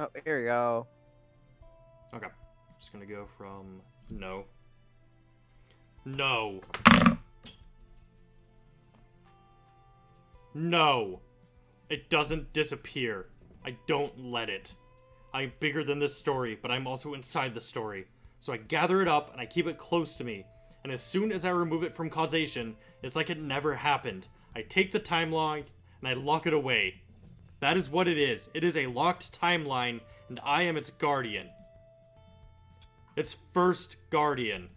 Oh, here we go. Okay. Just gonna go from no. No. No. It doesn't disappear. I don't let it. I'm bigger than this story, but I'm also inside the story. So I gather it up and I keep it close to me. And as soon as I remove it from causation, it's like it never happened. I take the timeline and I lock it away. That is what it is. It is a locked timeline, and I am its guardian. Its first guardian.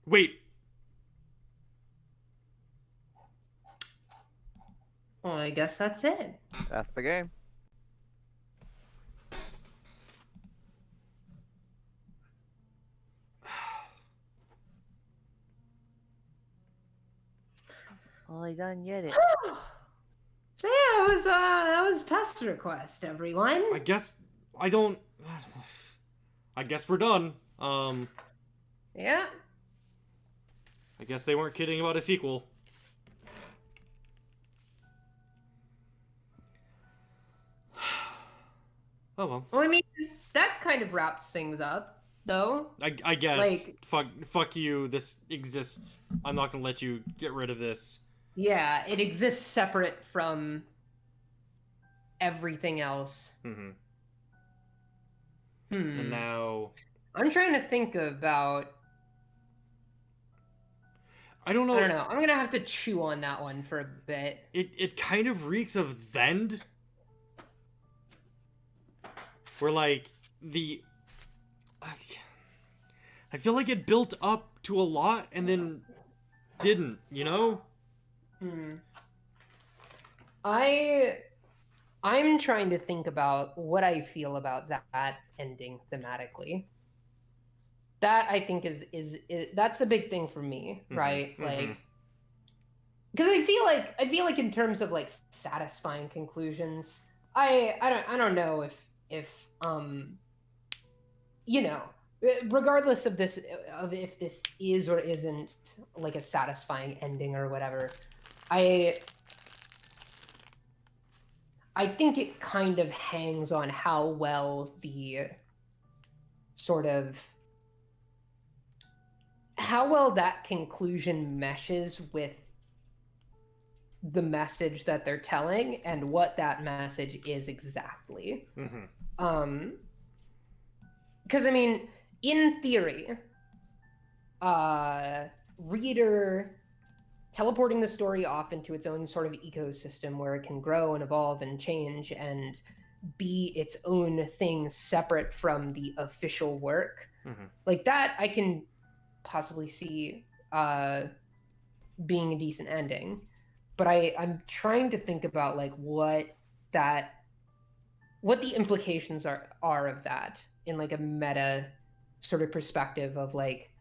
Wait. Well, I guess that's it. That's the game. Well, I done get it. So yeah, that was Pesterquest, everyone. I guess I don't. I guess we're done. Yeah. I guess they weren't kidding about a sequel. Oh well. Well, I mean, that kind of wraps things up, though. I guess. Like- fuck you. This exists. I'm not gonna let you get rid of this. Yeah, it exists separate from everything else. Mm-hmm. Hmm. And now I'm trying to think about. I don't know. I don't know. I'm gonna have to chew on that one for a bit. It kind of reeks of Vend. Where like the I feel like it built up to a lot and then didn't, you know? Hmm. I'm trying to think about what I feel about that ending thematically. That I think is that's the big thing for me, right? mhm. Like, because I feel like in terms of like satisfying conclusions, I don't know if you know, regardless of this, of if this is or isn't like a satisfying ending or whatever, I think it kind of hangs on how well the sort of how well that conclusion meshes with the message that they're telling and what that message is exactly. Mm-hmm. Because I mean, in theory, reader teleporting the story off into its own sort of ecosystem where it can grow and evolve and change and be its own thing separate from the official work, like that I can possibly see being a decent ending. But I'm trying to think about like what the implications are of that in like a meta sort of perspective of like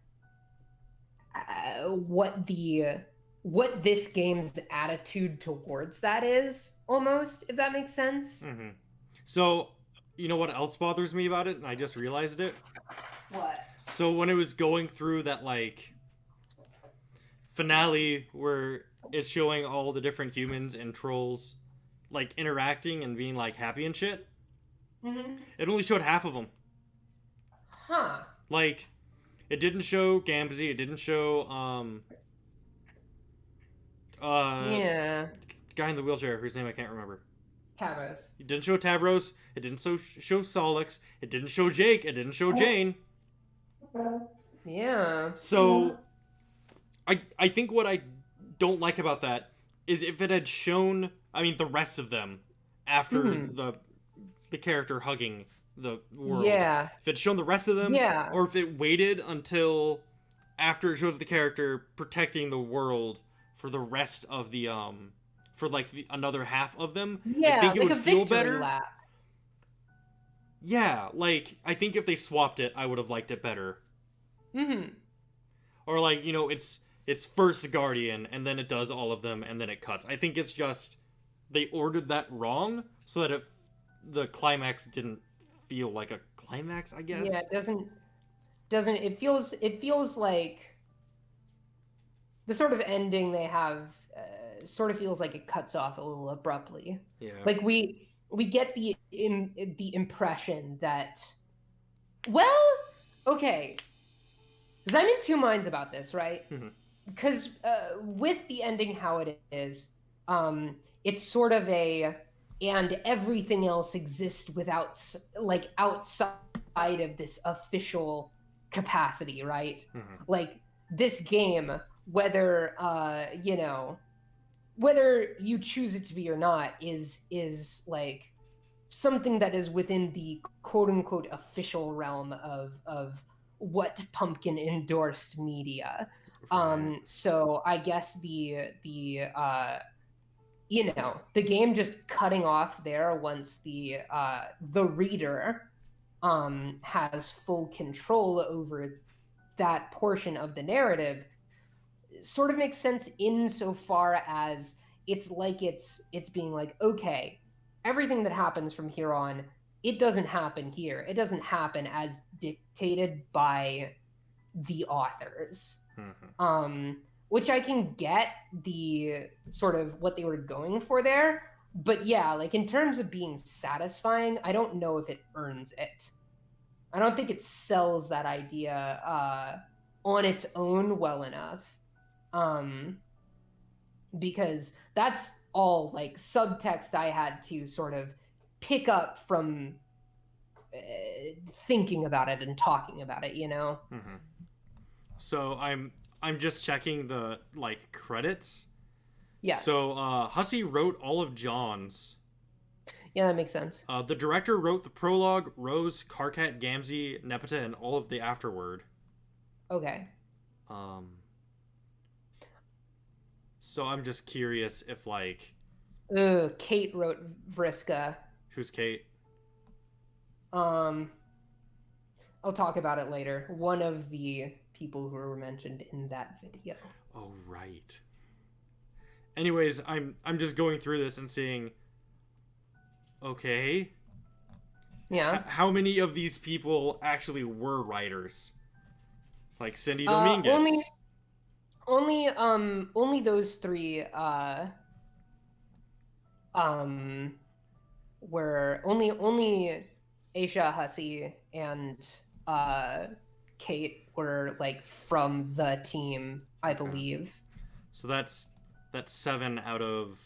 what this game's attitude towards that is, almost, if that makes sense. Mm-hmm. So, you know what else bothers me about it? And I just realized it. What? So when it was going through that like finale where it's showing all the different humans and trolls like interacting and being like happy and shit, it only showed half of them. Huh. Like, it didn't show Gamzee, it didn't show Yeah. guy in the wheelchair whose name I can't remember. Tavros. It didn't show Tavros, it didn't show Solix, it didn't show Jake, it didn't show Jane. Yeah. So I think what I don't like about that is if it had shown, I mean, the rest of them after the character hugging the world. Yeah. If it had shown the rest of them, Yeah. or if it waited until after it shows the character protecting the world for the rest of the for like another half of them, Yeah, I think it like would a feel victory better. lap. Yeah, like I think if they swapped it, I would have liked it better. Or like, you know, it's first Guardian and then it does all of them and then it cuts. I think it's just they ordered that wrong so that the climax didn't feel like a climax, I guess. Yeah, it doesn't it feels like the sort of ending they have sort of feels like it cuts off a little abruptly. Yeah. Like we get the impression that, well, okay, because I'm in two minds about this, right? Mhm. Because with the ending how it is, it's sort of a and everything else exists without like outside of this official capacity, right? Mhm. Like this game, whether whether you choose it to be or not, is like something that is within the quote unquote official realm of what Pumpkin endorsed media. Right. So I guess the game just cutting off there once the reader has full control over that portion of the narrative sort of makes sense insofar as it's being like, okay, everything that happens from here on, it doesn't happen here. It doesn't happen as dictated by the authors. Mhm. Which I can get the sort of what they were going for there, but yeah, like in terms of being satisfying, I don't know if it earns it. I don't think it sells that idea on its own well enough. Because that's all like subtext I had to sort of pick up from thinking about it and talking about it, you know? Mhm. So I'm just checking the like credits. Yeah. So Hussey wrote all of John's. Yeah, that makes sense. The director wrote the prologue, Rose, Karkat, Gamzee, Nepeta, and all of the afterword. Okay. Um. So I'm just curious if like Kate wrote Vriska. who's Kate? Um, I'll talk about it later. One of the people who were mentioned in that video. Oh right. Anyways, I'm just going through this and seeing. Okay. Yeah. How many of these people actually were writers? Like Cindy Uh, Dominguez. only only those three um were only Aisha, Hussey, and Kate were like from the team, I Okay. believe. So that's 7 out of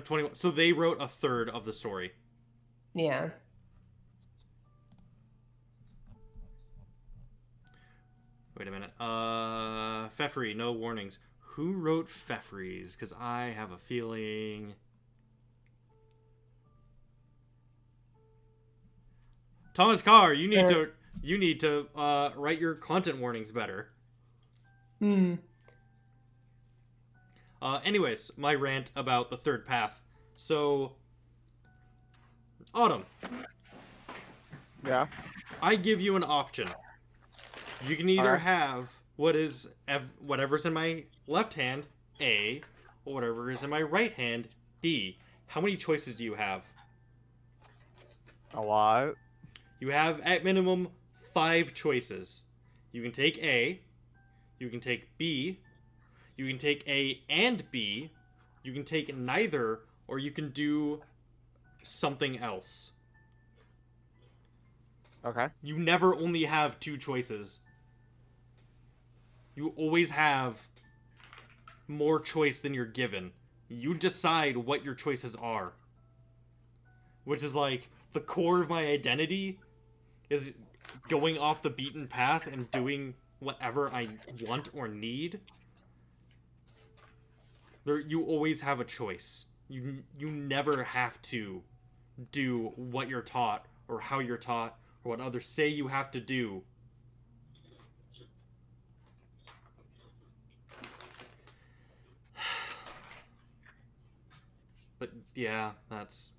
21. So they wrote a third of the story. Yeah. Wait a minute. Pfeffery, no warnings. Who wrote Pfeffries? Because I have a feeling. Thomas Carr, you need to write your content warnings better. Hmm. Anyways, my rant about the third path. So, Autumn, Yeah. I give you an option. You can either Alright. have whatever's in my left hand, A, or whatever is in my right hand, B. How many choices do you have? A lot. You have, at minimum, 5 choices. You can take A, you can take B, you can take A and B, you can take neither, or you can do something else. Okay. You never only have 2 choices. You always have more choice than you're given. You decide what your choices are. Which is like the core of my identity is going off the beaten path and doing whatever I want or need. You always have a choice. You never have to do what you're taught or how you're taught or what others say you have to do. But yeah, that's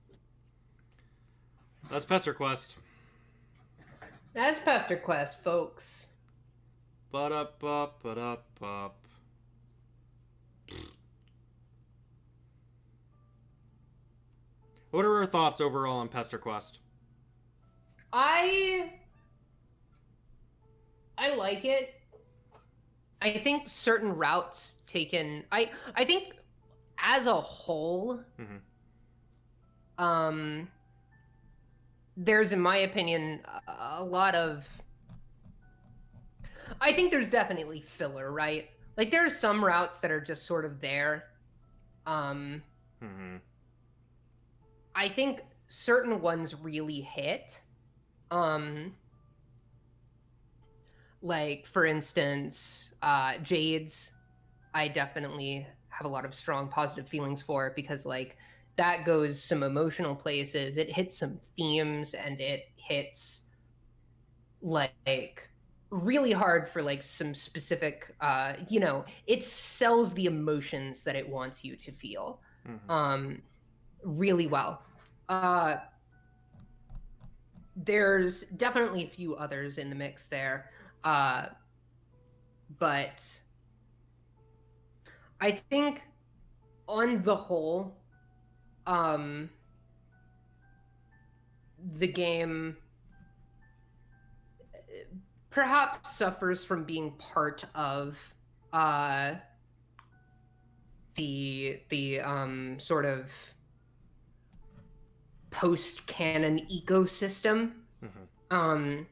Pesterquest. That's Pesterquest, folks. Ba-da-ba, ba-da-ba. What are our thoughts overall on Pesterquest? I I like it. I think certain routes taken. I think as a whole, Mm-hmm. um, there's, in my opinion, a lot of. I think there's definitely filler, right? Like there are some routes that are just sort of there. Um, Mm-hmm. I think certain ones really hit. Um, like for instance, Jade's. I definitely have a lot of strong positive feelings for it because like that goes some emotional places. It hits some themes and it hits like really hard for like some specific it sells the emotions that it wants you to feel Mm-hmm. um really well. Uh there's definitely a few others in the mix there. Uh but I think on the whole, um the game perhaps suffers from being part of uh the sort of post canon ecosystem. Mm-hmm. um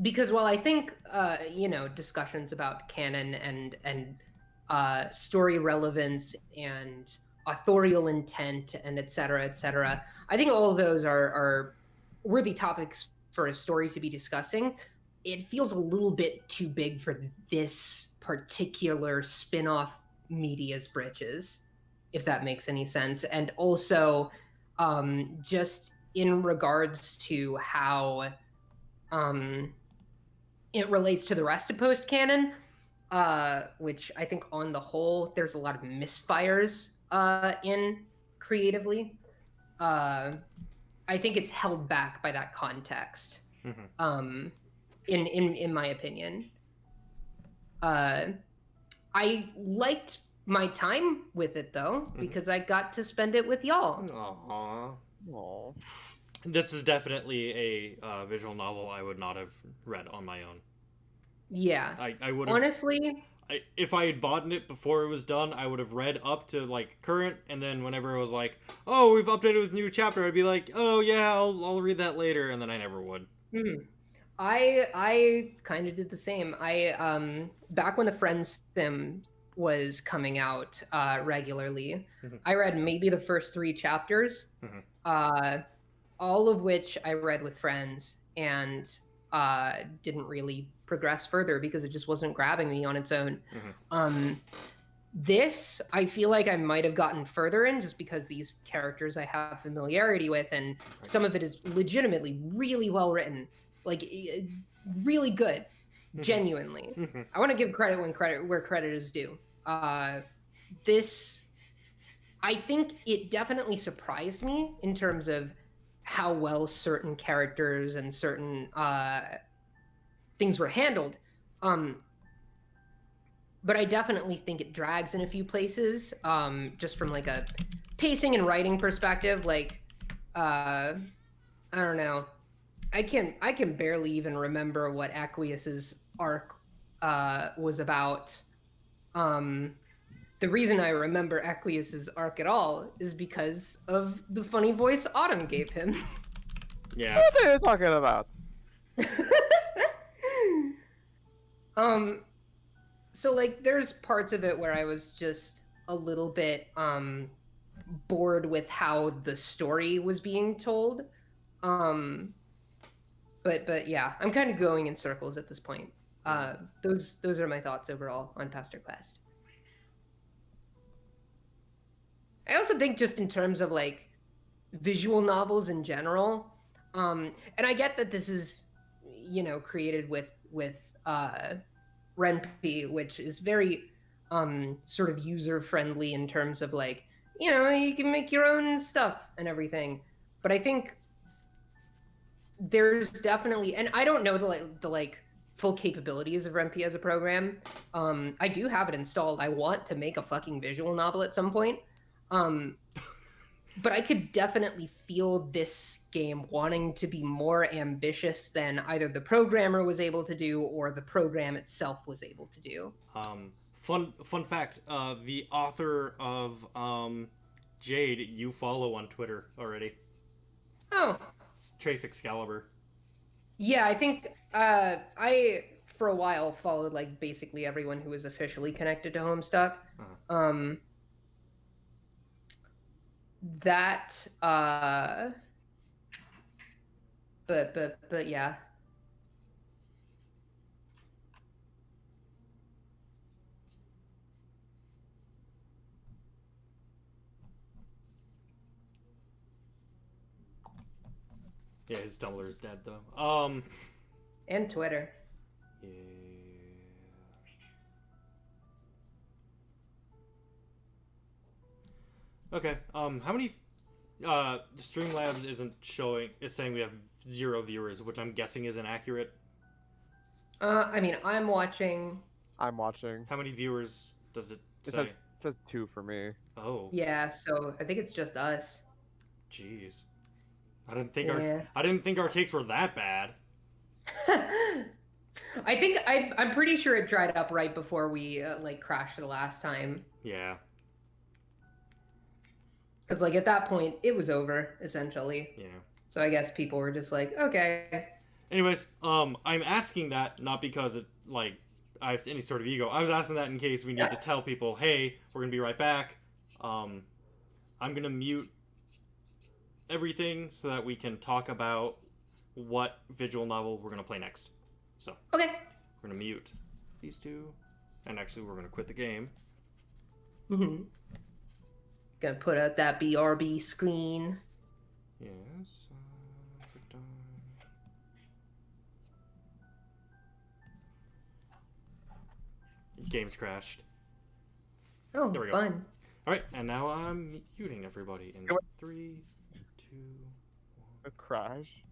because while I think discussions about canon and story relevance and authorial intent and et cetera, I think all of those are worthy topics for a story to be discussing. It feels a little bit too big for this particular spin-off media's britches, if that makes any sense. And also, just in regards to how um, it relates to the rest of post canon, which I think on the whole there's a lot of misfires in creatively. Uh, I think it's held back by that context. Mm-hmm. Um, in my opinion, uh, I liked my time with it though Mm-hmm. because I got to spend it with y'all. Aww. Aw. This is definitely a visual novel I would not have read on my own. Yeah, I would have. honestly, If I had bought it before it was done, I would have read up to like current, and then whenever it was like, "Oh, we've updated with a new chapter," I'd be like, "Oh yeah, I'll read that later," and then I never would. mhm. I kind of did the same. I back when the Friends Sim was coming out regularly, Mhm. I read maybe the first three chapters, Mhm. uh, all of which I read with friends and didn't really progress further because it just wasn't grabbing me on its own. Mhm. Um, this I feel like I might have gotten further in just because these characters I have familiarity with, and some of it is legitimately really well written, like really good, genuinely. Mhm. I want to give credit where credit is due. This I think it definitely surprised me in terms of how well certain characters and certain things were handled. Um, but I definitely think it drags in a few places, just from like a pacing and writing perspective. Like, I don't know. I can barely even remember what Aqueous's arc was about. Um, the reason I remember Aqueous's arc at all is because of the funny voice Autumn gave him. Yeah. What are you talking about? um, so like there's parts of it where I was just a little bit bored with how the story was being told. Um, but yeah, I'm kind of going in circles at this point. Those are my thoughts overall on Pesterquest. I also think just in terms of like visual novels in general, and I get that this is created with Ren'Py, which is very sort of user friendly in terms of like you can make your own stuff and everything. But I think there's definitely, and I don't know the full capabilities of REMP as a program. I do have it installed. I want to make a fucking visual novel at some point. Um, but I could definitely feel this game wanting to be more ambitious than either the programmer was able to do or the program itself was able to do. Fun fact: the author of Jade, you follow on Twitter already. Oh, It's Trace Excalibur. yeah, I think I for a while followed like basically everyone who was officially connected to Homestuck. Uh-huh. Um, that but yeah. Yeah, his Tumblr is dead though. And Twitter. Yeah. Okay. How many? Streamlabs isn't showing. It's saying we have 0 viewers, which I'm guessing is inaccurate. I mean, I'm watching. I'm watching. How many viewers does it It say? says 2 for me. Oh, Yeah, so I think it's just us. jeez. Yeah. I didn't think our takes were that bad. I think I'm pretty sure it dried up right before we like crashed the last time. Yeah. Because like at that point it was over essentially. Yeah. So I guess people were just like, okay. Anyways, I'm asking that not because it like I have any sort of ego. I was asking that in case we need to tell people, hey, we're gonna be right back. I'm gonna mute everything so that we can talk about what visual novel we're gonna play next. So Okay. we're gonna mute these two, and actually we're gonna quit the game. Mm-hmm. Gonna put out that BRB screen. Yes. Game's crashed. Oh, There we go. fun. All right, and now I'm muting everybody in 3, 2. A crash.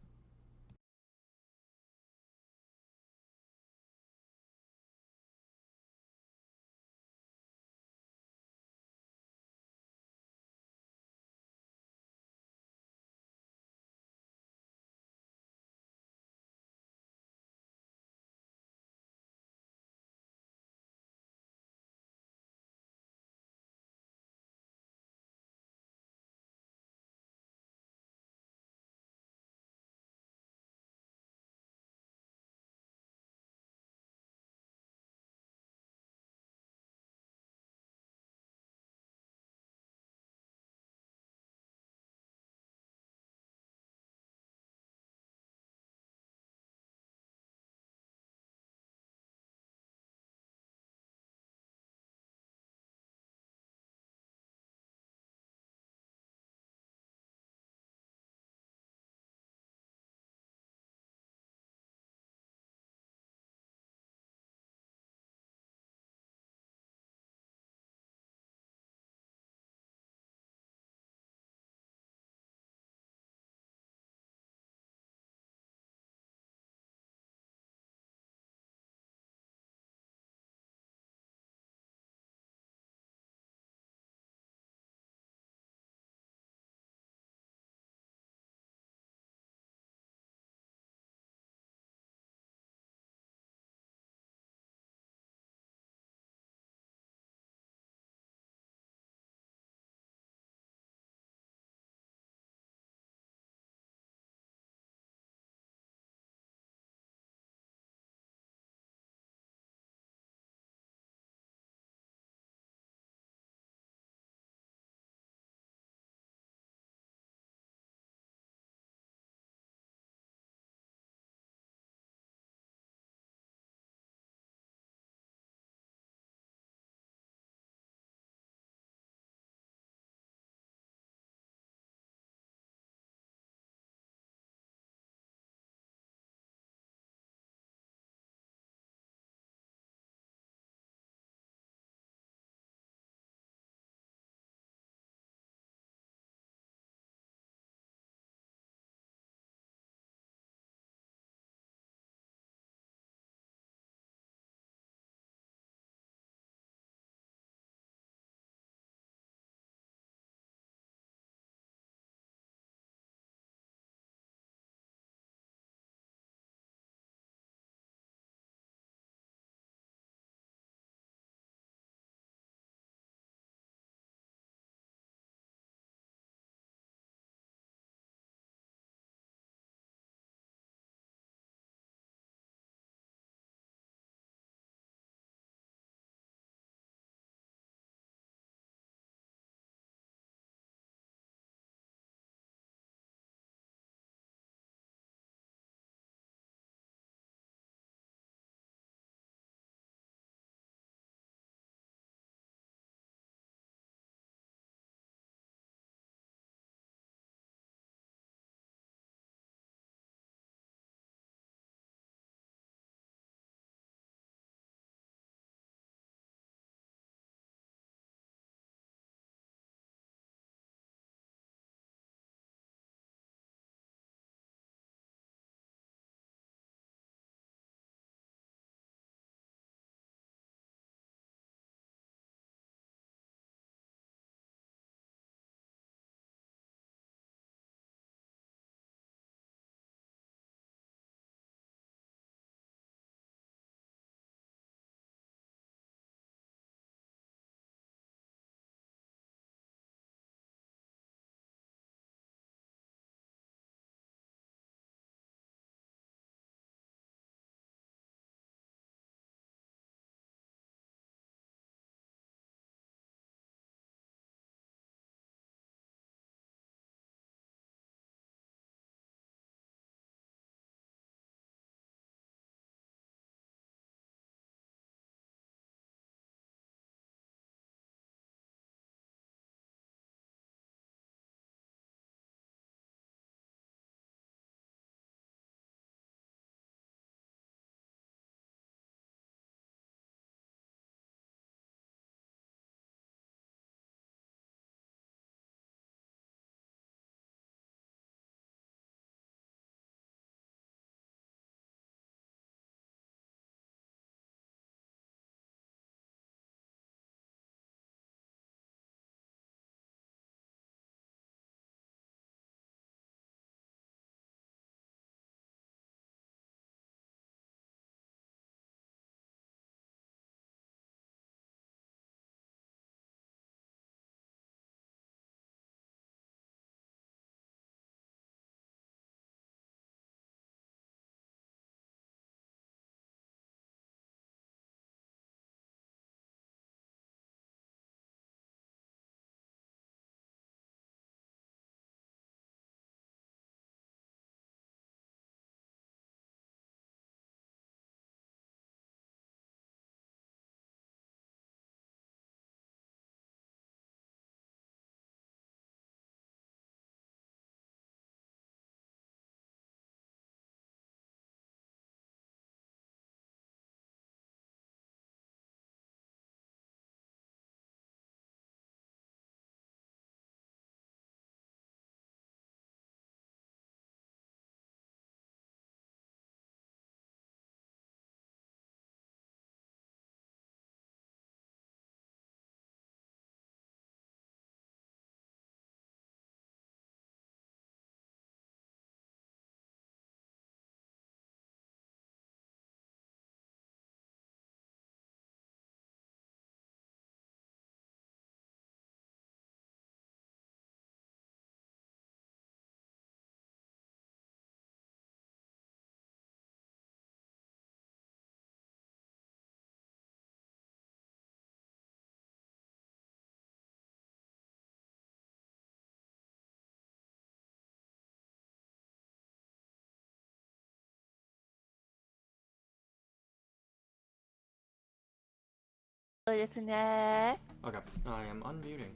ですね。 Okay, I am unmuting.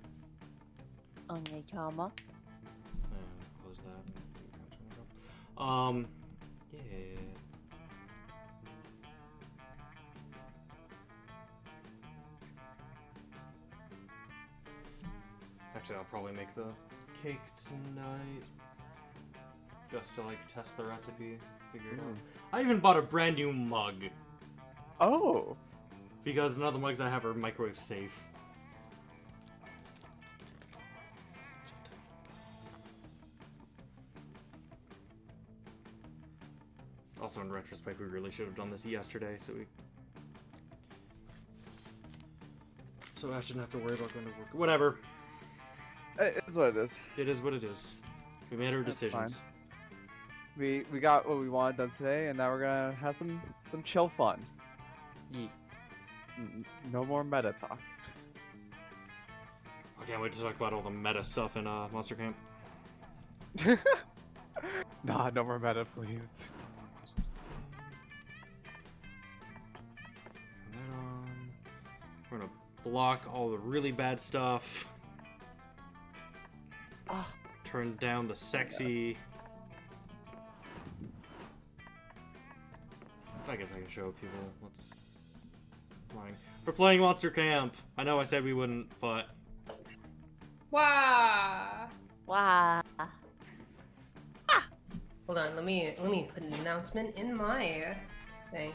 お願いします。 And close that. Yeah. Actually, I'll probably make the cake tonight. Just to, like, test the recipe, figure it out. I even bought a brand new mug. Oh. Because none of the mugs I have are microwave safe. Also, in retrospect, we really should have done this yesterday, so I shouldn't have to worry about going to work. Whatever. It is what it is. It is what it is. We made our That's decisions. We got what we wanted done today, and now we're gonna have some chill fun. Yee. No more meta talk. I can't wait to talk about all the meta stuff in Monster Camp. Nah, no more meta, please. Turn that on. We're gonna block all the really bad stuff. Turn down the sexy. I guess I can show people what's playing. We're playing Monster Camp. I know I said we wouldn't, but Wow. Wow. Hold on, let me put an announcement in my thing.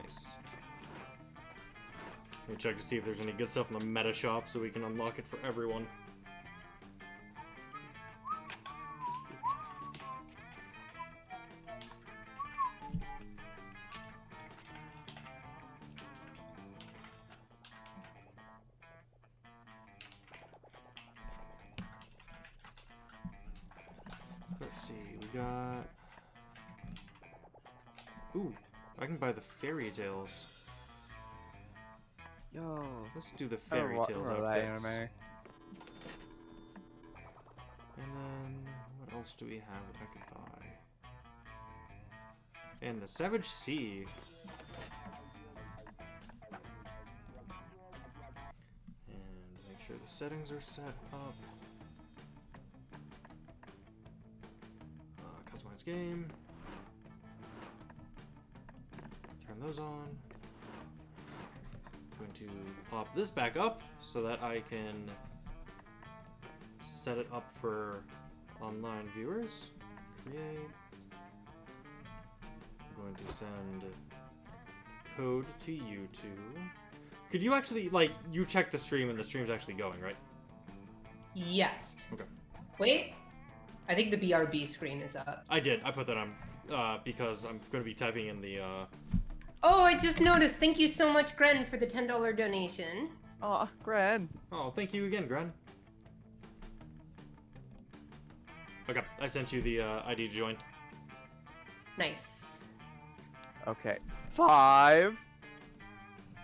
nice. Let me check to see if there's any good stuff in the meta shop so we can unlock it for everyone. Let's see, we got... Ooh, I can buy the fairy tales. Yo. Let's do the fairy tales outfits. And then, what else do we have that I could buy? And the Savage Sea. And make sure the settings are set up. Customize game. Turn those on. I'm going to pop this back up so that I can set it up for online viewers. Create. I'm going to send code to you two. Could you actually, like, you check the stream and the stream's actually going, right? Yes. Okay. Wait. I think the BRB screen is up. I did. I put that on because I'm going to be typing in the... Oh, I just noticed. Thank you so much, Gren, for the $10 donation. Aw, Gran. Oh, thank you again, Gren. Okay, I sent you the ID to join. Nice. Okay. 5,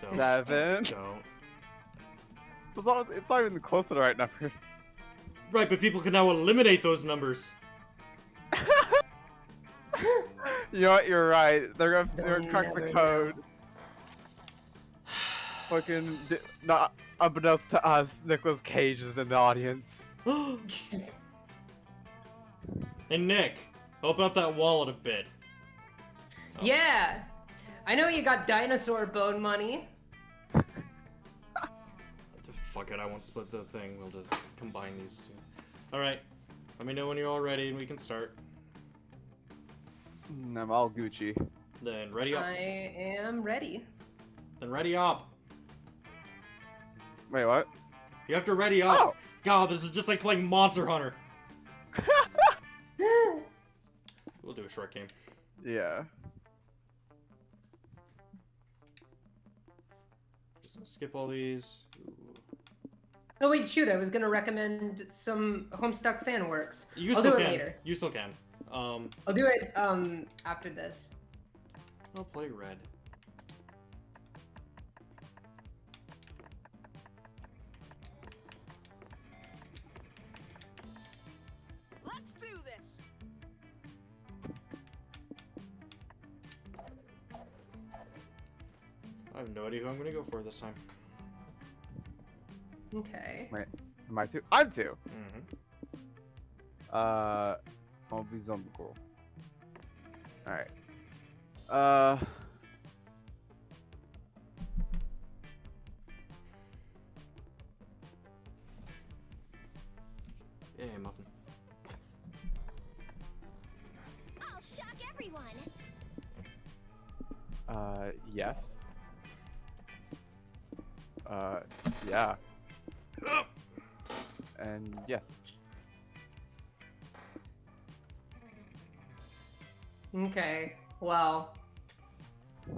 Don't. 7. Don't. It's not even close to the right numbers. Right, but people can now eliminate those numbers. You know what? You're right. They're gonna crack the never code. Fucking not unbeknownst to us, Nicolas Cage is in the audience. Hey, Nick, open up that wallet a bit. Oh. Yeah. I know you got dinosaur bone money. Fuck it, I won't split the thing. We'll just combine these two. Alright, let me know when you're all ready and we can start. I'm all Gucci. Then ready up. I am ready. Then ready up. Wait, what? You have to ready up. Oh. God, this is just like playing Monster Hunter. We'll do a short game. Yeah. Just gonna skip all these. Ooh. Oh wait, shoot! I was gonna recommend some Homestuck fan works. You I'll still do it can. later. You still can. I'll do it after this. I'll play red. Let's do this. I have no idea who I'm gonna go for this time. Okay. Wait, am I 2? I'm 2. Mm-hmm. I'll be zombie girl. All right. Yeah, muffin. I'll shock everyone. Yes. Yeah. And yes. Okay. Well.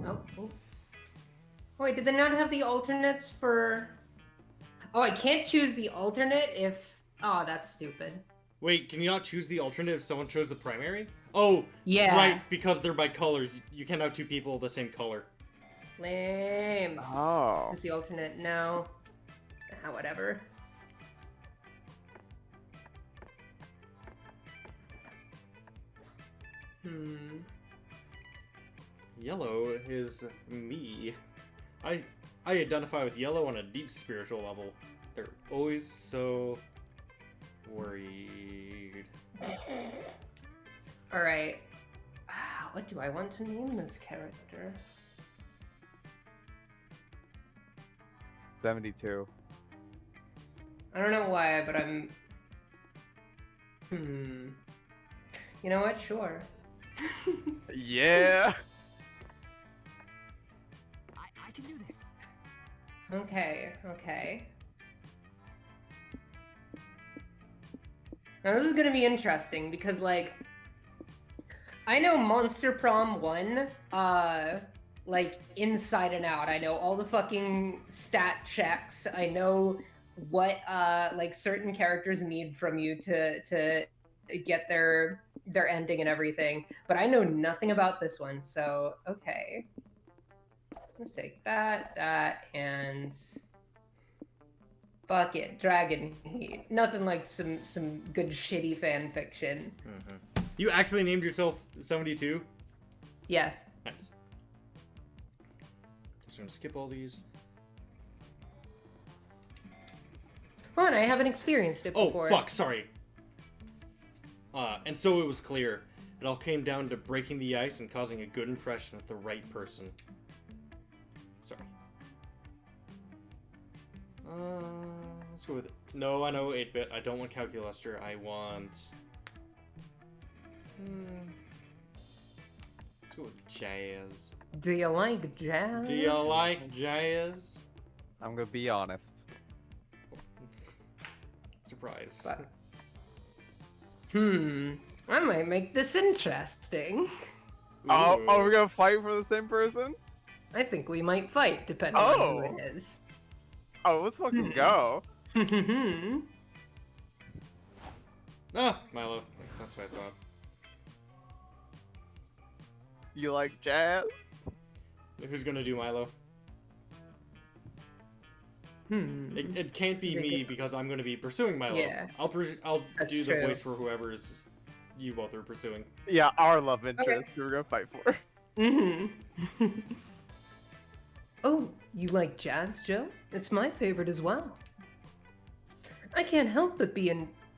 Oh. Wait, did they not have the alternates for? Oh, I can't choose the alternate if. Oh, that's stupid. Wait, can you not choose the alternate if someone chose the primary? Oh, Yeah. right, because they're by colors. You can't have two people the same color. Lame. Oh. Choose the alternate. No. Ah, whatever. Yellow is me. I identify with yellow on a deep spiritual level. They're always so worried. All right. What do I want to name this character? 72. I don't know why, but I'm. You know what? Sure. Yeah. I can do this. Okay. Now this is gonna be interesting because, like, I know Monster Prom 1, like, inside and out. I know all the fucking stat checks. I know what, like, certain characters need from you to get their ending and everything. But I know nothing about this one, so, okay. Let's take that, and... Fuck it, Dragon Heat. Nothing like some good shitty fan fiction. Mm-hmm. You actually named yourself 72? Yes. Nice. Just gonna skip all these. Oh, and I haven't experienced it Oh, before. fuck, sorry. And so it was clear. It all came down to breaking the ice and causing a good impression with the right person. Sorry. Let's go with it. No, I know 8-bit. I don't want Calculuster. I want... Let's go with Jazz. Do you like jazz? Do you like Jazz? I'm gonna be honest. Surprise. But- I might make this interesting. Oh, Ooh. are we gonna fight for the same person? I think we might fight, depending on Oh. who it is. Oh, let's fucking go. Ah, Milo. That's what I thought. You like jazz? Who's gonna do Milo? It can't be This is a me good- because I'm gonna be pursuing Milo. Yeah. I'll That's do the true. voice for whoever is you both are pursuing. Yeah, our love interest. Okay. We're gonna fight for. Oh, you like jazz, Joe? It's my favorite as well. I can't help but be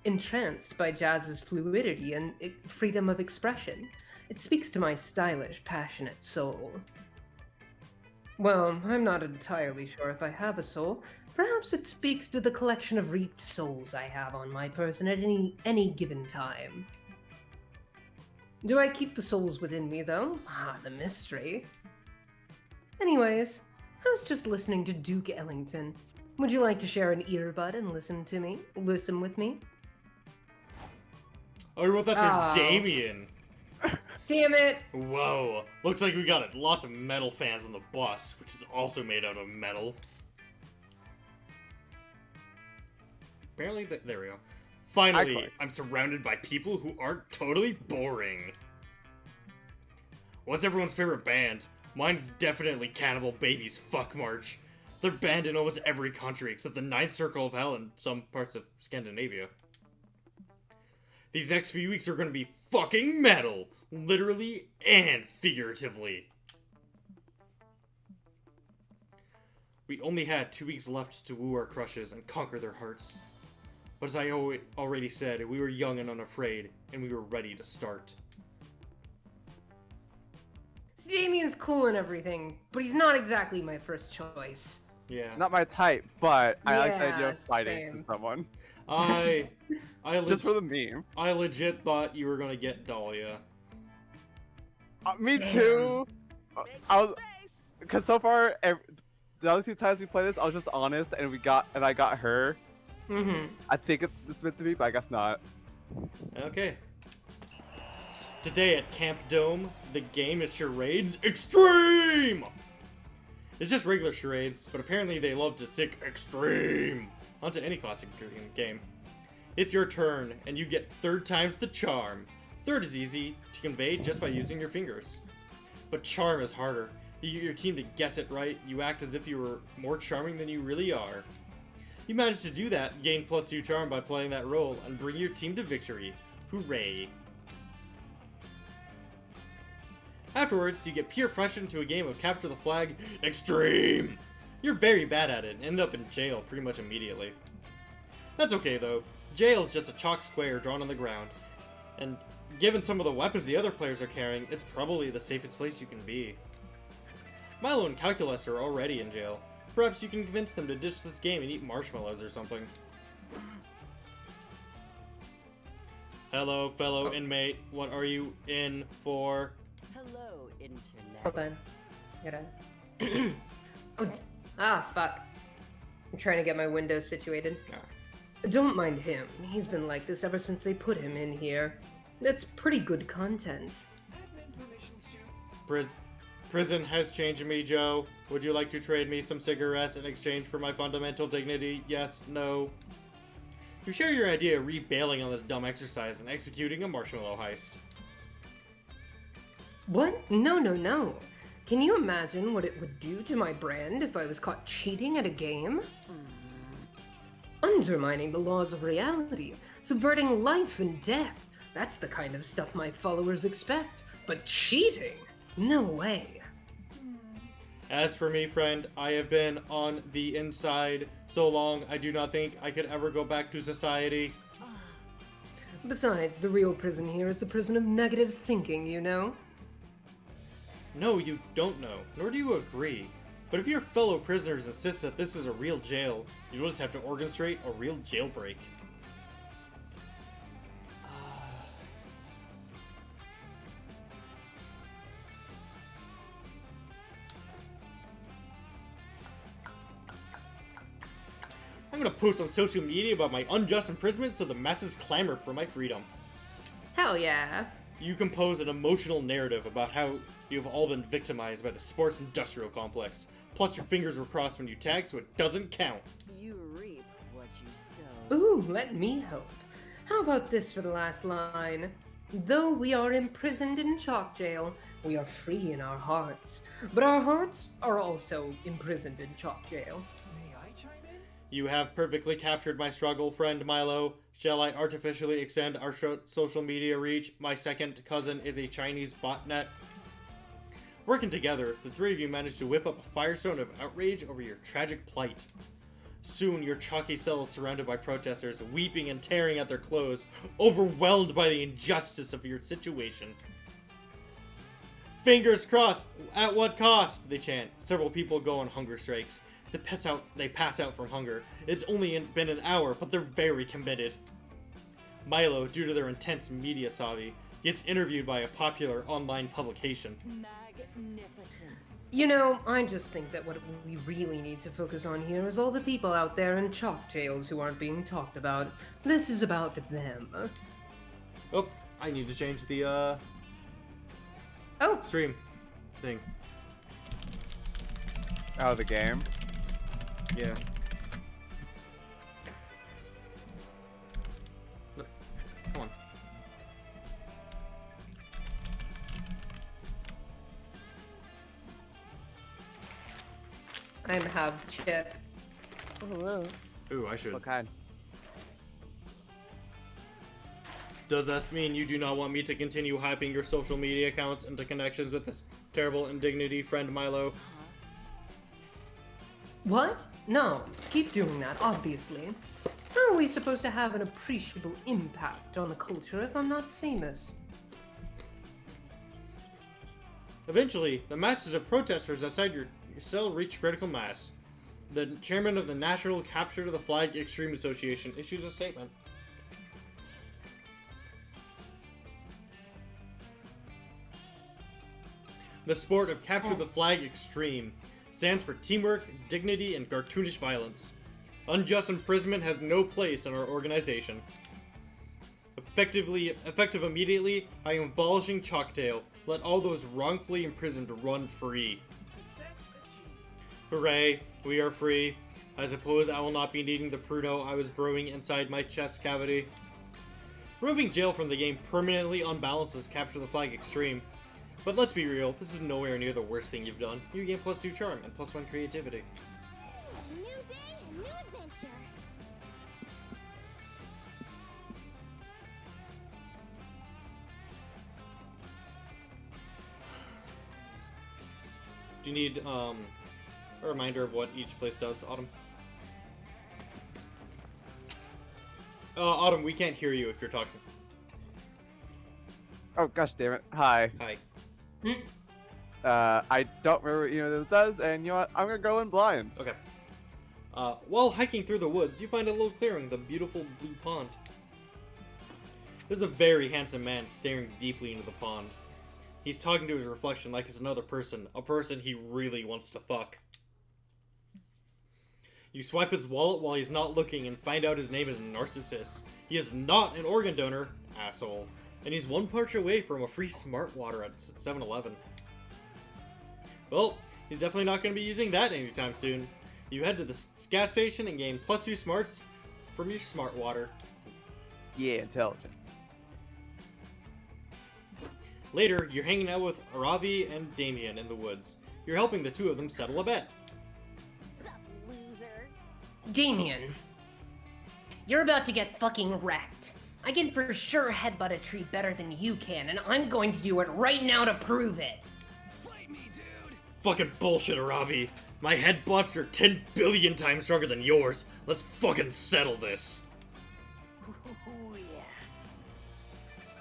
entranced by jazz's fluidity and freedom of expression. It speaks to my stylish, passionate soul. Well, I'm not entirely sure if I have a soul. Perhaps it speaks to the collection of reaped souls I have on my person at any given time. Do I keep the souls within me, though? Ah, the mystery. Anyways, I was just listening to Duke Ellington. Would you like to share an earbud and listen with me? Oh, you wrote that Oh. for Damien. Damn it! Whoa. Looks like we got lots of metal fans on the bus, which is also made out of metal. Apparently, there we go. Finally, clicked. I'm surrounded by people who aren't totally boring. What's everyone's favorite band? Mine's definitely Cannibal Babies Fuck March. They're banned in almost every country except the Ninth Circle of Hell and some parts of Scandinavia. These next few weeks are gonna be fucking metal! Literally and figuratively. We only had 2 weeks left to woo our crushes and conquer their hearts. But as I already said, we were young and unafraid, and we were ready to start. So Damien's cool and everything, but he's not exactly my first choice. Yeah. Not my type, but I like the idea Yeah, of fighting same. to someone. I Just for the meme. I legit thought you were gonna get Dahlia. Me Damn. too. Make I some was, space. because so far, the other 2 times we played this, I was just honest, and I got her. Mm-hmm. I think it's meant to be, but I guess not. Okay. Today at Camp Dome, the game is Charades Extreme! It's just regular charades, but apparently they love to stick extreme onto any classic game. It's your turn, and you get 3rd times the charm. 3rd is easy to convey just by using your fingers. But charm is harder. You get your team to guess it right, you act as if you were more charming than you really are. You manage to do that, gain +2 charm by playing that role, and bring your team to victory. Hooray! Afterwards, you get peer pressure into a game of Capture the Flag Extreme! You're very bad at it and end up in jail pretty much immediately. That's okay though. Jail is just a chalk square drawn on the ground, and given some of the weapons the other players are carrying, it's probably the safest place you can be. Milo and Calculus are already in jail. Perhaps you can convince them to ditch this game and eat marshmallows or something. Hello, fellow inmate. What are you in for? Hello, internet. Hold on. Gotta. Fuck. I'm trying to get my windows situated. Ah. Don't mind him. He's been like this ever since they put him in here. That's pretty good content. Admin permissions to. Prison has changed me, Joe. Would you like to trade me some cigarettes in exchange for my fundamental dignity? Yes, no. You share your idea of rebailing on this dumb exercise and executing a marshmallow heist. What? No, no, no. Can you imagine what it would do to my brand if I was caught cheating at a game? Undermining the laws of reality, subverting life and death. That's the kind of stuff my followers expect. But cheating? No way. As for me, friend, I have been on the inside so long I do not think I could ever go back to society. Besides, the real prison here is the prison of negative thinking, you know? No, you don't know, nor do you agree. But if your fellow prisoners insist that this is a real jail, you'll just have to orchestrate a real jailbreak. I'm gonna post on social media about my unjust imprisonment so the masses clamor for my freedom. Hell yeah. You compose an emotional narrative about how you've all been victimized by the sports industrial complex. Plus your fingers were crossed when you tagged, so it doesn't count. You reap what you sow. Ooh, let me help. How about this for the last line? Though we are imprisoned in chalk jail, we are free in our hearts. But our hearts are also imprisoned in chalk jail. May I chime in? You have perfectly captured my struggle, friend Milo. Shall I artificially extend our social media reach? My second cousin is a Chinese botnet. Working together, the 3 of you managed to whip up a firestorm of outrage over your tragic plight. Soon, your chalky cell is surrounded by protesters, weeping and tearing at their clothes, overwhelmed by the injustice of your situation. Fingers crossed! At what cost? They chant. Several people go on hunger strikes. They pass out from hunger. It's only been an hour, but they're very committed. Milo, due to their intense media savvy, gets interviewed by a popular online publication. Magnificent. You know, I just think that what we really need to focus on here is all the people out there in chalk jails who aren't being talked about. This is about them. Oh, I need to change the, Oh, stream thing. Oh, the game. Yeah. Look, come on. I'm have chip. Ooh. Ooh, I should. What kind? Does that mean you do not want me to continue hyping your social media accounts into connections with this terrible indignity friend Milo? What? No, keep doing that, obviously. How are we supposed to have an appreciable impact on the culture if I'm not famous? Eventually, the masses of protesters outside your cell reach critical mass. The chairman of the National Capture to the Flag Extreme Association issues a statement. The sport of Capture the Flag Extreme stands for teamwork, dignity, and cartoonish violence. Unjust imprisonment has no place in our organization. Effective immediately, I am abolishing Chalkdale. Let all those wrongfully imprisoned run free. Success achieved. Hooray, we are free. I suppose I will not be needing the Pruno I was brewing inside my chest cavity. Removing jail from the game permanently unbalances Capture the Flag Extreme. But let's be real, this is nowhere near the worst thing you've done. You gain +2 charm and +1 creativity. A new day, a new adventure. Do you need a reminder of what each place does, Autumn? Autumn, we can't hear you if you're talking. Oh gosh damn it. Hi. Hi. I don't remember what either of this does, and you know what? I'm gonna go in blind. Okay. While hiking through the woods, you find a little clearing, the beautiful blue pond. There's a very handsome man staring deeply into the pond. He's talking to his reflection like it's another person, a person he really wants to fuck. You swipe his wallet while he's not looking and find out his name is Narcissus. He is not an organ donor, asshole, and he's one punch away from a free smart water at 7-Eleven. Well, he's definitely not going to be using that anytime soon. You head to the gas station and gain +2 smarts from your smart water. Yeah, intelligent. Later, you're hanging out with Aravi and Damien in the woods. You're helping the two of them settle a bet. Sup, loser? Damien, you're about to get fucking wrecked. I can for sure headbutt a tree better than you can, and I'm going to do it right now to prove it. Fight me, dude. Fucking bullshit, Aravi. My headbutts are 10 billion times stronger than yours. Let's fucking settle this. Ooh, yeah.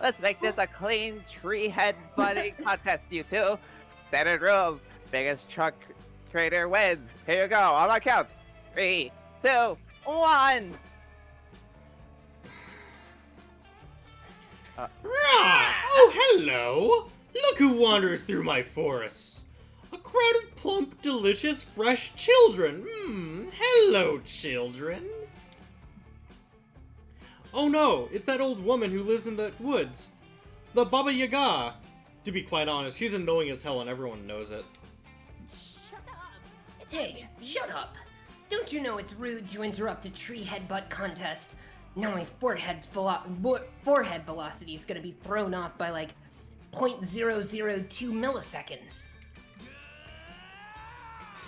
Let's make this a clean tree head butting contest, you two. Standard rules. Biggest truck creator wins. Here you go. On my count. 3, 2, 1. Oh, hello! Look who wanders through my forests. A crowd of plump, delicious, fresh children. Hello, children. Oh no, it's that old woman who lives in the woods. The Baba Yaga. To be quite honest, she's annoying as hell and everyone knows it. Shut up. Hey, shut up. Don't you know it's rude to interrupt a tree headbutt contest? Now my forehead velocity is gonna be thrown off by like 0.002 milliseconds.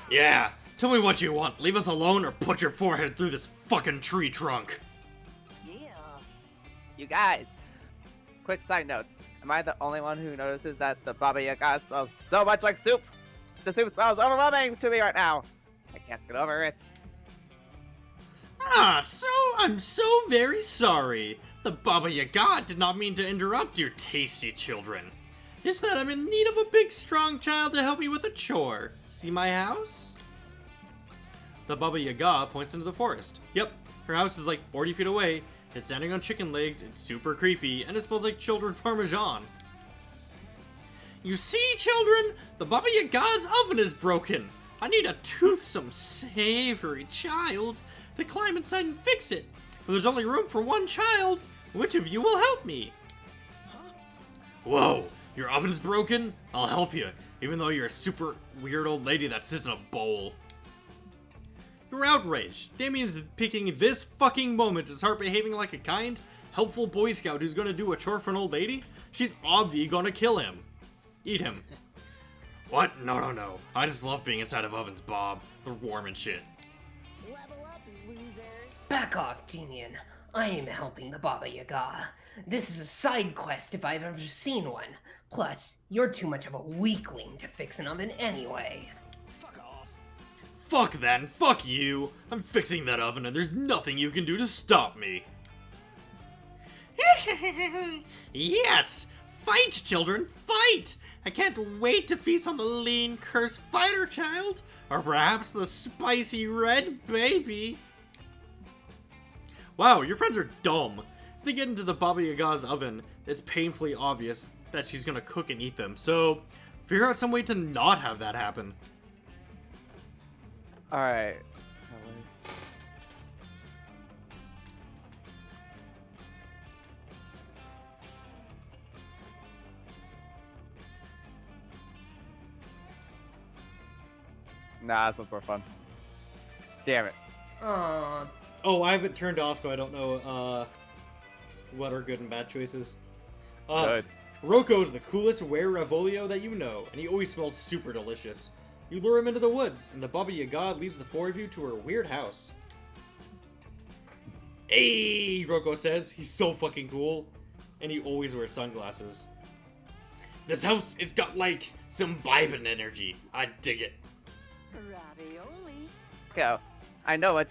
Yeah, tell me what you want. Leave us alone or put your forehead through this fucking tree trunk. Yeah. You guys, quick side notes. Am I the only one who notices that the Baba Yaga smells so much like soup? The soup smells overwhelming to me right now. I can't get over it. I'm so very sorry. The Baba Yaga did not mean to interrupt you, tasty children. Just that I'm in need of a big, strong child to help me with a chore. See my house? The Baba Yaga points into the forest. Yep, her house is like 40 feet away. It's standing on chicken legs, it's super creepy, and it smells like children parmesan. You see, children? The Baba Yaga's oven is broken. I need a toothsome, savory child to climb inside and fix it. But there's only room for one child. Which of you will help me? Huh? Whoa, your oven's broken? I'll help you, even though you're a super weird old lady that sits in a bowl. You're outraged. Damien's picking this fucking moment to start behaving like a kind, helpful Boy Scout who's gonna do a chore for an old lady. She's obviously gonna kill him. Eat him. What? No. I just love being inside of ovens, Bob. They're warm and shit. Level up, loser. Back off, Damien. I am helping the Baba Yaga. This is a side quest if I've ever seen one. Plus, you're too much of a weakling to fix an oven anyway. Fuck off. Fuck then, fuck you. I'm fixing that oven and there's nothing you can do to stop me. Yes! Fight, children, fight! I can't wait to feast on the lean, cursed fighter child, or perhaps the spicy red baby. Wow, your friends are dumb. If they get into the Baba Yaga's oven, it's painfully obvious that she's gonna cook and eat them, so figure out some way to not have that happen. Alright. Nah, this one's more fun. Damn it. Aw. Oh, I have it turned off, so I don't know what are good and bad choices. Good. Rocco is the coolest were Ravolio that you know, and he always smells super delicious. You lure him into the woods, and the Baba Yaga leads the four of you to her weird house. Hey, Rocco says. He's so fucking cool. And he always wears sunglasses. This house, it's got, like, some vibin' energy. I dig it. Ravioli. Go. I know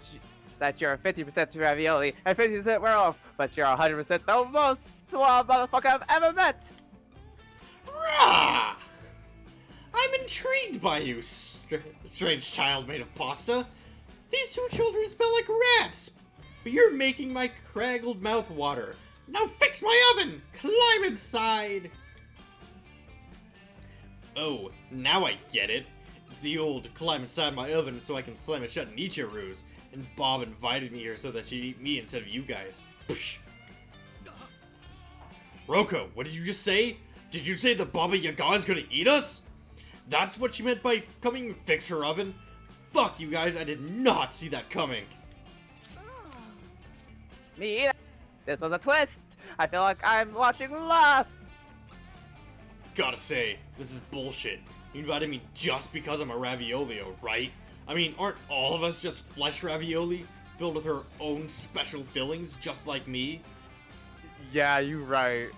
that you're 50% ravioli and 50% werewolf, but you're 100% the most suave motherfucker I've ever met. Rah! I'm intrigued by you, strange child made of pasta. These two children smell like rats, but you're making my craggled mouth water. Now fix my oven! Climb inside! Oh, now I get it. It's the old climb inside my oven so I can slam it shut and eat your ruse. And Bob invited me here so that she'd eat me instead of you guys. Psh. Rocco, what did you just say? Did you say the Baba Yaga is gonna eat us? That's what she meant by coming and fix her oven? Fuck you guys, I did not see that coming. Me either. This was a twist. I feel like I'm watching Lost. Gotta say, this is bullshit. You invited me just because I'm a raviolio, right? I mean, aren't all of us just flesh ravioli, filled with her own special fillings, just like me? Yeah, you right.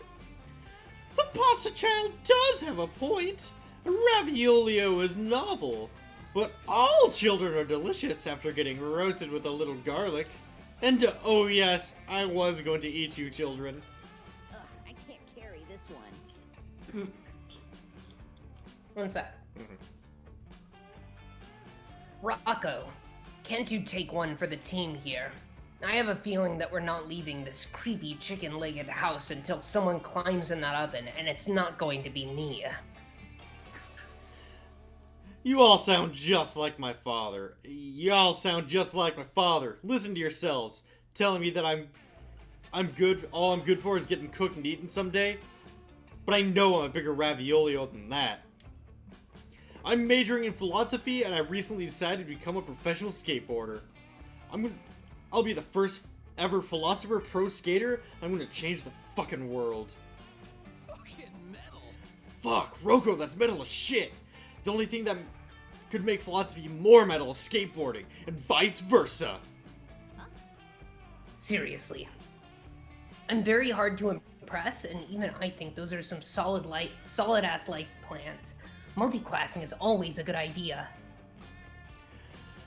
The pasta child does have a point. Raviolio is novel, but all children are delicious after getting roasted with a little garlic. And oh yes, I was going to eat you, children. Ugh, I can't carry this one. One sec. Rocco, can't you take one for the team here? I have a feeling that we're not leaving this creepy chicken-legged house until someone climbs in that oven, and it's not going to be me. You all sound just like my father. Y'all sound just like my father. Listen to yourselves, telling me that I'm good. All I'm good for is getting cooked and eaten someday. But I know I'm a bigger raviolio than that. I'm majoring in philosophy, and I recently decided to become a professional skateboarder. I'll be the first ever philosopher pro skater. I'm gonna change the fucking world. Fucking metal. Fuck, Rocco, that's metal as shit. The only thing that could make philosophy more metal is skateboarding, and vice versa. Seriously. I'm very hard to impress, and even I think those are some solid-ass light plans. Multiclassing is always a good idea.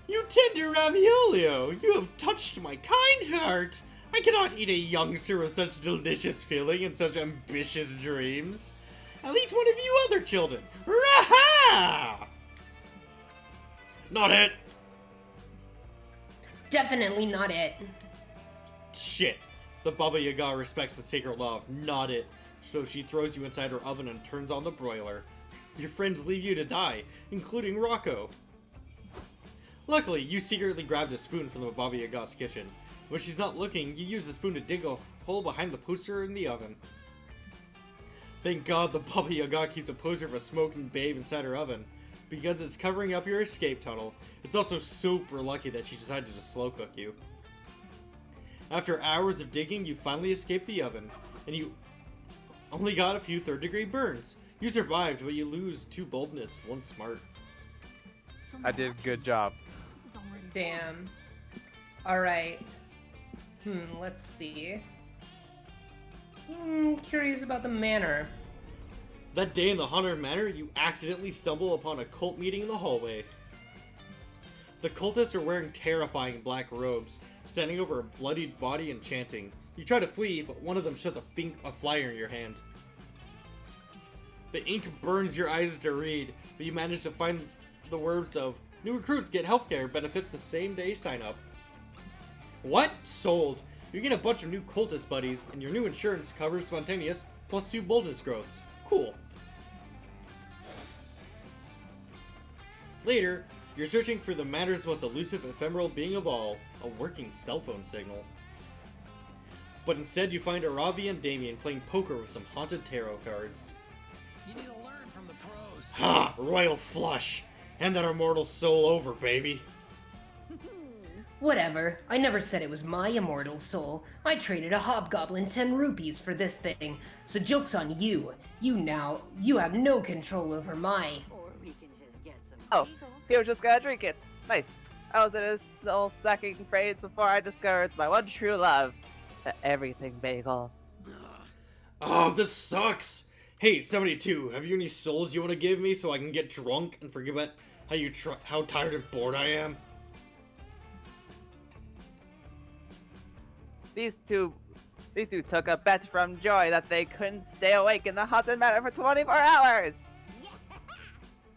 You tender raviolio, you have touched my kind heart. I cannot eat a youngster with such delicious feeling and such ambitious dreams. I'll eat one of you other children. Raha! Not it. Definitely not it. Shit. The Baba Yaga respects the sacred law of not it, so she throws you inside her oven and turns on the broiler. Your friends leave you to die, including Rocco. Luckily, you secretly grabbed a spoon from the Baba Yaga's kitchen. When she's not looking, you use the spoon to dig a hole behind the poster in the oven. Thank God the Baba Yaga keeps a poster of a smoking babe inside her oven, because it's covering up your escape tunnel. It's also super lucky that she decided to slow cook you. After hours of digging, you finally escaped the oven, and you only got a few third-degree burns. You survived, but you lose 2 boldness, 1 smart. I did a good job. Damn. Alright. Let's see. Curious about the manor. That day in the Haunted Manor, you accidentally stumble upon a cult meeting in the hallway. The cultists are wearing terrifying black robes, standing over a bloodied body and chanting. You try to flee, but one of them shoves a flyer in your hand. The ink burns your eyes to read, but you manage to find the words of, "New recruits get healthcare benefits the same day sign up." What? Sold. You get a bunch of new cultist buddies, and your new insurance covers spontaneous, plus 2 boldness growths. Cool. Later, you're searching for the matter's most elusive ephemeral being of all, a working cell phone signal. But instead you find Aravi and Damien playing poker with some haunted tarot cards. You need to learn from the pros. Ha! Royal flush! Hand that immortal soul over, baby! Whatever. I never said it was my immortal soul. I traded a hobgoblin 10 rupees for this thing. So joke's on you. You have no control over my... Or we can just get some Oh, bagels. he was just gonna drink it. Nice. I was in a soul-sucking phase before I discovered my one true love. The everything bagel. Oh, this sucks! Hey, 72, have you any souls you want to give me so I can get drunk and forget about how tired and bored I am? These two took a bet from Joy that they couldn't stay awake in the haunted manor for 24 hours.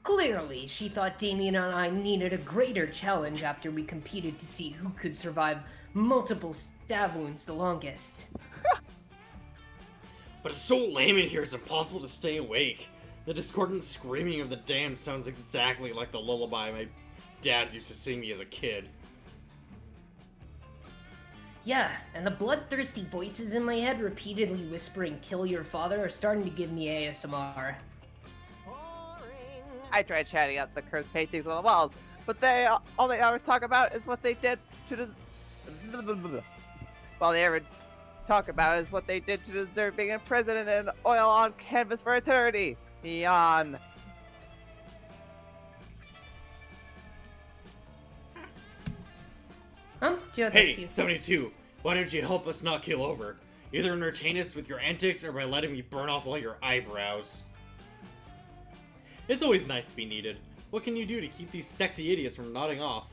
Clearly, she thought Damien and I needed a greater challenge after we competed to see who could survive multiple stab wounds the longest. But it's so lame in here, it's impossible to stay awake. The discordant screaming of the damned sounds exactly like the lullaby my dads used to sing me as a kid. Yeah, and the bloodthirsty voices in my head repeatedly whispering "kill your father" are starting to give me ASMR. I tried chatting up the cursed paintings on the walls, but all they ever talk about is what they did to all they ever talk about is what they did to deserve being imprisoned in oil on canvas for eternity. Yawn. Joe, that's Hey, you. 72, why don't you help us not kill over? Either entertain us with your antics or by letting me burn off all your eyebrows. It's always nice to be needed. What can you do to keep these sexy idiots from nodding off?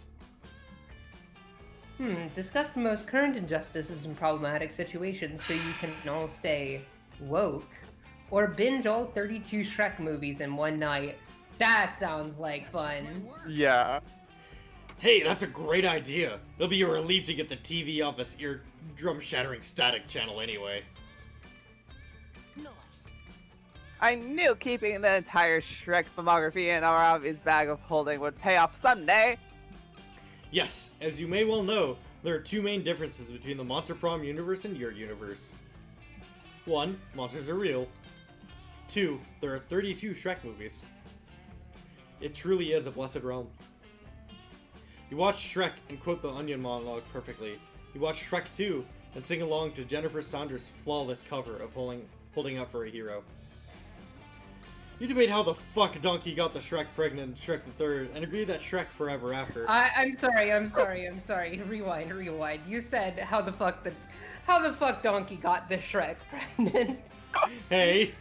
Discuss the most current injustices and problematic situations so you can all stay woke. Or binge all 32 Shrek movies in one night. That sounds like fun. Yeah. Hey, that's a great idea. It'll be a relief to get the TV off this eardrum-shattering static channel anyway. Nice. I knew keeping the entire Shrek filmography in Aravi's bag of holding would pay off someday. Yes, as you may well know, there are 2 main differences between the Monster Prom universe and your universe. 1, monsters are real. 2, there are 32 Shrek movies. It truly is a blessed realm. You watch Shrek and quote the Onion monologue perfectly. You watch Shrek 2 and sing along to Jennifer Saunders' flawless cover of Holding Out for a Hero. You debate how the fuck Donkey got the Shrek pregnant in Shrek the Third, and agree that Shrek Forever After. I'm sorry. Rewind. You said how the fuck Donkey got the Shrek pregnant. Hey,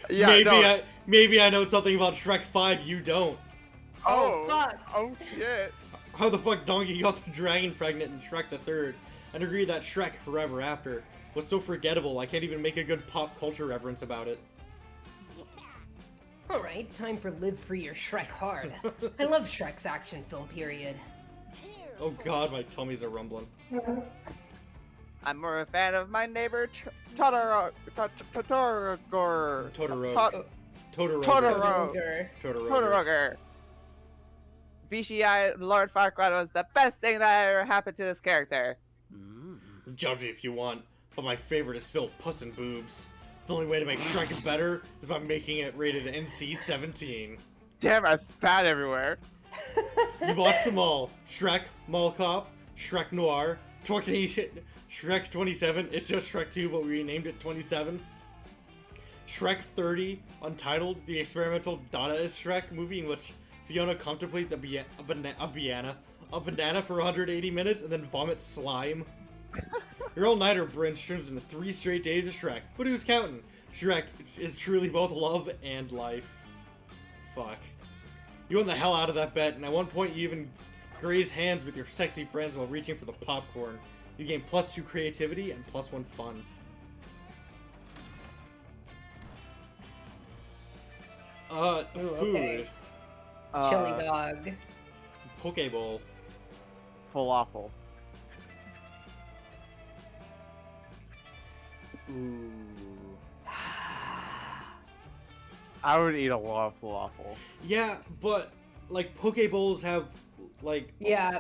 Yeah, maybe I know something about Shrek 5 you don't. Oh, fuck. Oh shit. How the fuck Donkey got the dragon pregnant in Shrek the Third, and agree that Shrek Forever After was so forgettable I can't even make a good pop culture reference about it. Alright, time for Live Free or Shrek Hard. I love Shrek's action film period. Oh god, my tummy's a rumbling. I'm more a fan of my neighbor Totoro. Totoro. Totoro. Totoro. Totoro. BCI Lord Farquaad was the best thing that ever happened to this character. Judge me if you want, but my favorite is still Puss in Boobs. The only way to make Shrek better is by making it rated NC-17. Damn, I spat everywhere. You've watched them all. Shrek, Mall Cop, Shrek Noir, Shrek 27, it's just Shrek 2, but we renamed it 27. Shrek 30, Untitled, the experimental Dadaist Shrek movie in which Fiona contemplates a banana for 180 minutes and then vomits slime. Your all-nighter Brinch turns into 3 straight days of Shrek, but who's counting? Shrek is truly both love and life. Fuck. You won the hell out of that bet, and at one point you even graze hands with your sexy friends while reaching for the popcorn. You gain +2 creativity and +1 fun. Ooh, Food. okay. Chili dog. Pokeball. Falafel. Ooh. I would eat a lot of falafel. Yeah, but like Pokeballs have like Yeah.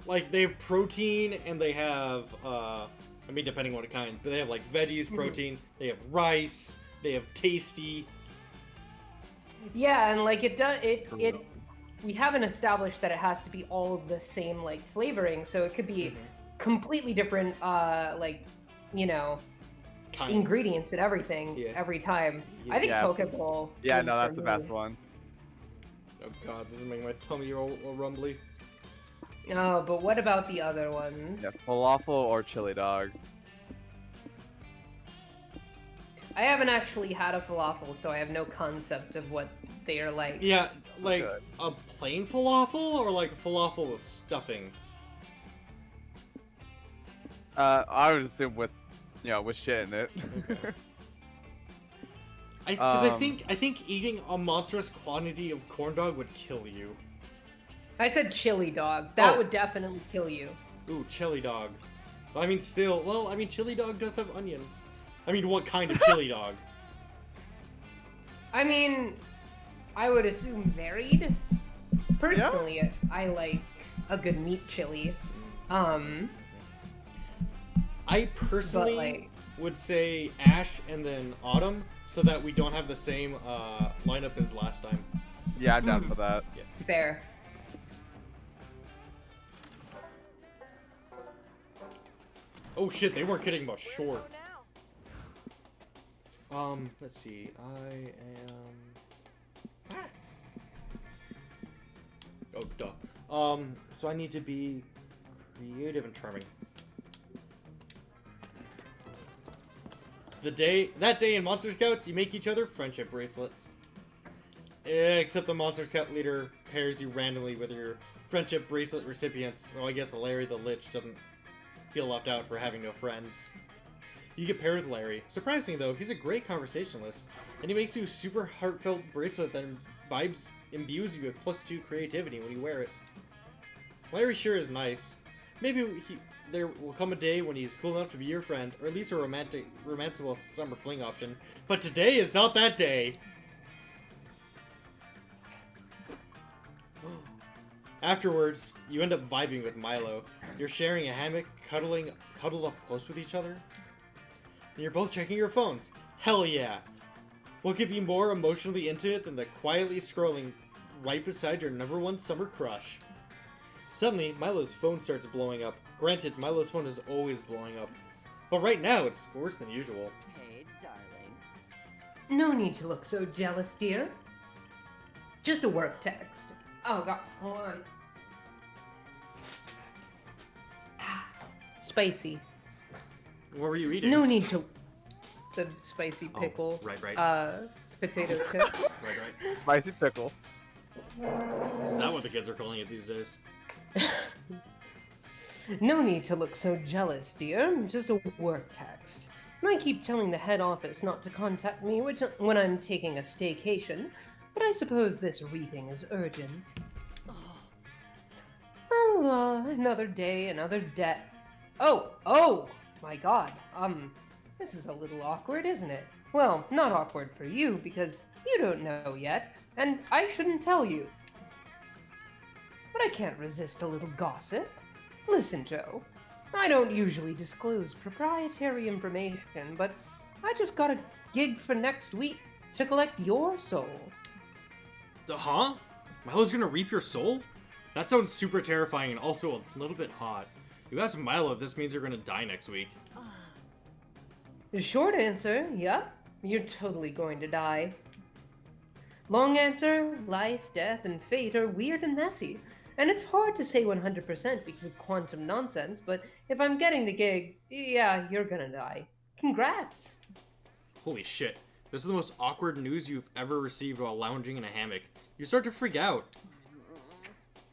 like they have protein and they have I mean depending on what kind, but they have like veggies, protein, they have rice, they have tasty. Yeah, and like it does it we haven't established that it has to be all the same like flavoring, so it could be completely different like, you know, Kinds. ingredients and everything Yeah. every time. I think Yeah. Pokeball. Yeah, wins no, for that's the best me. one. Oh god, this is making my tummy all rumbly. Oh, but what about the other ones? Yeah, falafel or chili dog. I haven't actually had a falafel, so I have no concept of what they are like. Yeah, like Good. a plain falafel or like a falafel with stuffing. I would assume with, with shit in it. Okay. Because Um, I think eating a monstrous quantity of corn dog would kill you. I said chili dog. That Oh. would definitely kill you. Ooh, chili dog. But I mean, still, well, I mean, chili dog does have onions. I mean, what kind of chili dog? I mean, I would assume varied. Personally, I like a good meat chili. I personally like- would say Ash and then Autumn, so that we don't have the same lineup as last time. Yeah, I'm down for that. There. Oh shit, they weren't kidding about short. Let's see. I am. Oh, duh. So I need to be creative and charming. That day in Monster Scouts, you make each other friendship bracelets. Except the Monster Scout leader pairs you randomly with your friendship bracelet recipients. So I guess Larry the Lich doesn't feel left out for having no friends. You get paired with Larry. Surprisingly though, he's a great conversationalist, and he makes you a super heartfelt bracelet that imbues you with +2 creativity when you wear it. Larry sure is nice. Maybe there will come a day when he's cool enough to be your friend, or at least a romanceable summer fling option. But today is not that day. Afterwards, you end up vibing with Milo. You're sharing a hammock, cuddled up close with each other. And you're both checking your phones. Hell yeah! What could be more emotionally intimate than the quietly scrolling right beside your #1 summer crush? Suddenly, Milo's phone starts blowing up. Granted, Milo's phone is always blowing up. But right now, it's worse than usual. Hey, darling. No need to look so jealous, dear. Just a work text. Oh god, hold on. Spicy. What were you eating? No need to. The spicy pickle. Right. Potato chips. Right. Spicy pickle. Is that what the kids are calling it these days? No need to look so jealous, dear. Just a work text. I keep telling the head office not to contact me when I'm taking a staycation, but I suppose this reaping is urgent. Oh, another day, another debt. Oh, my god. This is a little awkward, isn't it? Well, not awkward for you, because you don't know yet, and I shouldn't tell you. But I can't resist a little gossip. Listen, Joe, I don't usually disclose proprietary information, but I just got a gig for next week to collect your soul. Huh? Milo's gonna reap your soul? That sounds super terrifying and also a little bit hot. You asked Milo if this means you're gonna die next week. The short answer, yep, you're totally going to die. Long answer, life, death, and fate are weird and messy, and it's hard to say 100% because of quantum nonsense, but if I'm getting the gig, yeah, you're gonna die. Congrats! Holy shit. This is the most awkward news you've ever received while lounging in a hammock. You start to freak out.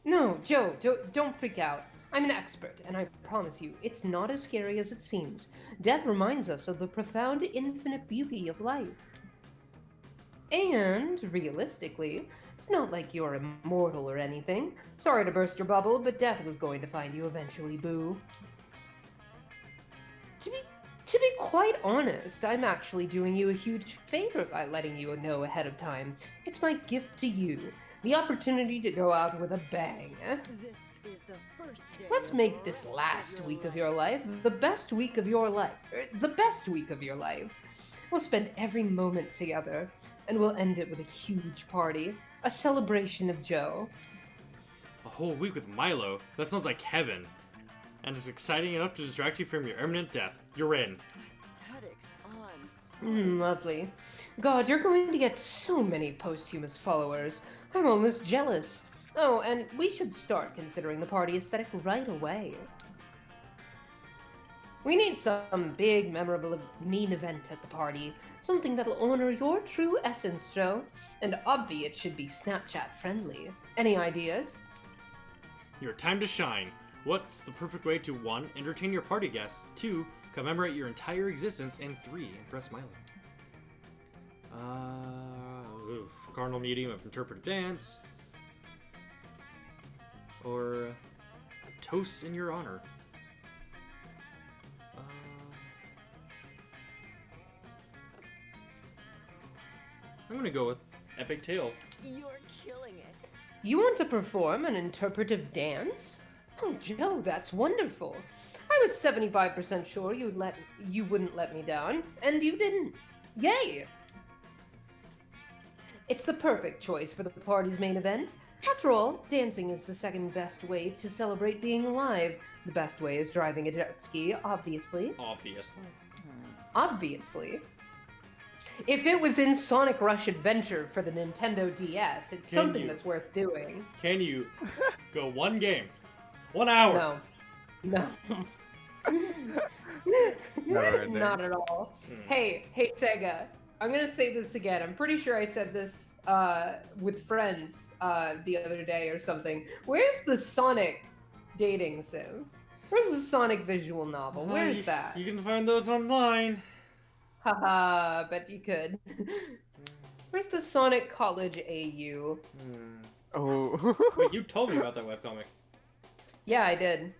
No, Joe, don't freak out. I'm an expert, and I promise you, it's not as scary as it seems. Death reminds us of the profound, infinite beauty of life. And, realistically, it's not like you're immortal or anything. Sorry to burst your bubble, but death was going to find you eventually, boo. To be quite honest, I'm actually doing you a huge favor by letting you know ahead of time. It's my gift to you, the opportunity to go out with a bang. This is the first day. Let's of make the this rest last of week of life. your life the best week of your life. The best week of your life. We'll spend every moment together, and we'll end it with a huge party, a celebration of Joe. A whole week with Milo? That sounds like heaven. And it's exciting enough to distract you from your imminent death. You're in. Aesthetics on. Lovely. God, you're going to get so many posthumous followers. I'm almost jealous. Oh, and we should start considering the party aesthetic right away. We need some big, memorable mean event at the party. Something that'll honor your true essence, Joe. And obvi it should be Snapchat friendly. Any ideas? Your time to shine. What's the perfect way to 1. Entertain your party guests, 2. Commemorate your entire existence, and 3. Impress Milo? Cardinal medium of interpretive dance. Or toasts in your honor. I'm gonna go with epic tale. You're killing it. You want to perform an interpretive dance? Oh, Joe, that's wonderful. I was 75% sure you wouldn't let me down, and you didn't. Yay! It's the perfect choice for the party's main event. After all, dancing is the second best way to celebrate being alive. The best way is driving a jet ski, obviously. Obviously. Obviously. If it was in Sonic Rush Adventure for the Nintendo DS, it's Can something you? that's worth doing. Can you go 1 game? 1 hour? No. Never ending. Not at all. Hey, Sega. I'm gonna say this again. I'm pretty sure I said this with friends the other day or something. Where's the Sonic dating sim? Where's the Sonic visual novel? Where's that? You can find those online. Haha, bet you could. Where's the Sonic College AU? Oh. Wait, you told me about that webcomic. Yeah, I did.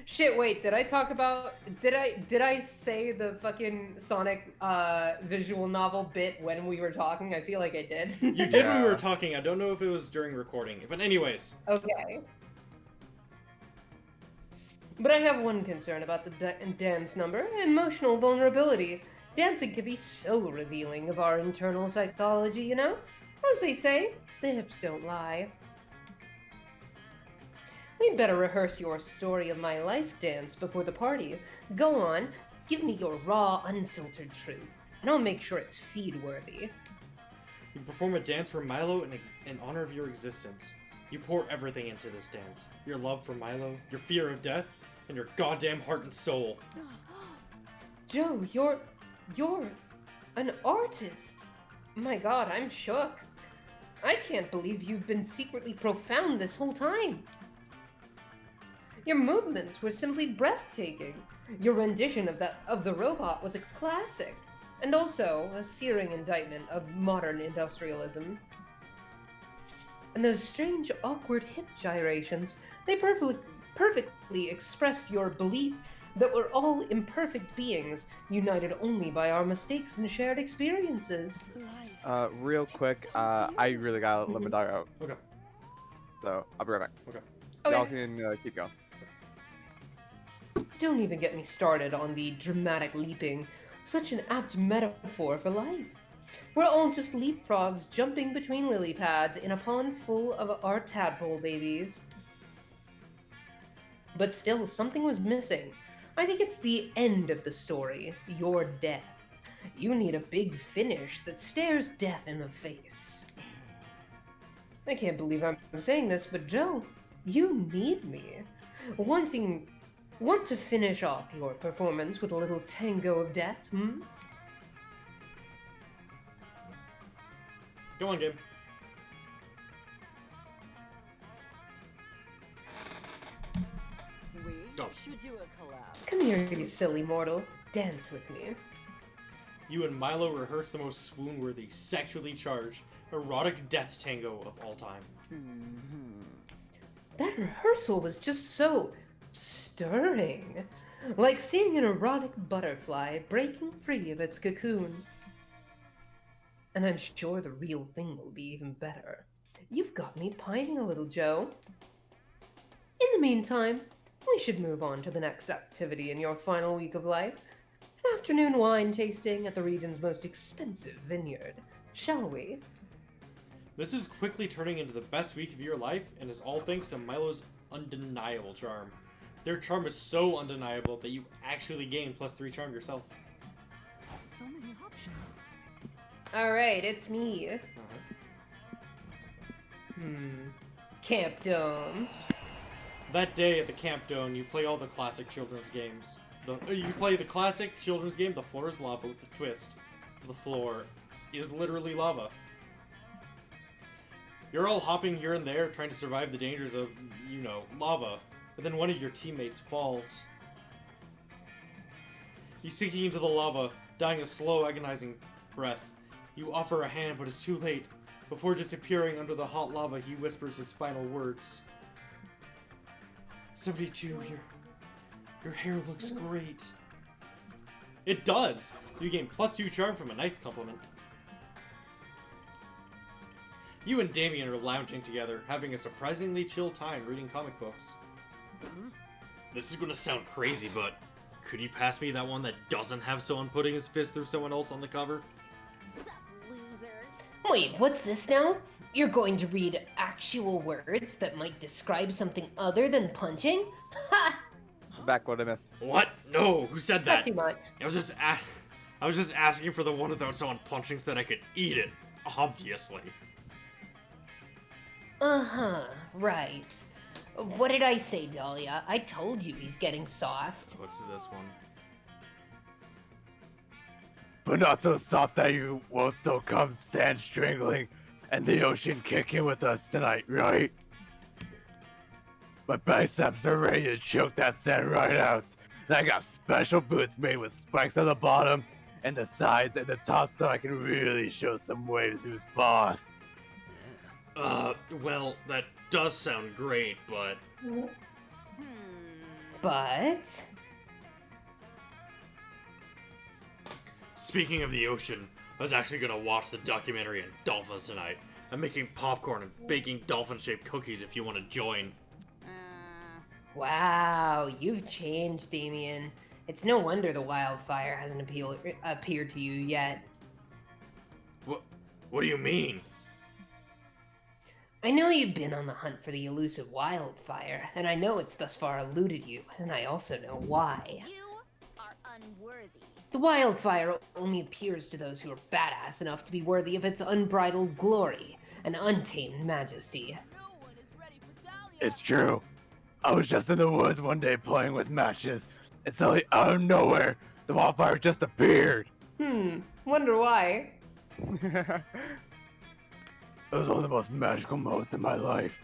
Shit, wait, did I talk about did I say the fucking Sonic visual novel bit when we were talking? I feel like I did. You did when we were Yeah. talking. I don't know if it was during recording. But anyways. Okay. But I have one concern about the dance number: emotional vulnerability. Dancing can be so revealing of our internal psychology, you know? As they say, the hips don't lie. We'd better rehearse your story of my life dance before the party. Go on, give me your raw, unfiltered truth, and I'll make sure it's feed-worthy. You perform a dance for Milo in honor of your existence. You pour everything into this dance. Your love for Milo, your fear of death, and your goddamn heart and soul. Joe, you're an artist. My god, I'm shook. I can't believe you've been secretly profound this whole time. Your movements were simply breathtaking. Your rendition of the robot was a classic, and also a searing indictment of modern industrialism. And those strange, awkward hip gyrations, they perfectly expressed your belief that we're all imperfect beings, united only by our mistakes and shared experiences. Life. Real quick, I really gotta let my dog out, Okay. so I'll be right back. Okay. Y'all can keep going. Don't even get me started on the dramatic leaping. Such an apt metaphor for life. We're all just leapfrogs jumping between lily pads in a pond full of our tadpole babies. But still, something was missing. I think it's the end of the story, your death. You need a big finish that stares death in the face. I can't believe I'm saying this, but Joe, you need me. Want to finish off your performance with a little tango of death, hmm? Come on, game. We Go. should do a collab. Come here, you silly mortal. Dance with me. You and Milo rehearse the most swoon-worthy, sexually charged, erotic death tango of all time. That rehearsal was just so stirring. Like seeing an erotic butterfly breaking free of its cocoon. And I'm sure the real thing will be even better. You've got me pining a little, Joe. In the meantime, we should move on to the next activity in your final week of life. An afternoon wine tasting at the region's most expensive vineyard, shall we? This is quickly turning into the best week of your life, and is all thanks to Milo's undeniable charm. Their charm is so undeniable that you actually gain +3 charm yourself. So many options. Alright, it's me. Camp Dome. That day at the Camp Dome, you play all the classic children's games. You play the classic children's game, The Floor is Lava, with a twist. The floor is literally lava. You're all hopping here and there, trying to survive the dangers of, you know, lava. But then one of your teammates falls. He's sinking into the lava, dying a slow, agonizing breath. You offer a hand, but it's too late. Before disappearing under the hot lava, he whispers his final words. 72, your hair looks great. It does! You gain +2 charm from a nice compliment. You and Damien are lounging together, having a surprisingly chill time reading comic books. This is gonna sound crazy, but could you pass me that one that doesn't have someone putting his fist through someone else on the cover? Sup, loser? Wait, what's this now? You're going to read actual words that might describe something other than punching? Ha! Back what I missed. What? No, who said Not that? too much. I was just asking for the one without someone punching so that I could eat it. Obviously. Uh-huh, right. What did I say, Dahlia? I told you he's getting soft. What's this one? But not so soft that you won't still come stand strangling and the ocean kicking with us tonight, right? My biceps are ready to choke that sand right out. And I got special boots made with spikes on the bottom and the sides and the top so I can really show some waves who's boss. Well, that does sound great, but... But... Speaking of the ocean, I was actually gonna watch the documentary on dolphins tonight. I'm making popcorn and baking dolphin-shaped cookies if you want to join. Wow, you've changed, Damien. It's no wonder the wildfire hasn't appeared to you yet. What do you mean? I know you've been on the hunt for the elusive wildfire, and I know it's thus far eluded you, and I also know why. You are unworthy. The wildfire only appears to those who are badass enough to be worthy of its unbridled glory and untamed majesty. No one is ready for Dahlia. It's true. I was just in the woods one day playing with matches, and suddenly out of nowhere, the wildfire just appeared. Wonder why. It was one of the most magical moments in my life.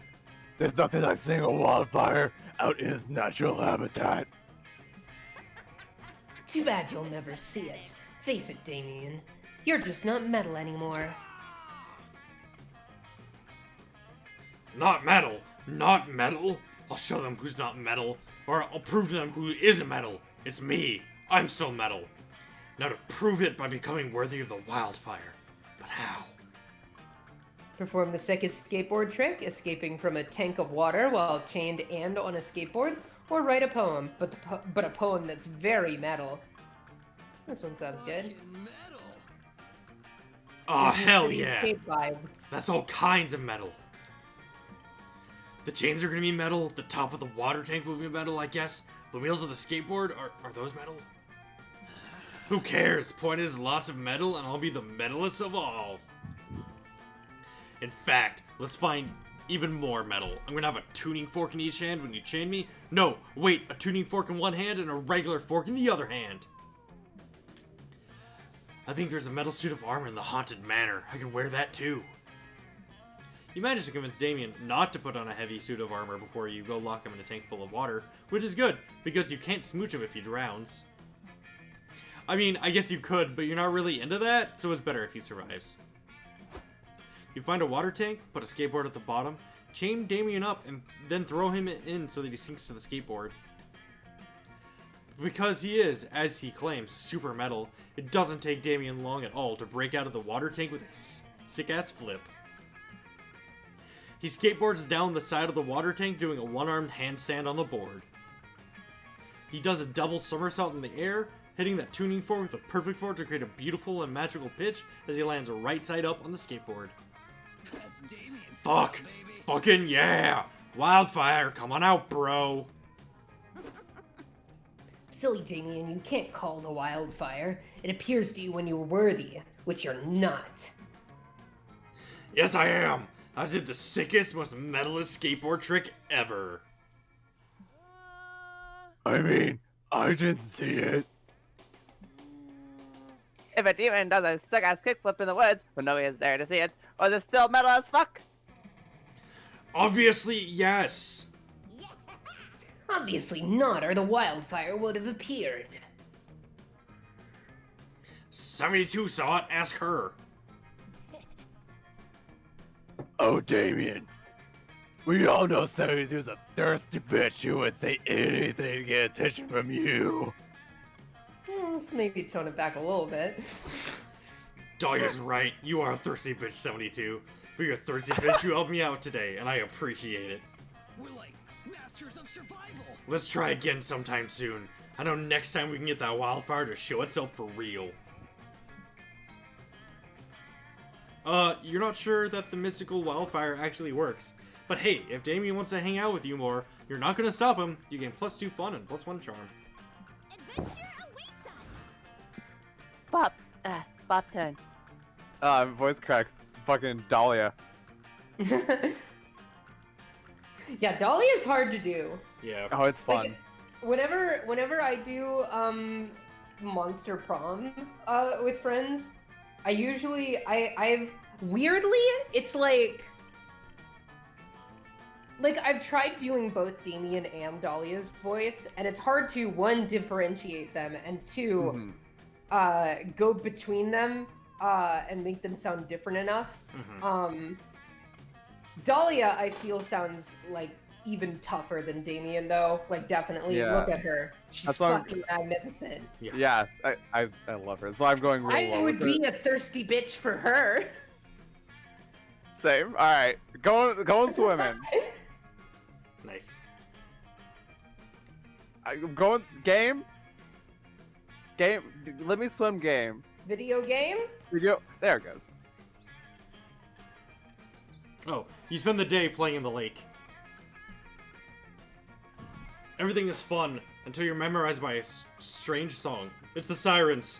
There's nothing like seeing a wildfire out in its natural habitat. Too bad you'll never see it. Face it, Damien. You're just not metal anymore. Not metal! Not metal? I'll show them who's not metal, or I'll prove to them who is metal. It's me. I'm still metal. Now to prove it by becoming worthy of the wildfire. But how? Perform the second skateboard trick, escaping from a tank of water while chained and on a skateboard, or write a poem, but a poem that's very metal. This one sounds good. Fucking metal. Oh, Disney hell City yeah! skate vibes. That's all kinds of metal. The chains are gonna be metal, the top of the water tank will be metal, I guess. The wheels of the skateboard, are those metal? Who cares? Point is, lots of metal, and I'll be the metalest of all. In fact, let's find even more metal. I'm gonna have a tuning fork in each hand when you chain me. No, wait, a tuning fork in one hand and a regular fork in the other hand. I think there's a metal suit of armor in the haunted manor. I can wear that too. You manage to convince Damien not to put on a heavy suit of armor before you go lock him in a tank full of water, which is good, because you can't smooch him if he drowns. I mean, I guess you could, but you're not really into that, so it's better if he survives. You find a water tank, put a skateboard at the bottom, chain Damien up, and then throw him in so that he sinks to the skateboard. Because he is, as he claims, super metal, it doesn't take Damien long at all to break out of the water tank with a sick-ass flip. He skateboards down the side of the water tank doing a one-armed handstand on the board. He does a double somersault in the air, hitting that tuning fork with a perfect fork to create a beautiful and magical pitch as he lands right side up on the skateboard. That's Damien's Fuck! style, baby. Fucking yeah! Wildfire, come on out, bro! Silly Damien, you can't call the wildfire. It appears to you when you're worthy, which you're not. Yes, I am! I did the sickest, most metalist skateboard trick ever. I mean, I didn't see it. If a demon does a sick-ass kickflip in the woods when nobody is there to see it, was it still metal as fuck? Obviously, yes! Obviously not, or the wildfire would have appeared. 72 saw it, ask her. Oh, Damien. We all know 72's a thirsty bitch who would say anything to get attention from you. Let's maybe tone it back a little bit. Dahlia's right, you are a thirsty bitch, 72. But you're a thirsty bitch who helped me out today, and I appreciate it. We're like masters of survival. Let's try again sometime soon. I know next time we can get that wildfire to show itself for real. You're not sure that the mystical wildfire actually works. But hey, if Damien wants to hang out with you more, you're not gonna stop him. You gain +2 fun and +1 charm. Adventure awaits us. Bop turn. Voice cracked. Fucking Dahlia. Yeah, Dahlia is hard to do. Yeah. Oh, it's fun. Like, whenever I do Monster Prom with friends, I usually I've weirdly it's like I've tried doing both Damien and Dahlia's voice, and it's hard to one differentiate them and two go between them and make them sound different enough. Dahlia, I feel, sounds like even tougher than Damien, though. Like, definitely, Yeah. look at her. She's That's why I'm- fucking magnificent. Yeah, I love her. That's why I'm going real I low would with be a thirsty bitch for her. it. Same. All right, going swimming. Nice. I'm going game. Let me swim. Game. Video game? There it goes. Oh, you spend the day playing in the lake. Everything is fun until you're memorized by a strange song. It's the Sirens.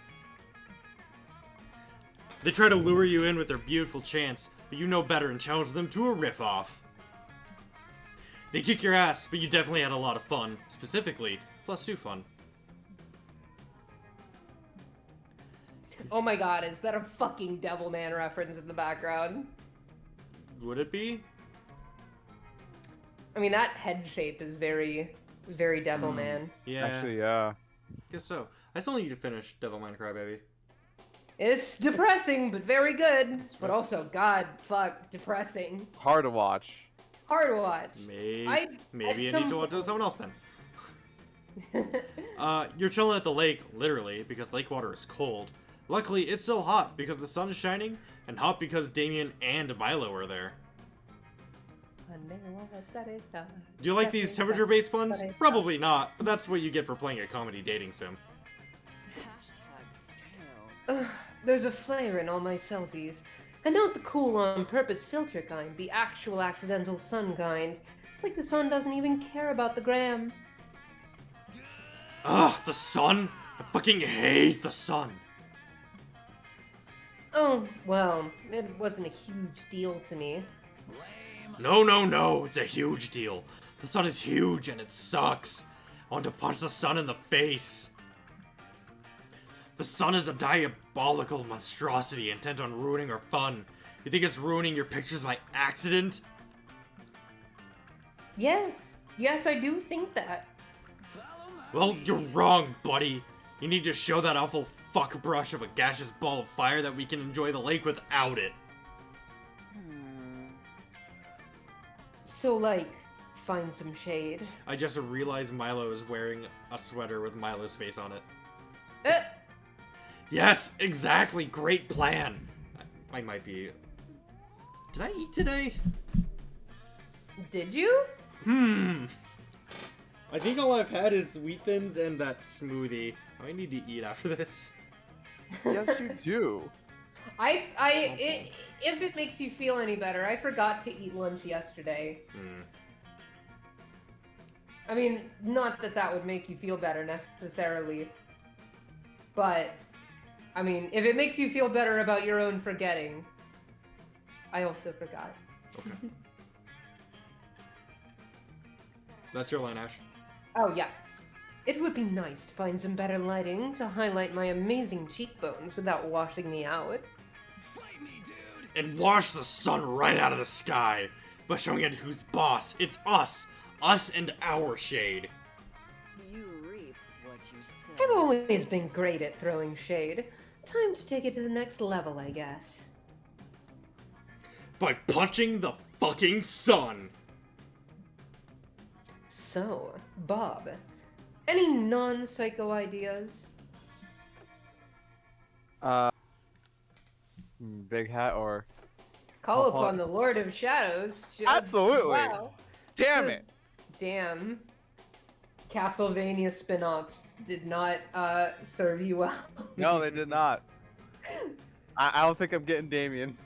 They try to lure you in with their beautiful chants, but you know better and challenge them to a riff-off. They kick your ass, but you definitely had a lot of fun. Specifically, +2 fun. Oh my god, is that a fucking Devilman reference in the background? Would it be? I mean, that head shape is very, very Devilman. Yeah, Actually, yeah. guess so. I still need you to finish Devilman Crybaby. It's depressing, but very good. But also, god, fuck, depressing. Hard to watch. Hard to watch. Maybe at I need some to watch someone else then. You're chilling at the lake, literally, because lake water is cold. Luckily, it's still hot because the sun is shining, and hot because Damien and Milo are there. Do you like these temperature-based puns? Probably not, but that's what you get for playing a comedy dating sim. There's a flare in all my selfies. And not the cool on-purpose filter kind, the actual accidental sun kind. It's like the sun doesn't even care about the gram. Ugh, the sun? I fucking hate the sun. Oh, well, it wasn't a huge deal to me. No, it's a huge deal. The sun is huge and it sucks. I want to punch the sun in the face. The sun is a diabolical monstrosity intent on ruining our fun. You think it's ruining your pictures by accident? Yes. Yes, I do think that. Follow my Well, lead. you're wrong, buddy. You need to show that awful fuck brush of a gaseous ball of fire that we can enjoy the lake without it. So, like, find some shade. I just realized Milo is wearing a sweater with Milo's face on it. Eh, Yes, exactly. Great plan. I might be... Did I eat today? did you? I think all I've had is Wheat Thins and that smoothie. I might need to eat after this. Yes, you do. If it makes you feel any better, I forgot to eat lunch yesterday. I mean, not that that would make you feel better necessarily, but, I mean, if it makes you feel better about your own forgetting, I also forgot. Okay. That's your line, Ash. Oh, yeah. It would be nice to find some better lighting to highlight my amazing cheekbones without washing me out. Fight me, dude. And wash the sun right out of the sky by showing it who's boss. It's us. Us and our shade. You reap what you sow. I've always been great at throwing shade. Time to take it to the next level, I guess. By punching the fucking sun. So, Bob, any non-psycho ideas? Big hat or... Call Oh, upon the Lord of Shadows. Absolutely. Wow. Damn So- it! Damn. Castlevania spin-offs did not serve you well. No, they did not. I don't think I'm getting Damien.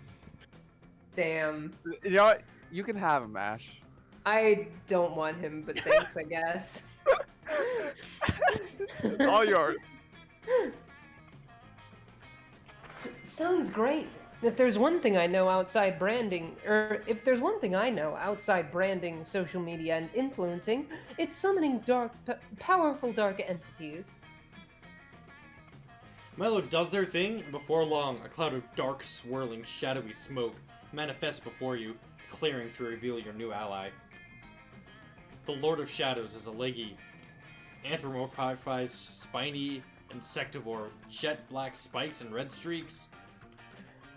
Damn. You know what? You can have him, Ash. I don't want him, but thanks, I guess. It's all yours. Sounds great. If there's one thing I know outside branding, if there's one thing I know outside branding, social media, and influencing, it's summoning powerful dark entities. Milo does their thing, and before long, a cloud of dark, swirling, shadowy smoke manifests before you, clearing to reveal your new ally. The Lord of Shadows is a leggy, anthropomorphized, spiny insectivore with jet black spikes and red streaks.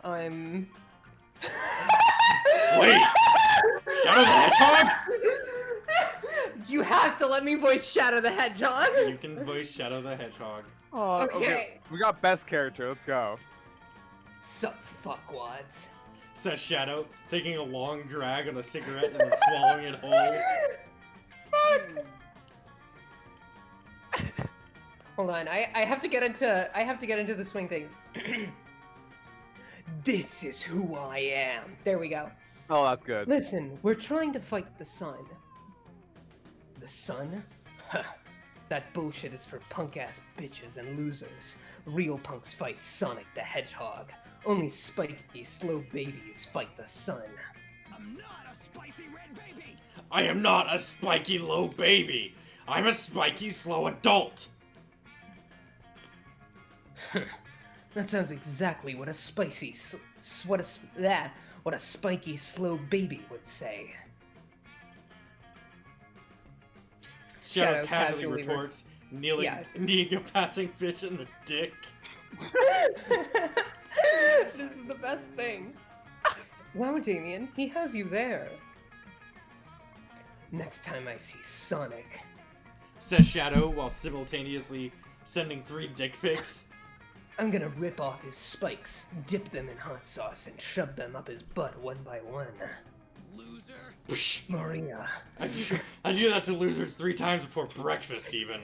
I'm... Wait! Shadow the Hedgehog? You have to let me voice Shadow the Hedgehog! You can voice Shadow the Hedgehog. Oh, Okay. We got best character. Let's go. Sup, fuckwads. Says Shadow, taking a long drag on a cigarette and then swallowing it whole. Hold on, I have to get into the swing things. This is who I am. There we go. Oh, that's good. Listen, we're trying to fight the sun. The sun? Huh. That bullshit is for punk-ass bitches and losers. Real punks fight Sonic the Hedgehog. Only spiky, slow babies fight the sun. I'm not a spicy red baby. I am not a spiky low baby. I'm a spiky slow adult. That sounds exactly what a spicy, what a spiky, slow baby would say. Shadow Shadow casually casually retorts, kneeling a passing fish in the dick. This is the best thing. Wow, Damien, he has you there. Next time I see Sonic. Says Shadow while simultaneously sending 3 dick pics. I'm gonna rip off his spikes, dip them in hot sauce, and shove them up his butt one by one. Loser. Psh, Maria. I do that to losers 3 times before breakfast, even.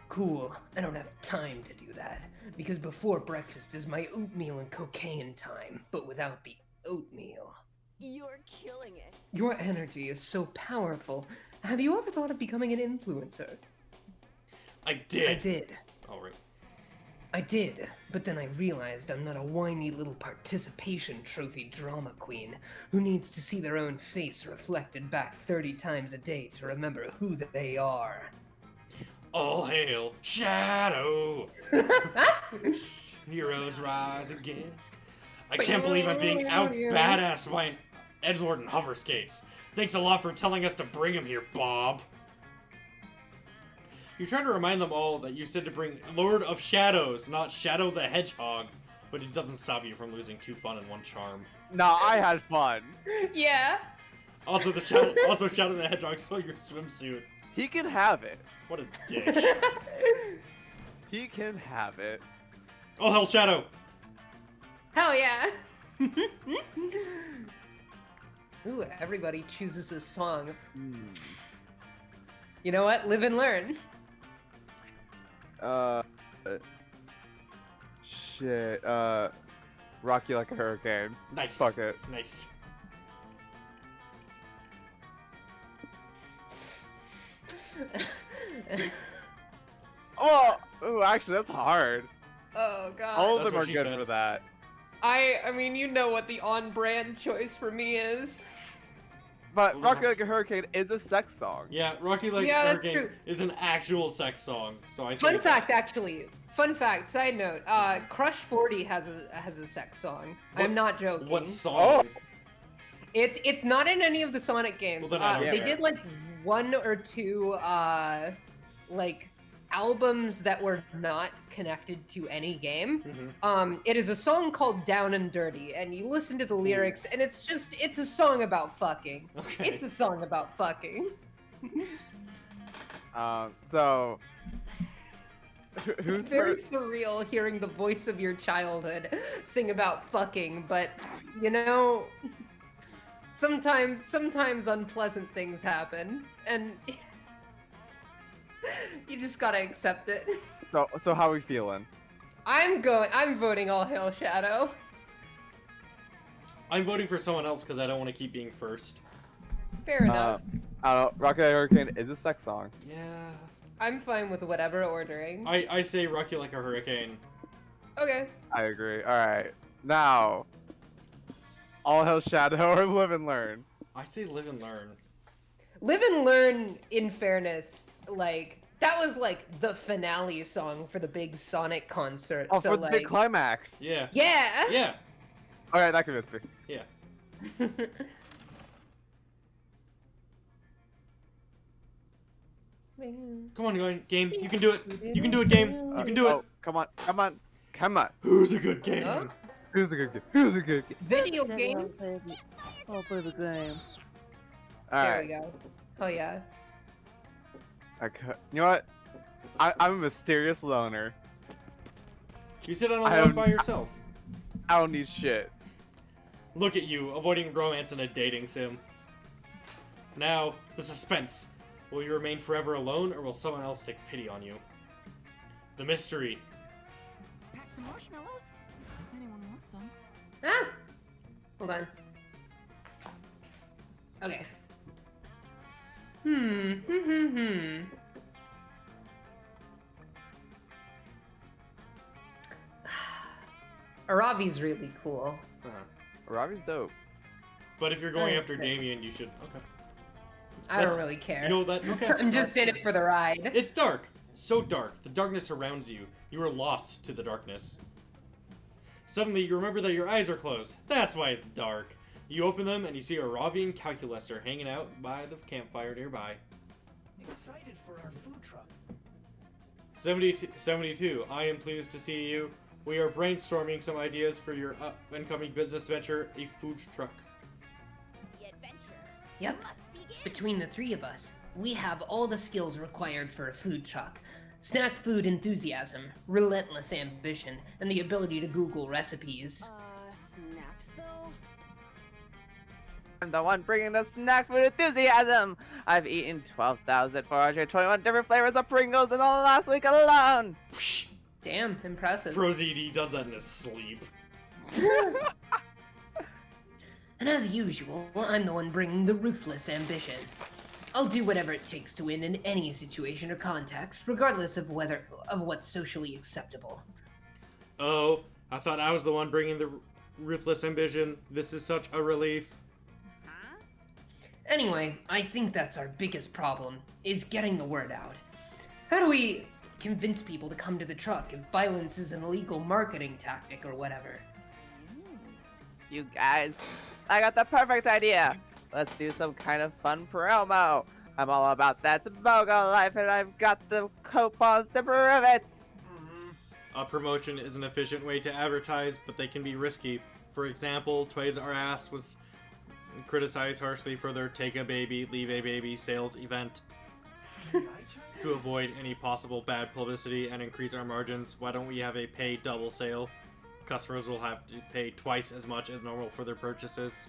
Cool, I don't have time to do that, because before breakfast is my oatmeal and cocaine time, but without the oatmeal. You're killing it. Your energy is so powerful. Have you ever thought of becoming an influencer? I did. I did. Oh, right. I did, but then I realized I'm not a whiny little participation trophy drama queen who needs to see their own face reflected back 30 times a day to remember who they are. All hail Shadow! Heroes rise again. I can't believe I'm being out badassed by an edgelord in hover skates. Thanks a lot for telling us to bring him here, Bob. You're trying to remind them all that you said to bring Lord of Shadows, not Shadow the Hedgehog, but it doesn't stop you from losing 2 fun and 1 charm. No, I had fun. Yeah. Also, Shadow the Hedgehog stole your swimsuit. He can have it. What a dick. He can have it. Oh, hell, Shadow! Hell yeah. Ooh, everybody chooses a song. You know what? Live and learn. Shit. Rock You Like a Hurricane. Nice. Fuck it. Nice. Oh, ooh, actually, that's hard. Oh god. All of That's them what are she good said. for that. I mean, you know what the on-brand choice for me is. But Rock You Like a Hurricane is a sex song. Yeah, Rocky Like Yeah, that's Hurricane true. is an actual sex song, so I say Fun that. fact, actually. Fun fact. Side note. Crush 40 has a sex song. What- I'm not joking. What song? It's not in any of the Sonic games. Well, then I don't They care. did like 1 or 2 like albums that were not connected to any game. Mhm. It is a song called Down and Dirty, and you listen to the lyrics, and it's a song about fucking. Okay. It's a song about fucking. So who's It's very first? surreal hearing the voice of your childhood sing about fucking, but you know, sometimes unpleasant things happen, and you just gotta accept it. So how we feeling? I'm voting All Hail Shadow. I'm voting for someone else because I don't want to keep being first. Fair enough. Rock You Like a Hurricane is a sex song. Yeah. I'm fine with whatever ordering. I say Rocky Like a Hurricane. Okay. I agree. All right, now, All Hail Shadow or Live and Learn. I'd say Live and Learn. Live and Learn, in fairness, like, that was like the finale song for the big Sonic concert. Oh, so for the like, big climax. Yeah. yeah. Yeah. All right, that convinced me. Yeah. Come on, game. You can do it. You can do it, game. You can do it. Oh, come on, come on, come on. Who's a good game? Huh? Who's a good kid? Who's a good kid? Video game. I'll play the game. All There right. we go. Oh yeah. Okay. You know what? I'm a mysterious loner. You sit on a I log don't- by yourself. I don't need shit. Look at you, avoiding romance in a dating sim. Now, the suspense. Will you remain forever alone, or will someone else take pity on you? The mystery. Pack some marshmallows? If anyone wants some. Ah. Hold on. Okay. Aravi's really cool. Robbie's dope. But if you're going Nice. after Damien, you should. Okay. I That's- don't really care. You know that? Okay. I'm just in it for the ride. It's dark. So dark. The darkness surrounds you. You are lost to the darkness. Suddenly, you remember that your eyes are closed. That's why it's dark. You open them and you see a Ravian calculator hanging out by the campfire nearby. Excited for our food truck. 72. I am pleased to see you. We are brainstorming some ideas for your incoming business venture, a food truck. The adventure. Yep. Must begin. Between the 3 of us, we have all the skills required for a food truck. Snack food enthusiasm, relentless ambition, and the ability to Google recipes. Snacks though? I'm the one bringing the snack food enthusiasm. I've eaten 12,421 different flavors of Pringles in the last week alone. Psh, Damn, impressive. ProZD does that in his sleep. And as usual, I'm the one bringing the ruthless ambition. I'll do whatever it takes to win in any situation or context, regardless of what's socially acceptable. Oh, I thought I was the one bringing the ruthless ambition. This is such a relief. Anyway, I think that's our biggest problem, is getting the word out. How do we convince people to come to the truck if violence is an illegal marketing tactic or whatever? You guys, I got the perfect idea. Let's do some kind of fun promo. I'm all about that BOGO life, and I've got the coupons to prove it. A promotion is an efficient way to advertise, but they can be risky. For example, Toys R Us was criticized harshly for their Take a Baby, Leave a Baby sales event. To avoid any possible bad publicity and increase our margins, why don't we have a pay double sale? Customers will have to pay twice as much as normal for their purchases.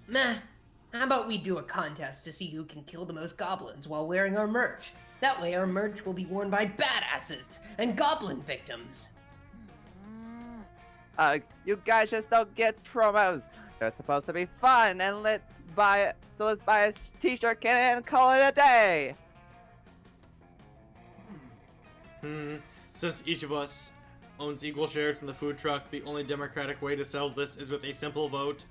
Meh. How about we do a contest to see who can kill the most goblins while wearing our merch? That way our merch will be worn by badasses and goblin victims. You guys just don't get promos. They're supposed to be fun, and let's buy a t-shirt can and call it a day. Since each of us owns equal shares in the food truck, the only democratic way to settle this is with a simple vote.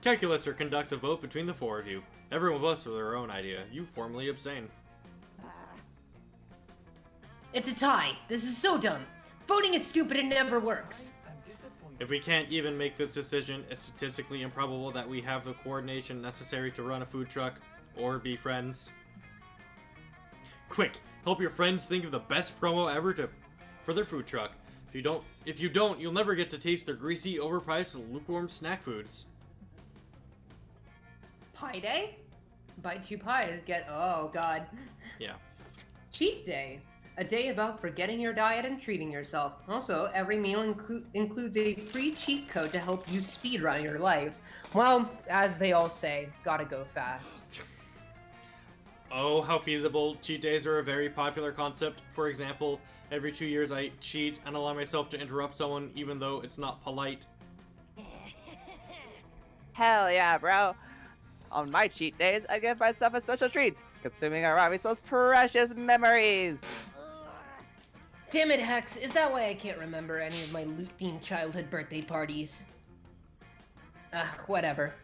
Calculuser conducts a vote between the four of you. Everyone votes for their own idea. You formally abstain. It's a tie. This is so dumb. Voting is stupid and never works. I'm disappointed. If we can't even make this decision, it's statistically improbable that we have the coordination necessary to run a food truck or be friends. Quick, help your friends think of the best promo ever for their food truck. If you don't, you'll never get to taste their greasy, overpriced, lukewarm snack foods. Pie day? Buy 2 pies, get... Oh, God. Yeah. Cheat day. A day about forgetting your diet and treating yourself. Also, every meal includes a free cheat code to help you speedrun your life. Well, as they all say, gotta go fast. Oh, how feasible. Cheat days are a very popular concept. For example, every 2 years I cheat and allow myself to interrupt someone even though it's not polite. Hell yeah, bro. On my cheat days, I give myself a special treat, consuming Arabi's most precious memories. Damn it, Hex, is that why I can't remember any of my loot-themed childhood birthday parties? Whatever.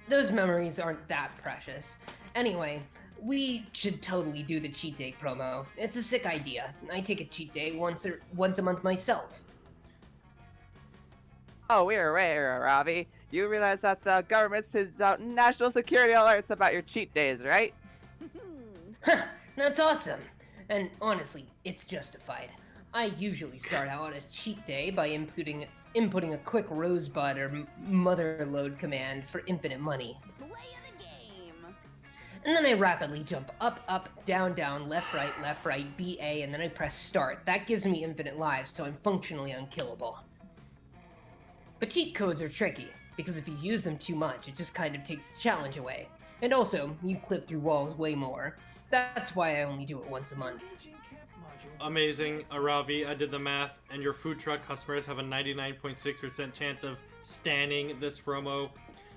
Those memories aren't that precious. Anyway, we should totally do the cheat day promo. It's a sick idea. I take a cheat day once a month myself. Oh, we're rare, Arabi. You realize that the government sends out national security alerts about your cheat days, right? Huh, that's awesome. And honestly, it's justified. I usually start out a cheat day by inputting a quick rosebud or motherload command for infinite money. Play of the game. And then I rapidly jump up, up, down, down, left, right, BA, and then I press start. That gives me infinite lives, so I'm functionally unkillable. But cheat codes are tricky, because if you use them too much, it just kind of takes the challenge away. And also, you clip through walls way more. That's why I only do it once a month. Amazing, Aravi, I did the math, and your food truck customers have a 99.6% chance of standing this promo.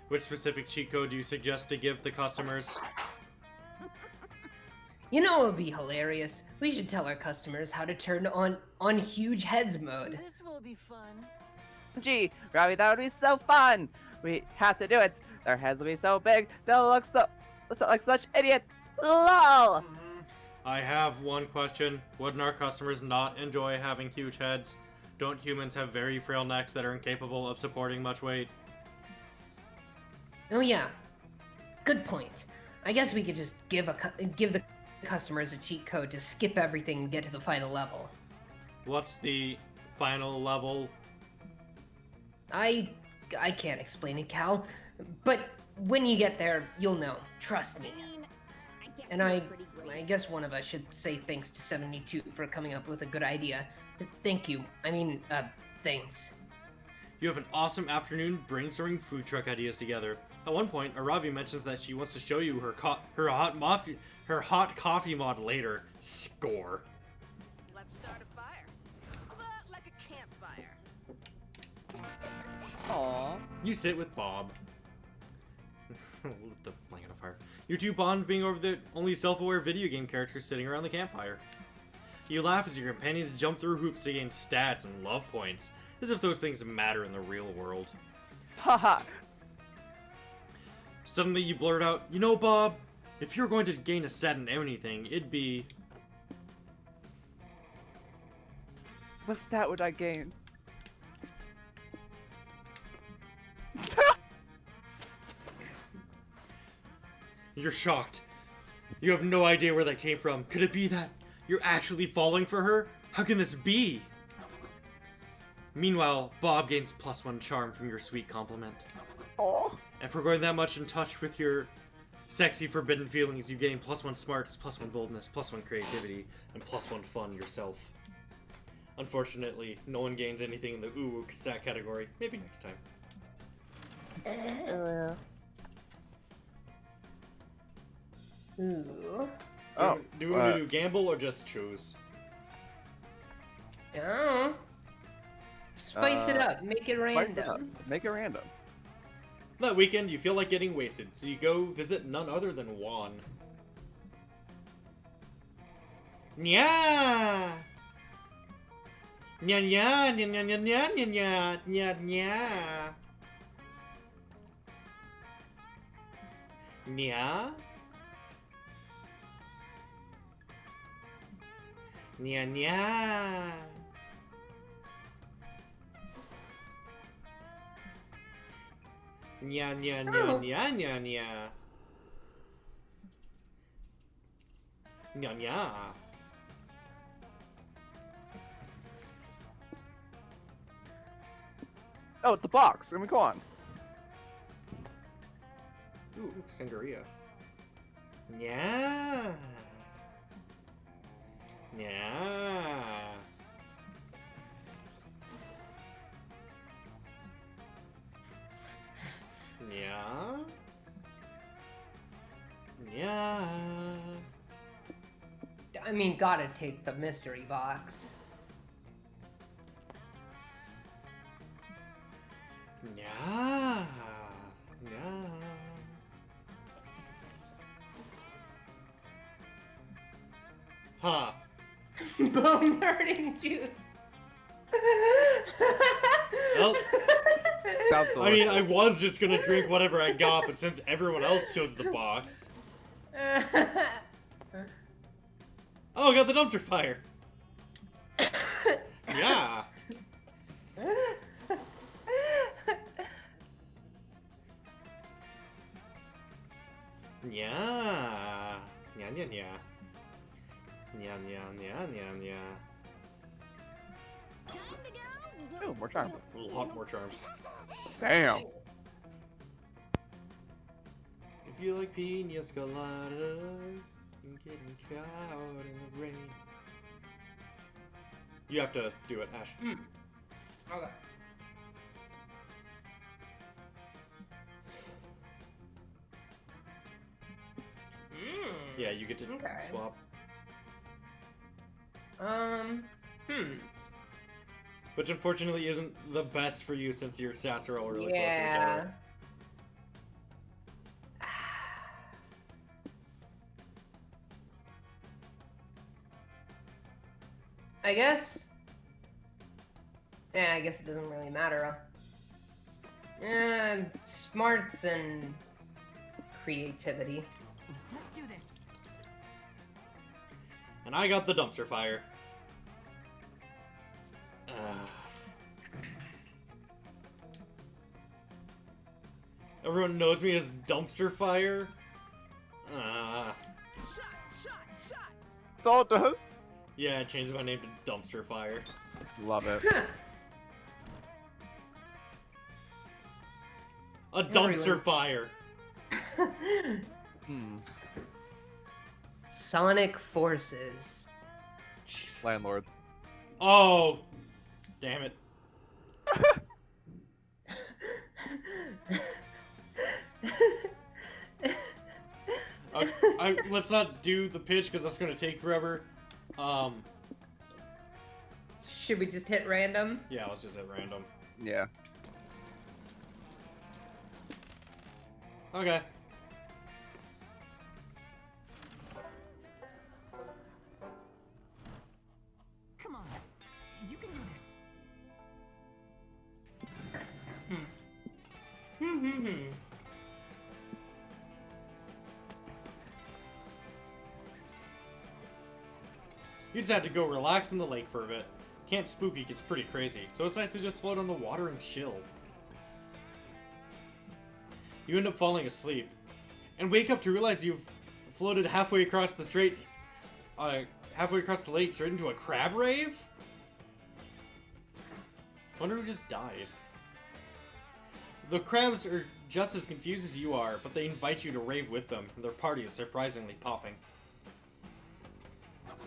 Which specific cheat code do you suggest to give the customers? You know what would be hilarious? We should tell our customers how to turn on huge heads mode. This will be fun. Gee, Robbie, that would be so fun. We have to do it. Their heads will be so big, they'll look like such idiots. LOL! I have one question. Wouldn't our customers not enjoy having huge heads? Don't humans have very frail necks that are incapable of supporting much weight? Oh yeah, good point. I guess we could just give the customers a cheat code to skip everything and get to the final level. What's the final level? I can't explain it, Cal, but when you get there, you'll know. Trust me. I mean, I guess And you're I pretty great. guess one of us should say thanks to 72 for coming up with a good idea. Thank you. Thanks. You have an awesome afternoon brainstorming food truck ideas together. At one point, Aravi mentions that she wants to show you her hot coffee mod later. Score. Let's start a fire. But like a campfire. Aww. You sit with Bob. Lit the blanket on fire. You two bond being over the only self-aware video game characters sitting around the campfire. You laugh as your companions jump through hoops to gain stats and love points, as if those things matter in the real world. Haha. Suddenly you blurt out, "You know, Bob, if you're going to gain a stat in anything, it'd be..." What stat would I gain? You're shocked. You have no idea where that came from. Could it be that you're actually falling for her? How can this be? Meanwhile, Bob gains +1 charm from your sweet compliment. Oh. And for going that much in touch with your sexy forbidden feelings, you gain +1 smarts, +1 boldness, +1 creativity, and +1 fun yourself. Unfortunately, no one gains anything in the ooh stat category. Maybe next time. Ooh. Oh. Do we want to do gamble or just choose? Oh. Spice it up. Make it Spice it up. random. Make it random. That weekend, you feel like getting wasted, so you go visit none other than Juan. Nya! Nya nya nya nya nya nya nya nya nya. Nya? Nya nya. Nya nya nya nya nya nya. Nya nya. Oh, it's the box. Let me go on. Ooh, sangria. Nya. Nya. Nya. Nya. I mean, gotta take the mystery box. Nya. Nya. Huh. Bone hurting juice. Well, Sounds I mean, I delicious. was just gonna drink whatever I got, but since everyone else chose the box... Oh, I got the dumpster fire! Yeah! Yeah! Nya nya nya. Nya nya nya nya nya. Time to go. Ooh, more charm. A lot more charms. Damn. If you like pina colada and getting caught in the rain. You have to do it, Ash. Okay. Yeah, you get to Okay. swap. Which unfortunately isn't the best for you since your stats are all really close to each Yeah. other. I guess. Yeah, I guess it doesn't really matter. Smarts and creativity. Let's do this. And I got the dumpster fire. Everyone knows me as Dumpster Fire. Shots, shots, shots. That's all it does. Yeah, I changed my name to Dumpster Fire. Love it. A dumpster Everyone's- fire. Sonic Forces. Jesus. Landlords. Oh, damn it. Let's not do the pitch because that's gonna take forever. Should we just hit random? Yeah, let's just hit random. Yeah. Okay. Come on. You can do this. You just had to go relax in the lake for a bit. Camp Spooky gets pretty crazy, so it's nice to just float on the water and chill. You end up falling asleep, and wake up to realize you've floated halfway across the lake straight into a crab rave? Wonder who just died. The crabs are just as confused as you are, but they invite you to rave with them, and their party is surprisingly popping.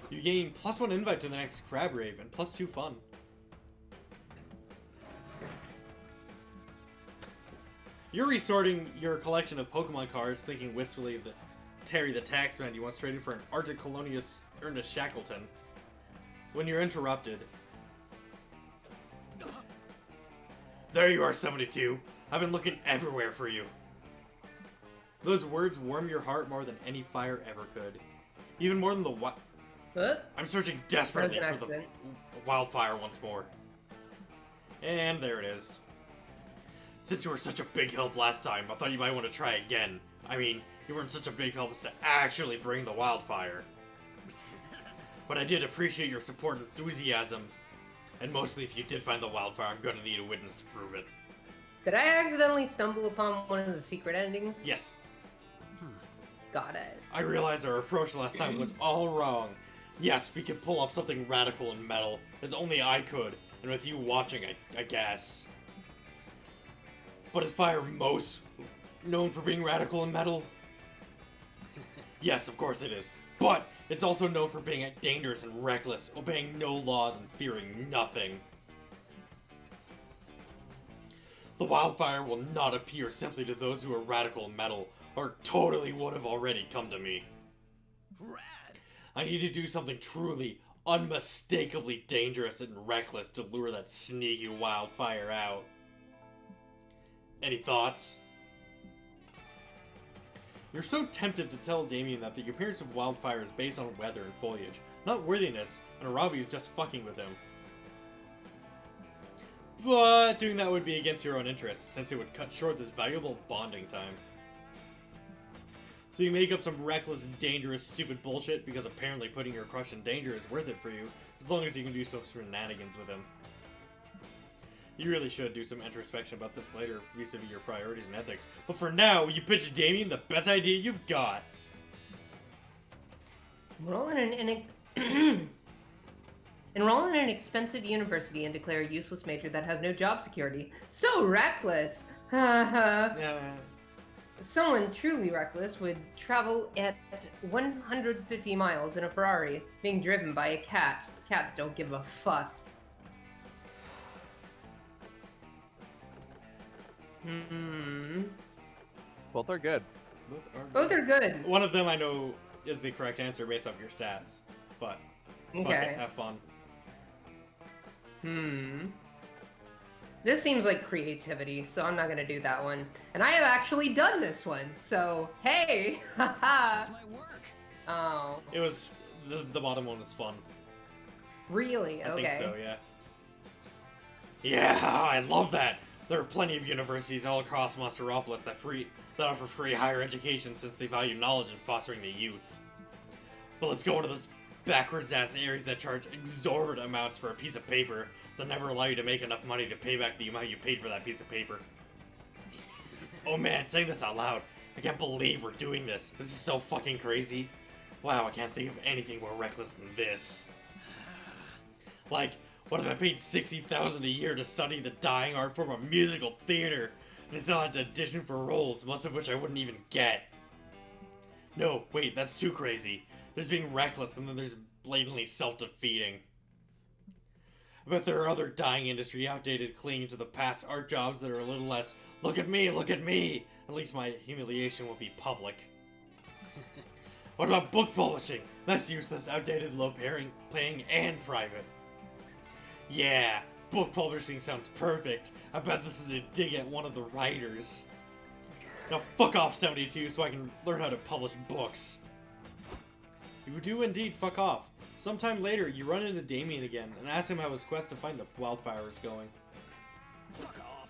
You gain +1 invite to the next crab rave, and +2 fun. You're resorting your collection of Pokemon cards, thinking wistfully of the Terry the Taxman you once traded for an Arctic colonialist Ernest Shackleton, when you're interrupted. There you are, 72. I've been looking everywhere for you. Those words warm your heart more than any fire ever could. Even more than the I'm searching desperately for the wildfire once more. And there it is. Since you were such a big help last time, I thought you might want to try again. I mean, you weren't such a big help as to actually bring the wildfire. But I did appreciate your support and enthusiasm. And mostly if you did find the wildfire, I'm gonna need a witness to prove it. Did I accidentally stumble upon one of the secret endings? Yes. Got it. I realized our approach last time was all wrong. Yes, we could pull off something radical and metal, as only I could, and with you watching, I guess. But is fire most known for being radical and metal? Yes, of course it is. But it's also known for being dangerous and reckless, obeying no laws and fearing nothing. The wildfire will not appear simply to those who are radical and metal, or totally would have already come to me. Rad. I need to do something truly, unmistakably dangerous and reckless to lure that sneaky wildfire out. Any thoughts? You're so tempted to tell Damien that the appearance of wildfire is based on weather and foliage, not worthiness, and Ravi is just fucking with him. But doing that would be against your own interests, since it would cut short this valuable bonding time. So you make up some reckless, dangerous, stupid bullshit because apparently putting your crush in danger is worth it for you, as long as you can do some shenanigans with him. You really should do some introspection about this later vis-a-vis your priorities and ethics, but for now, you pitch Damien the best idea you've got. Enroll in an expensive university and declare a useless major that has no job security. So reckless! Yeah. Someone truly reckless would travel at 150 miles in a Ferrari, being driven by a cat. Cats don't give a fuck. Both are good. Both are good. One of them I know is the correct answer based off your stats, but fuck Okay. it, have fun. This seems like creativity, so I'm not gonna do that one. And I have actually done this one, so hey! Haha! That's my work. Oh, It was the bottom one was fun. really? I Okay. think so, yeah. Yeah, I love that. There are plenty of universities all across Monsteropolis that offer free higher education since they value knowledge and fostering the youth. But let's go into those backwards ass areas that charge exorbitant amounts for a piece of paper that never allow you to make enough money to pay back the amount you paid for that piece of paper. Oh man, saying this out loud, I can't believe we're doing this. This is so fucking crazy. Wow, I can't think of anything more reckless than this. Like, what if I paid $60,000 a year to study the dying art form of musical theater, and still had to audition for roles, most of which I wouldn't even get? No, wait, that's too crazy. There's being reckless, and then there's blatantly self-defeating. I bet there are other dying industry, outdated, clinging to the past art jobs that are a little less, look at me, look at me! At least my humiliation will be public. What about book publishing? That's useless, outdated, low-paying, and private. Yeah, book publishing sounds perfect. I bet this is a dig at one of the writers. Now fuck off, 72, so I can learn how to publish books. You do indeed fuck off. Sometime later, you run into Damien again and ask him how his quest to find the wildfire is going. Fuck off.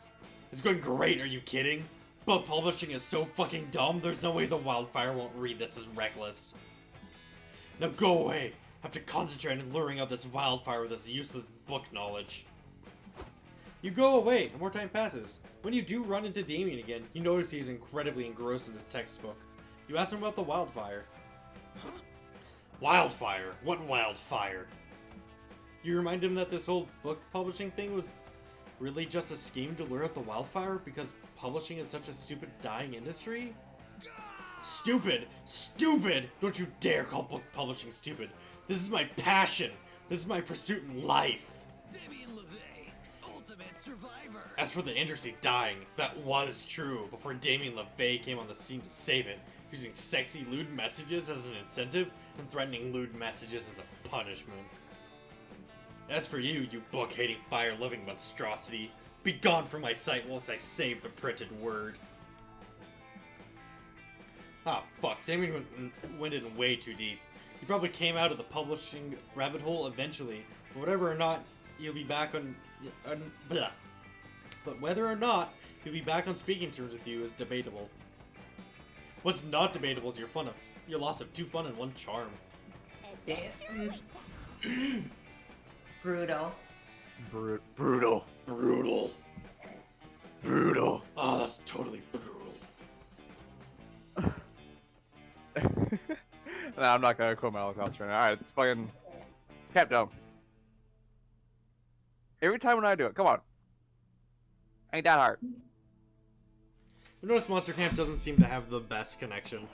It's going great, are you kidding? Book publishing is so fucking dumb, there's no way the wildfire won't read this as reckless. Now go away. Have to concentrate on luring out this wildfire with this useless book knowledge. You go away, and more time passes. When you do run into Damien again, you notice he's incredibly engrossed in his textbook. You ask him about the wildfire. Huh? Wildfire? What wildfire? You remind him that this whole book publishing thing was really just a scheme to lure out the wildfire because publishing is such a stupid, dying industry? Stupid! Stupid! Don't you dare call book publishing stupid. This is my passion. This is my pursuit in life. Damien LeVay, ultimate survivor. As for the industry dying, that was true before Damien LeVay came on the scene to save it, using sexy lewd messages as an incentive and threatening lewd messages as a punishment. As for you, you book-hating, fire-loving monstrosity, be gone from my sight whilst I save the printed word. Ah, fuck. Damien went in way too deep. He probably came out of the publishing rabbit hole eventually, but whether or not he'll be back on speaking terms with you is debatable. What's not debatable is your loss of 2 fun and 1 charm. Damn. Brutal. Brutal. Brutal. Brutal. Oh, that's totally brutal. No, I'm not gonna quote my helicopter right now. Alright, fucking Captain. Every time when I do it, come on. Ain't that hard. You notice Monster Camp doesn't seem to have the best connection.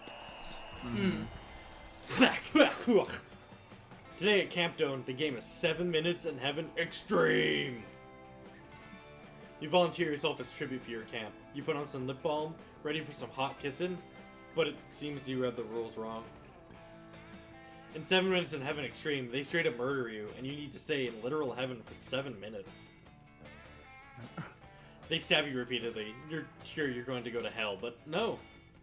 Today at Camp Dome, the game is 7 Minutes in Heaven Extreme. You volunteer yourself as tribute for your camp. You put on some lip balm, ready for some hot kissing, but it seems you read the rules wrong. In 7 Minutes in Heaven Extreme, they straight up murder you, and you need to stay in literal heaven for 7 minutes. They stab you repeatedly. You're sure you're going to go to hell, but no.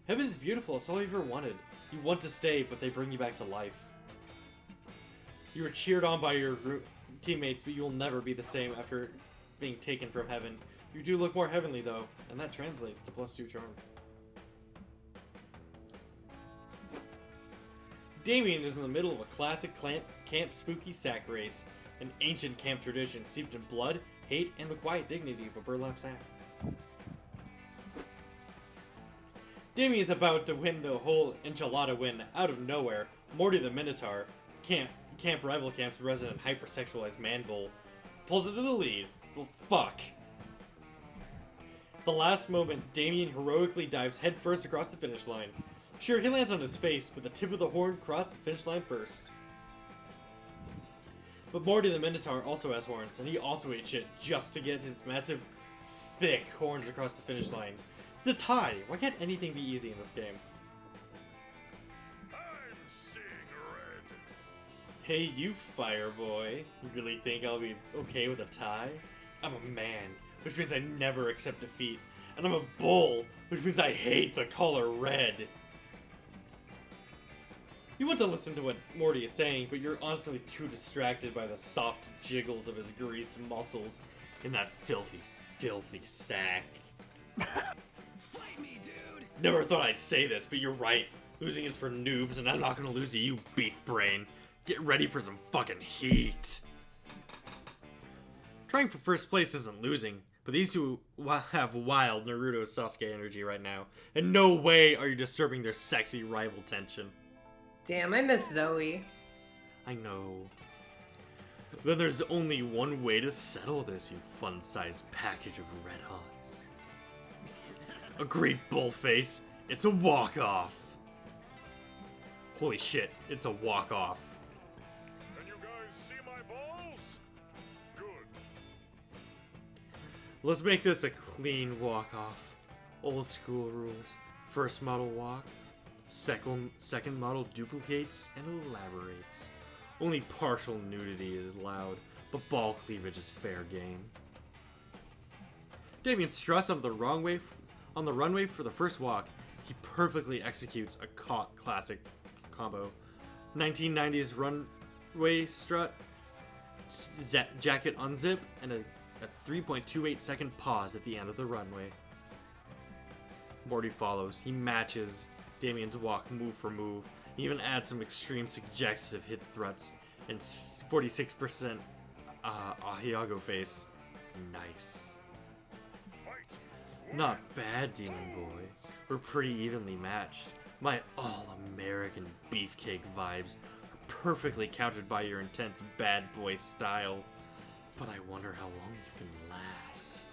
Heaven is beautiful, it's all you've ever wanted. You want to stay, but they bring you back to life. You were cheered on by your teammates, but you will never be the same after being taken from heaven. You do look more heavenly, though, and that translates to +2 charm. Damien is in the middle of a classic camp spooky sack race, an ancient camp tradition steeped in blood, hate, and the quiet dignity of a burlap sack. Damien is about to win the whole enchilada win out of nowhere. Morty the Minotaur, camp rival camp's resident hypersexualized man bull, pulls into the lead. Well, fuck. The last moment, Damien heroically dives headfirst across the finish line. Sure, he lands on his face, but the tip of the horn crossed the finish line first. But Morty the Minotaur also has horns, and he also ate shit just to get his massive, thick horns across the finish line. It's a tie. Why can't anything be easy in this game? I'm seeing red. Hey, you fire boy. You really think I'll be okay with a tie? I'm a man, which means I never accept defeat. And I'm a bull, which means I hate the color red. You want to listen to what Morty is saying, but you're honestly too distracted by the soft jiggles of his greased muscles in that filthy, filthy sack. Fight me, dude. Never thought I'd say this, but you're right. Losing is for noobs, and I'm not gonna lose to you, beef brain. Get ready for some fucking heat. Trying for first place isn't losing, but these two have wild Naruto Sasuke energy right now, and no way are you disturbing their sexy rival tension. Damn, I miss Zoe. I know. Then there's only one way to settle this, you fun-sized package of red hots. Agreed, bullface. It's a walk-off. Holy shit, it's a walk-off. Can you guys see my balls? Good. Let's make this a clean walk-off. Old school rules. First model walks. Second model duplicates and elaborates. Only partial nudity is allowed, but ball cleavage is fair game. Damien struts on the runway for the first walk. He perfectly executes a classic combo. 1990s runway strut, jacket unzip, and a 3.28 second pause at the end of the runway. Morty follows. He matches Damien's walk move for move. He even adds some extreme suggestive hit threats. and 46% Ahiago face. Nice. Fight. Not bad, Demon Boy. We're pretty evenly matched. My all-American beefcake vibes are perfectly countered by your intense bad boy style. But I wonder how long you can last.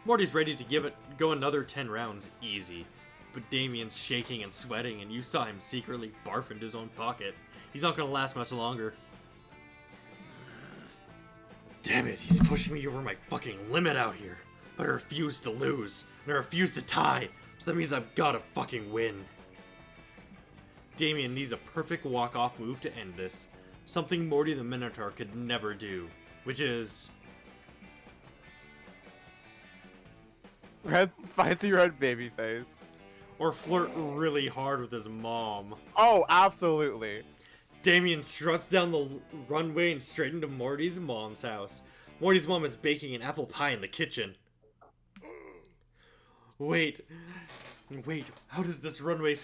Morty's ready to go another 10 rounds easy. But Damien's shaking and sweating, and you saw him secretly barf into his own pocket. He's not gonna last much longer. Damn it, he's pushing me over my fucking limit out here. But I refuse to lose, and I refuse to tie, so that means I've gotta fucking win. Damien needs a perfect walk-off move to end this. Something Morty the Minotaur could never do, which is... Spicy red baby face. or flirt really hard with his mom. Oh, absolutely. Damien struts down the runway and straight into Morty's mom's house. Morty's mom is baking an apple pie in the kitchen. Wait, how does this runway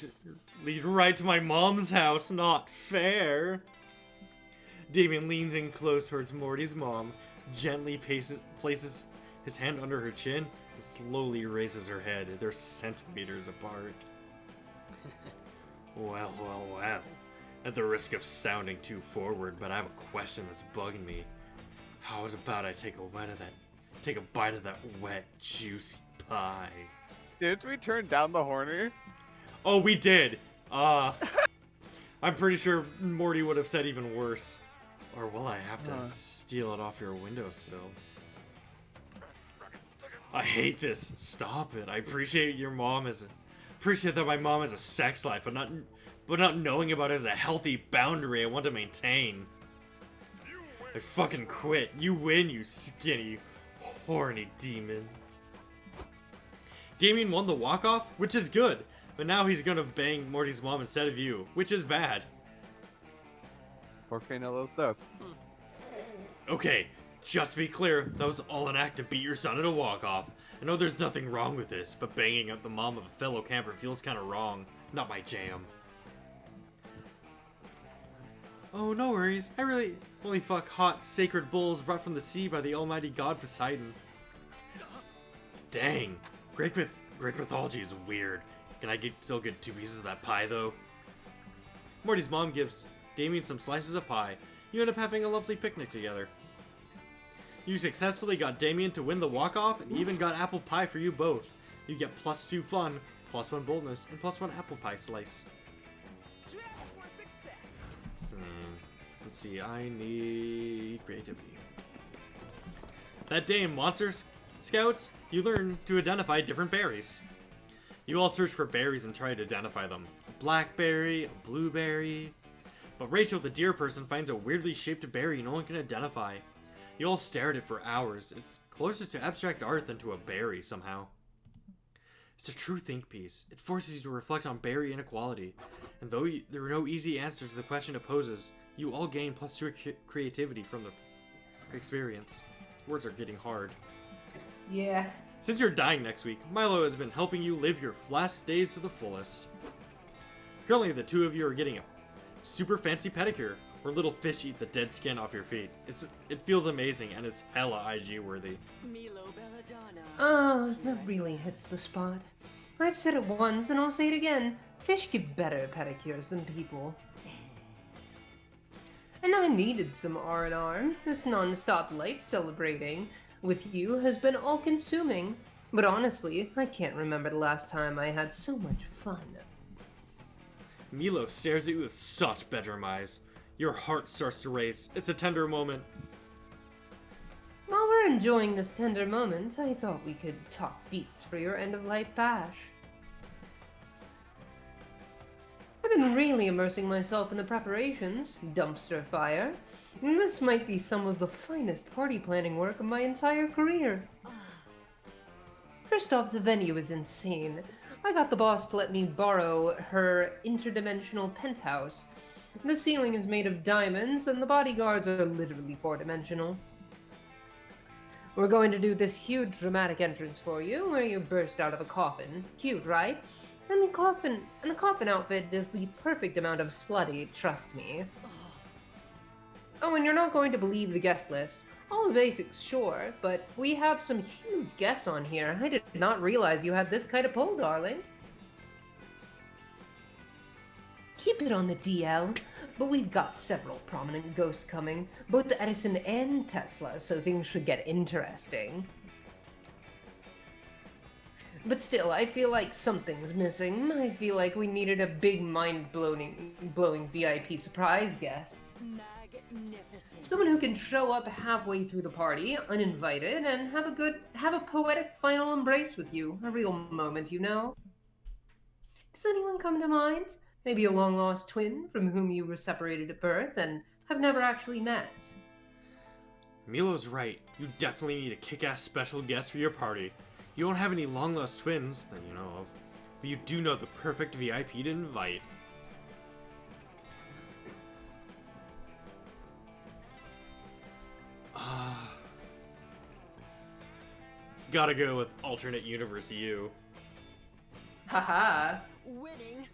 lead right to my mom's house? Not fair. Damien leans in close towards Morty's mom, gently places his hand under her chin, and slowly raises her head. They're centimeters apart. Well. At the risk of sounding too forward, but I have a question that's bugging me. How about I take a bite of that wet, juicy pie? Didn't we turn down the horny? Oh, we did. I'm pretty sure Morty would have said even worse. Or will I have to steal it off your windowsill? I hate this. Stop it. I appreciate that my mom has a sex life, but not knowing about it as a healthy boundary I want to maintain. I fucking quit. You win, you skinny, horny demon. Damien won the walk-off, which is good, but now he's gonna bang Morty's mom instead of you, which is bad. Porque no los dos. Okay, just to be clear, that was all an act to beat your son at a walk-off. I know there's nothing wrong with this, but banging up the mom of a fellow camper feels kinda wrong. Not my jam. Oh, no worries. I really only fuck hot, sacred bulls brought from the sea by the almighty god Poseidon. Dang. Greek mythology is weird. Can I still get 2 pieces of that pie, though? Morty's mom gives Damien some slices of pie. You end up having a lovely picnic together. You successfully got Damien to win the walk-off and even got apple pie for you both. You get +2 fun, +1 boldness, and +1 apple pie slice. Let's see, I need creativity. That day in Monster Scouts, you learn to identify different berries. You all search for berries and try to identify them. A blackberry, a blueberry. But Rachel, the deer person, finds a weirdly shaped berry no one can identify. You all stare at it for hours. It's closer to abstract art than to a berry, somehow. It's a true think piece. It forces you to reflect on berry inequality. And though there are no easy answers to the question it poses, you all gain +2 creativity from the experience. Words are getting hard. Yeah. Since you're dying next week, Milo has been helping you live your last days to the fullest. Currently, the 2 of you are getting a super fancy pedicure, where little fish eat the dead skin off your feet. It feels amazing, and it's hella IG worthy. Milo Belladonna. Oh, that really hits the spot. I've said it once, and I'll say it again. Fish get better pedicures than people. And I needed some R&R. This non-stop life celebrating with you has been all-consuming. But honestly, I can't remember the last time I had so much fun. Milo stares at you with such bedroom eyes. Your heart starts to race. It's a tender moment. While we're enjoying this tender moment, I thought we could talk deets for your end-of-life bash. I've been really immersing myself in the preparations. Dumpster fire. This might be some of the finest party planning work of my entire career. First off, the venue is insane. I got the boss to let me borrow her interdimensional penthouse. The ceiling is made of diamonds, and the bodyguards are literally 4-dimensional. We're going to do this huge dramatic entrance for you, where you burst out of a coffin. Cute, right? And the coffin outfit is the perfect amount of slutty, trust me. Oh, and you're not going to believe the guest list. All the basics, sure, but we have some huge guests on here. I did not realize you had this kind of pull, darling. Keep it on the DL, but we've got several prominent ghosts coming, both Edison and Tesla, so things should get interesting. But still, I feel like something's missing. I feel like we needed a big mind-blowing VIP surprise guest. Magnificent. Someone who can show up halfway through the party, uninvited, and have a poetic final embrace with you. A real moment, you know? Does anyone come to mind? Maybe a long-lost twin from whom you were separated at birth and have never actually met. Milo's right. You definitely need a kick-ass special guest for your party. You don't have any long-lost twins that you know of, but you do know the perfect VIP to invite. Gotta go with alternate universe you. Haha. Winning.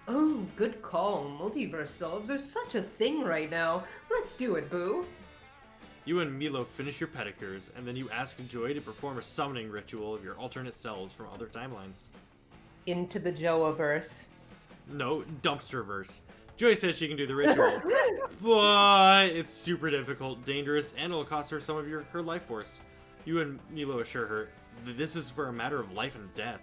Oh, good call. Multiverse selves are such a thing right now. Let's do it, boo. You and Milo finish your pedicures, and then you ask Joy to perform a summoning ritual of your alternate selves from other timelines. Into the Joaverse. No, Dumpsterverse. Joy says she can do the ritual, but it's super difficult, dangerous, and it'll cost her some of her life force. You and Milo assure her that this is for a matter of life and death.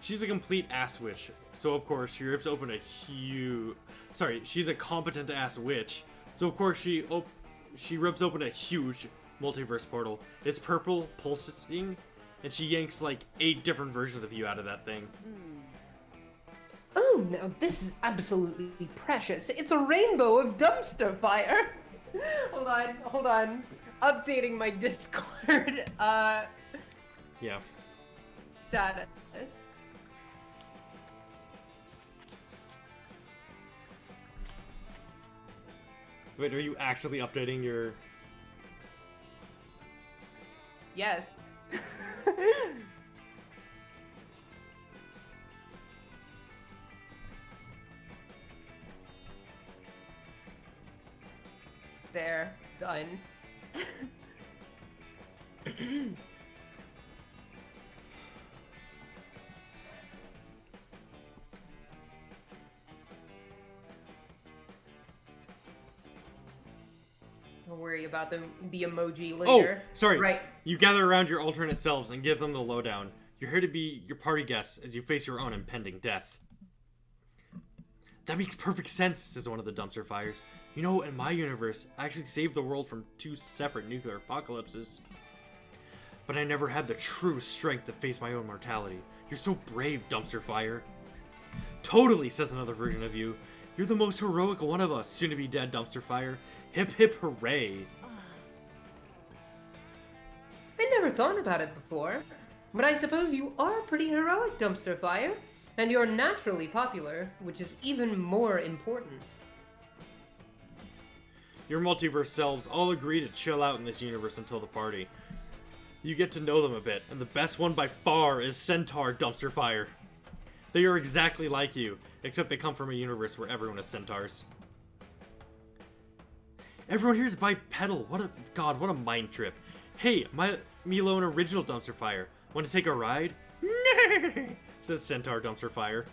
She's a complete ass witch, so of course she rips open a huge... Sorry, she's a competent ass witch, so of course she rips open a huge multiverse portal. It's purple, pulsing, and she yanks like 8 different versions of you out of that thing. Oh no, this is absolutely precious. It's a rainbow of dumpster fire. Hold on. Updating my Discord, Yeah. status. Wait, are you actually updating your... Yes. There, done. Don't worry about the emoji Oh, later. sorry. Right. You gather around your alternate selves and give them the lowdown. You're here to be your party guests as you face your own impending death. That makes perfect sense, says one of the dumpster fires. You know, in my universe, I actually saved the world from 2 separate nuclear apocalypses. But I never had the true strength to face my own mortality. You're so brave, dumpster fire. Totally, says another version of you. You're the most heroic one of us, soon to be dead, dumpster fire. Hip hip hooray. I never thought about it before, but I suppose you are pretty heroic, dumpster fire, and you're naturally popular, which is even more important. Your multiverse selves all agree to chill out in this universe until the party. You get to know them a bit, and the best one by far is Centaur Dumpster Fire. They are exactly like you, except they come from a universe where everyone is centaurs. Everyone here is bipedal. What a mind trip. Hey, Milo, an original Dumpster Fire. Want to take a ride? Nay, says Centaur Dumpster Fire.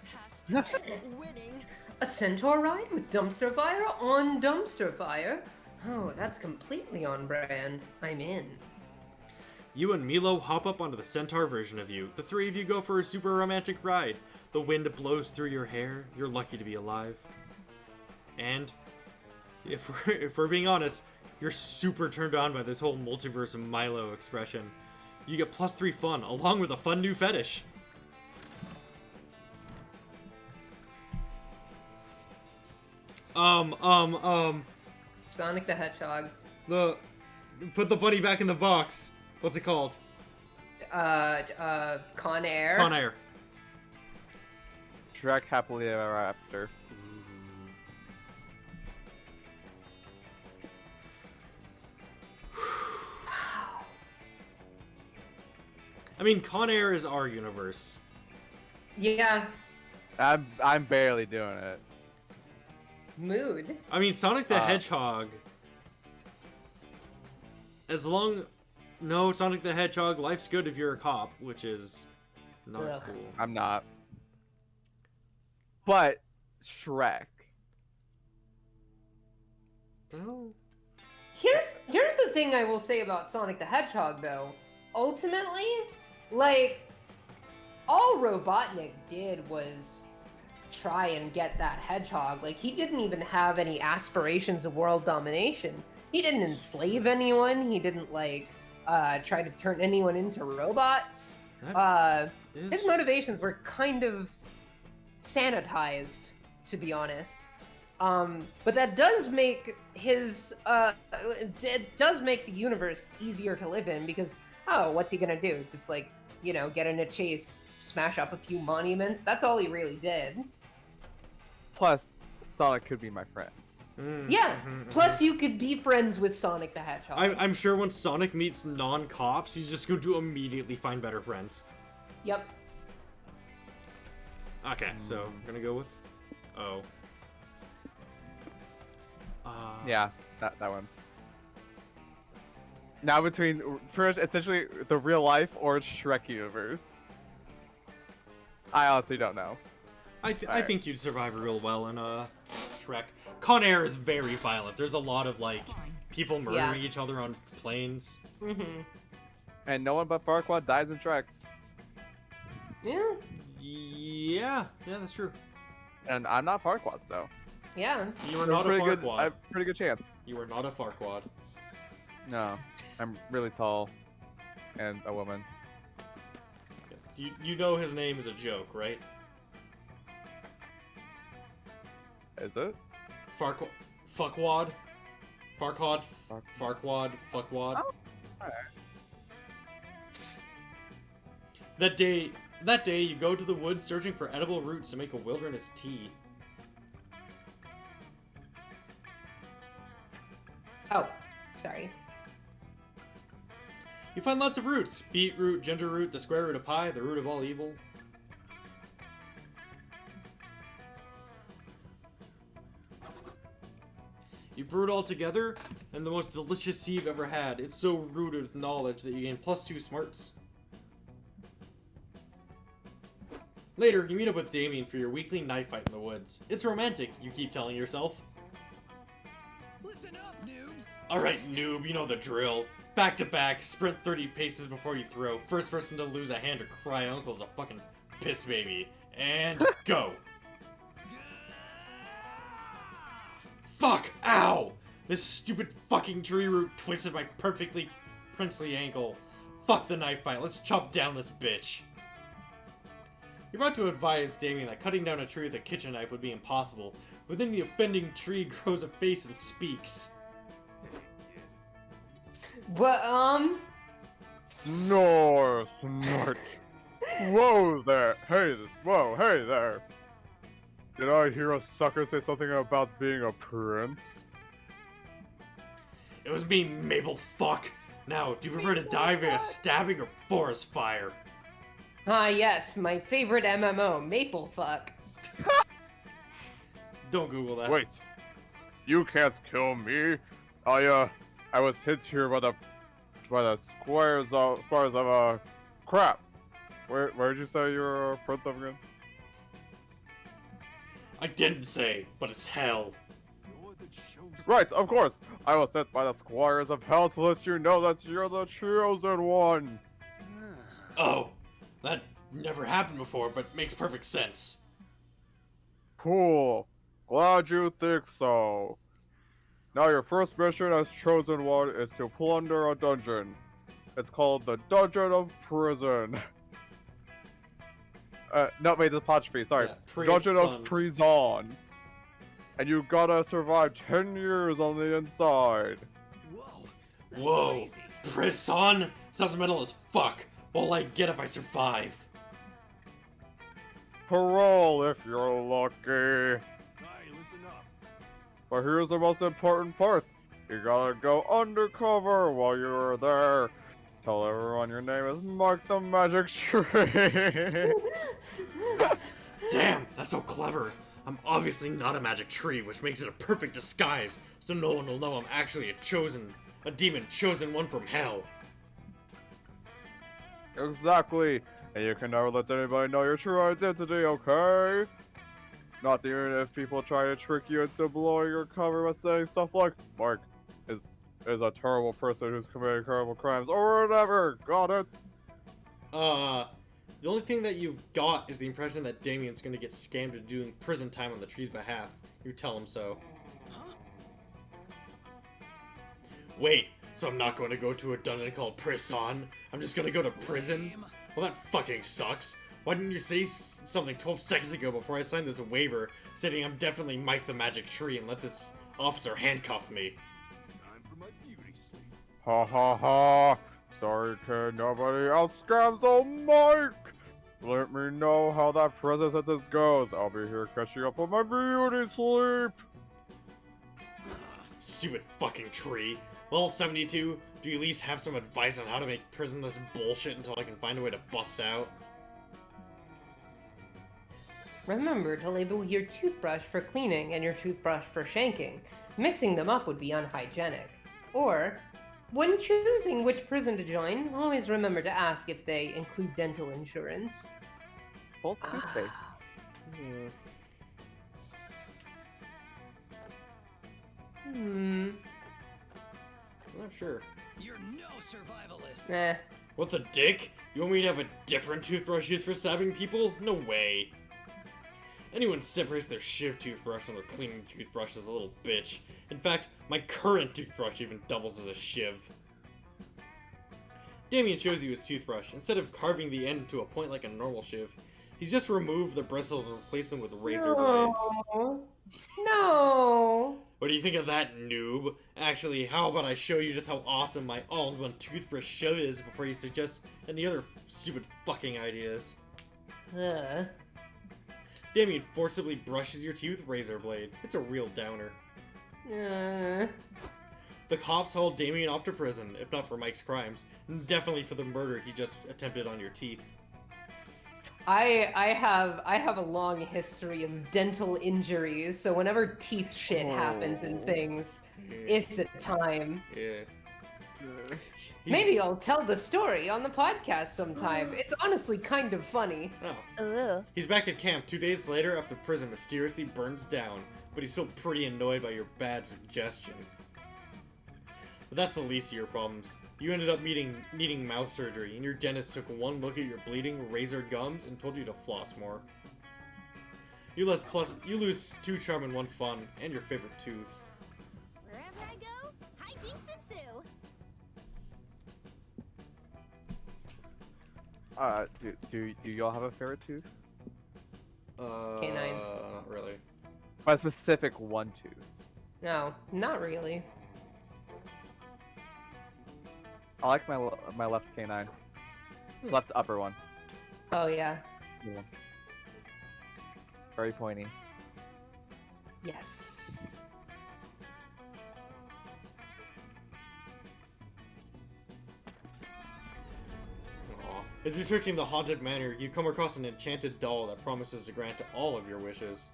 Winning. A centaur ride with dumpster fire on dumpster fire? Oh, that's completely on brand. I'm in. You and Milo hop up onto the centaur version of you. The 3 of you go for a super romantic ride. The wind blows through your hair. You're lucky to be alive. And if we're being honest, you're super turned on by this whole multiverse Milo expression. You get +3 fun, along with a fun new fetish. Sonic the Hedgehog. Put the bunny back in the box. What's it called? Con Air. Con Air. Shrek Happily Ever After. mean, Con Air is our universe. Yeah, I'm barely doing it. mood. I mean, Sonic the Hedgehog. No, Sonic the Hedgehog, life's good if you're a cop, which is not Ugh. cool. I'm not. But Shrek. Oh. Here's the thing I will say about Sonic the Hedgehog though. Ultimately, like all Robotnik did was try and get that hedgehog. Like he didn't even have any aspirations of world domination. He didn't enslave anyone. He didn't like try to turn anyone into robots. His motivations were kind of sanitized, to be honest. But that does make it does make the universe easier to live in because, oh, what's he gonna do? Just like, get in a chase, smash up a few monuments? That's all he really did. Plus, Sonic could be my friend. Yeah, plus you could be friends with Sonic the Hedgehog. I'm sure when Sonic meets non-cops, he's just going to immediately find better friends. Yep. Okay, so I'm gonna go with O. Yeah, that one. Now between pretty much essentially the real life or Shrek universe. I honestly don't know. I think you'd survive real well in Shrek. Con Air is very violent. There's a lot of like people murdering each other on planes. Mm-hmm. And no one but Farquaad dies in Shrek. Yeah. Yeah, that's true. And I'm not Farquaad, so. Yeah. You are not a Farquaad. I have a pretty good chance. You are not a Farquaad. No, I'm really tall, and a woman. You know his name is a joke, right? Is it? Fuckwad. Fuckwad. Oh, alright. That day, you go to the woods searching for edible roots to make a wilderness tea. Oh, sorry. You find lots of roots. Beetroot, ginger root, the square root of pie, the root of all evil. You brew it all together, and the most delicious tea you've ever had. It's so rooted with knowledge that you gain +2 smarts. Later, you meet up with Damien for your weekly knife fight in the woods. It's romantic, you keep telling yourself. Listen up, noobs. Alright, noob, you know the drill. Back to back, sprint 30 paces before you throw. First person to lose a hand or cry uncle's a fucking piss baby. And go! Fuck! Ow! This stupid fucking tree root twisted my perfectly princely ankle. Fuck the knife fight, let's chop down this bitch. You're about to advise Damien that cutting down a tree with a kitchen knife would be impossible. Within the offending tree grows a face and speaks. What, North. Whoa there. Hey there. Did I hear a sucker say something about being a prince? It was me, Maple fuck. Now, do you prefer to die via stabbing or forest fire? Ah, yes, my favorite MMO, Maple Fuck. Don't Google that. Wait. You can't kill me. I was hit here by the squares of crap. Where'd you say you were a prince of again? I didn't say, but it's hell. Right, of course. I was sent by the squires of hell to let you know that you're the chosen one. Oh, that never happened before, but makes perfect sense. Cool. Glad you think so. Now your first mission as chosen one is to plunder a dungeon. It's called the Dungeon of Prison. No, wait, the apostrophe, sorry. Yeah, Dungeon of Prison. And you gotta survive 10 years on the inside. Whoa. That's Whoa, crazy. prison? Sounds metal as fuck. What'll I get if I survive? Parole if you're lucky. Hey, listen up. But here's the most important part. You gotta go undercover while you're there. Tell everyone your name is Mark the Magic Tree. Damn, that's so clever. I'm obviously not a magic tree, which makes it a perfect disguise, so no one will know I'm actually a demon chosen one from hell. Exactly. And you can never let anybody know your true identity, okay? Not even if people try to trick you into blowing your cover by saying stuff like, Mark is a terrible person who's committing terrible crimes, or whatever. Got it? The only thing that you've got is the impression that Damien's gonna get scammed into doing prison time on the tree's behalf. You tell him so. Wait, so I'm not going to go to a dungeon called Prison? I'm just gonna go to prison? Well, that fucking sucks. Why didn't you say something 12 seconds ago before I signed this waiver stating I'm definitely Mike the Magic Tree and let this officer handcuff me? Time for my beauty sleep. Ha ha ha. Sorry, kid. Nobody else scams on Mike. Let me know how that prison sentence goes. I'll be here catching up on my beauty sleep. Stupid fucking tree. Level 72, do you at least have some advice on how to make prison this bullshit until I can find a way to bust out? Remember to label your toothbrush for cleaning and your toothbrush for shanking. Mixing them up would be unhygienic. Or, when choosing which prison to join, always remember to ask if they include dental insurance. Both toothpaste. I'm not sure. You're no survivalist. Eh. What the dick? You want me to have a different toothbrush used for stabbing people? No way. Anyone separates their shiv toothbrush from their cleaning toothbrush is a little bitch. In fact, my current toothbrush even doubles as a shiv. Damien shows you his toothbrush. Instead of carving the end to a point like a normal shiv, he's just removed the bristles and replaced them with razor blades. No. What do you think of that, noob? Actually, how about I show you just how awesome my all-in-one toothbrush shiv is before you suggest any other stupid fucking ideas. Damien forcibly brushes your teeth with razor blade. It's a real downer. The cops hauled Damien off to prison, if not for Mike's crimes, and definitely for the murder he just attempted on your teeth. I have a long history of dental injuries, so whenever teeth shit happens and things, it's a time. Yeah. Maybe I'll tell the story on the podcast sometime. It's honestly kind of funny. Oh. He's back at camp 2 days later after prison mysteriously burns down, but he's still pretty annoyed by your bad suggestion. But that's the least of your problems. You ended up needing mouth surgery, and your dentist took one look at your bleeding, razored gums, and told you to floss more. You lose 2 charm and 1 fun, and your favorite tooth. Wherever I go, hijinks ensue. Do y'all have a favorite tooth? Canines. Not really. My specific one tooth. No, not really. I like my left canine. Left upper one. Oh yeah. Yeah. Very pointy. Yes. As you're searching the haunted manor, you come across an enchanted doll that promises to grant all of your wishes.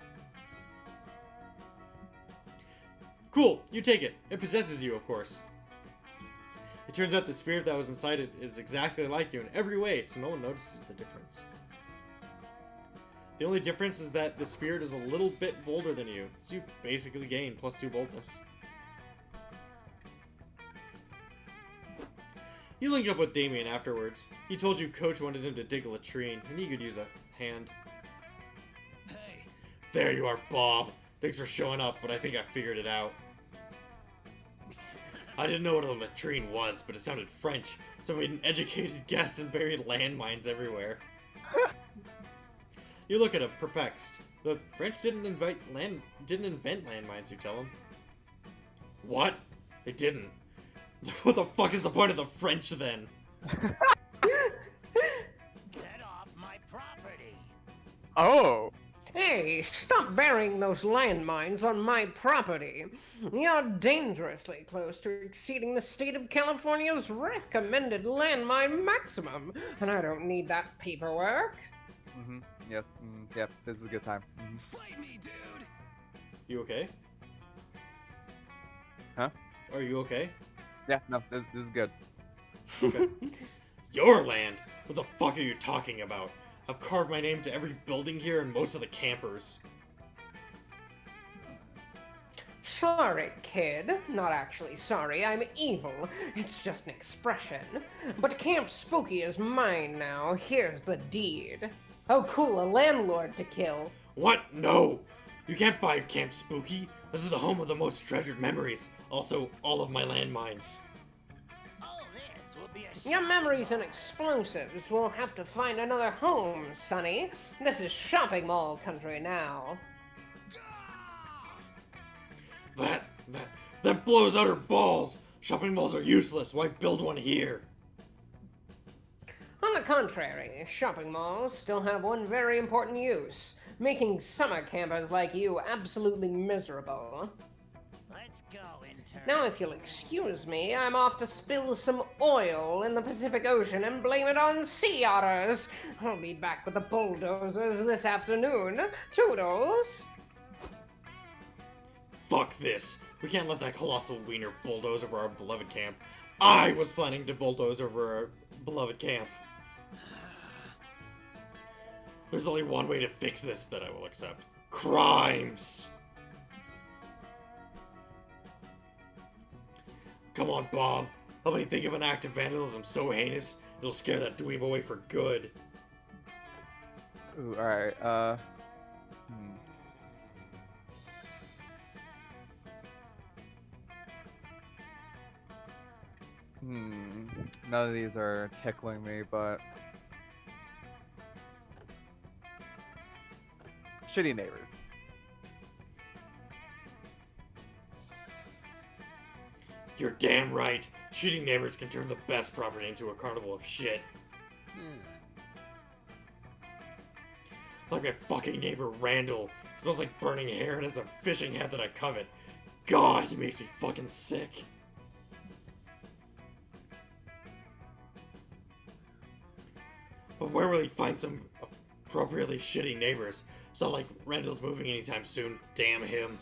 Cool, you take it. It possesses you, of course. It turns out the spirit that was inside it is exactly like you in every way, so no one notices the difference. The only difference is that the spirit is a little bit bolder than you, so you basically gain +2 boldness. You link up with Damien afterwards. He told you Coach wanted him to dig a latrine, and he could use a hand. Hey. There you are, Bob. Thanks for showing up, but I think I figured it out. I didn't know what a latrine was, but it sounded French, so we made an educated guess and buried landmines everywhere. You look at him, perplexed. The French didn't invent landmines, you tell him. What? They didn't. What the fuck is the point of the French then? Get off my property. Oh. Hey, stop burying those landmines on my property. You're dangerously close to exceeding the state of California's recommended landmine maximum, and I don't need that paperwork. Mm-hmm. Yes. Yep. This is a good time. Fight me, dude! You okay? Huh? Are you okay? Yeah. No. This is good. Okay. Your land? What the fuck are you talking about? I've carved my name to every building here and most of the campers. Sorry, kid. Not actually sorry, I'm evil. It's just an expression. But Camp Spooky is mine now. Here's the deed. Oh, cool, a landlord to kill. What? No! You can't buy Camp Spooky. This is the home of the most treasured memories. Also, all of my landmines. All this will be a Your memories and explosives will have to find another home, Sonny. This is shopping mall country now. That blows out her balls! Shopping malls are useless. Why build one here? On the contrary, shopping malls still have one very important use. Making summer campers like you absolutely miserable. Let's go, intern. Now, if you'll excuse me, I'm off to spill some oil in the Pacific Ocean and blame it on sea otters. I'll be back with the bulldozers this afternoon. Toodles! Fuck this. We can't let that colossal wiener bulldoze over our beloved camp. I was planning to bulldoze over our beloved camp. There's only one way to fix this that I will accept. Crimes! Come on, Bob. Help me think of an act of vandalism so heinous, it'll scare that dweeb away for good. Ooh. All right. None of these are tickling me, but shitty neighbors. You're damn right. Shitty neighbors can turn the best property into a carnival of shit. Like my fucking neighbor Randall. Smells like burning hair and has a fishing hat that I covet. God, he makes me fucking sick. But where will he find some appropriately shitty neighbors? It's not like Randall's moving anytime soon. Damn him.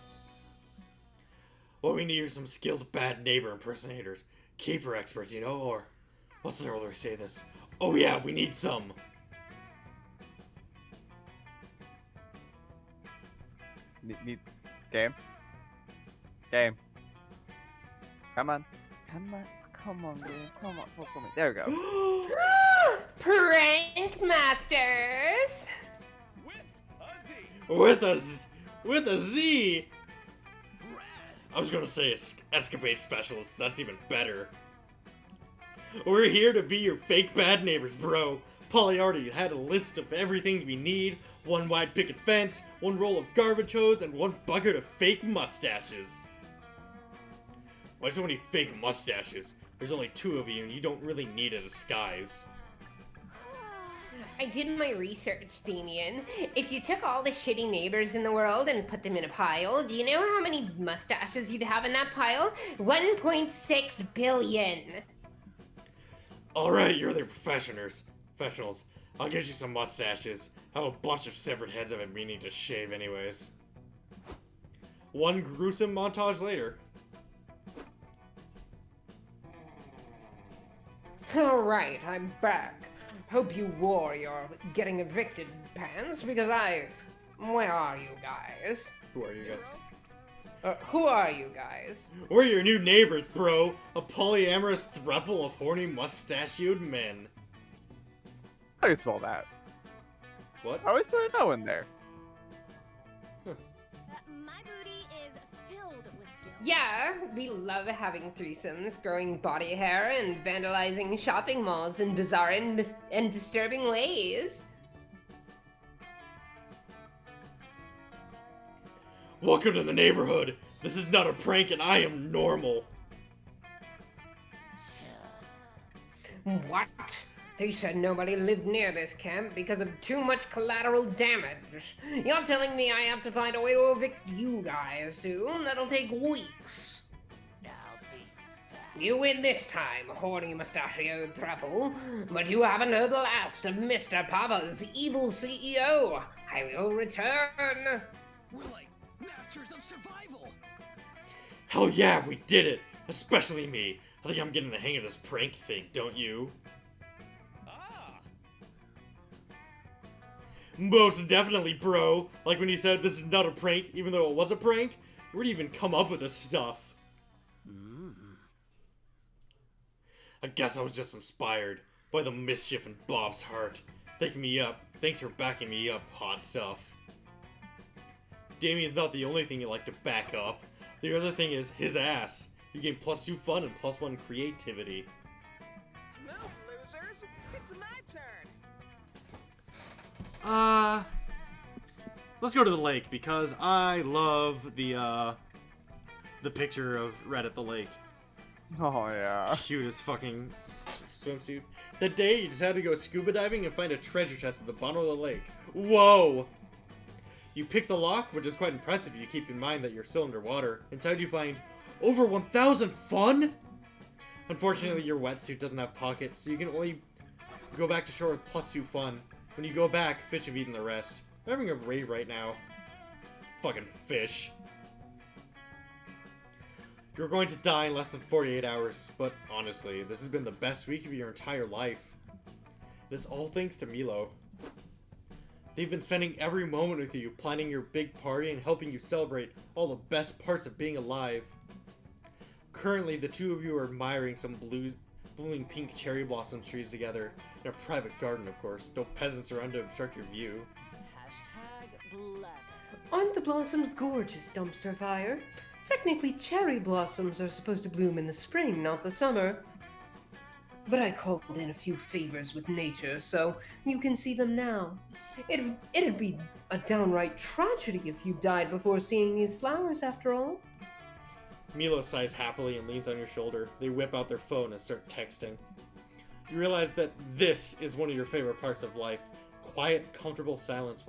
What we need are some skilled bad neighbor impersonators. Keeper experts, you know, or... What's the other way to say this? Oh yeah, we need some. Need game. Game. Come on. Come on. Come on, game. Come on. Fuck with me. There we go. Prank Masters! With a Z! With a Z! Rad! I was gonna say escapade specialist, but that's even better. We're here to be your fake bad neighbors, bro. Polly already had a list of everything we need. 1 wide picket fence, 1 roll of garbage hose, and 1 bucket of fake mustaches. Why so many fake mustaches? There's only 2 of you, and you don't really need a disguise. I did my research, Damien. If you took all the shitty neighbors in the world and put them in a pile, do you know how many mustaches you'd have in that pile? 1.6 billion. Alright, you're the professionals. I'll get you some mustaches. I have a bunch of severed heads I've been meaning to shave anyways. 1 gruesome montage later. Alright, I'm back. Hope you wore your getting evicted pants, because where are you guys? Who are you guys? Who are you guys? We're your new neighbors, bro. A polyamorous throuple of horny mustachioed men. How do you spell that? What? I always put a no in there. My booty is filled with skills. Yeah, we love having threesomes, growing body hair, and vandalizing shopping malls in bizarre and disturbing ways. Welcome to the neighborhood. This is not a prank and I am normal. What? They said nobody lived near this camp because of too much collateral damage. You're telling me I have to find a way to evict you guys soon? That'll take weeks. I'll be back. You win this time, horny mustachioed thruple, but you haven't heard the last of Mr. Papa's evil CEO. I will return. We're like masters of survival. Hell yeah, we did it! Especially me. I think I'm getting the hang of this prank thing, don't you? Ah, Most definitely, bro. Like when you said this is not a prank, even though it was a prank. Where'd you even come up with this stuff? I guess I was just inspired by the mischief in Bob's heart. Thanks for backing me up, hot stuff. Damien's not the only thing you like to back up. The other thing is his ass. You gain +2 fun and +1 creativity. Move, losers. It's my turn. Let's go to the lake because I love the picture of Red at the lake. Oh yeah. Cutest fucking swimsuit. That day, you decided to go scuba diving and find a treasure chest at the bottom of the lake. Whoa! You pick the lock, which is quite impressive if you keep in mind that you're still underwater. Inside you find over 1,000 fun? Unfortunately, your wetsuit doesn't have pockets, so you can only go back to shore with +2 fun. When you go back, fish have eaten the rest. I'm having a rave right now. Fucking fish. You're going to die in less than 48 hours, but honestly, this has been the best week of your entire life. It is all thanks to Milo. They've been spending every moment with you, planning your big party and helping you celebrate all the best parts of being alive. Currently, the two of you are admiring some blooming pink cherry blossom trees together, in a private garden, of course. No peasants around to obstruct your view. Blessed. Aren't the blossoms gorgeous, Dumpster Fire? Technically, cherry blossoms are supposed to bloom in the spring, not the summer. But I called in a few favors with nature, so you can see them now. It'd be a downright tragedy if you died before seeing these flowers, after all. Milo sighs happily and leans on your shoulder. They whip out their phone and start texting. You realize that this is one of your favorite parts of life. Quiet, comfortable silence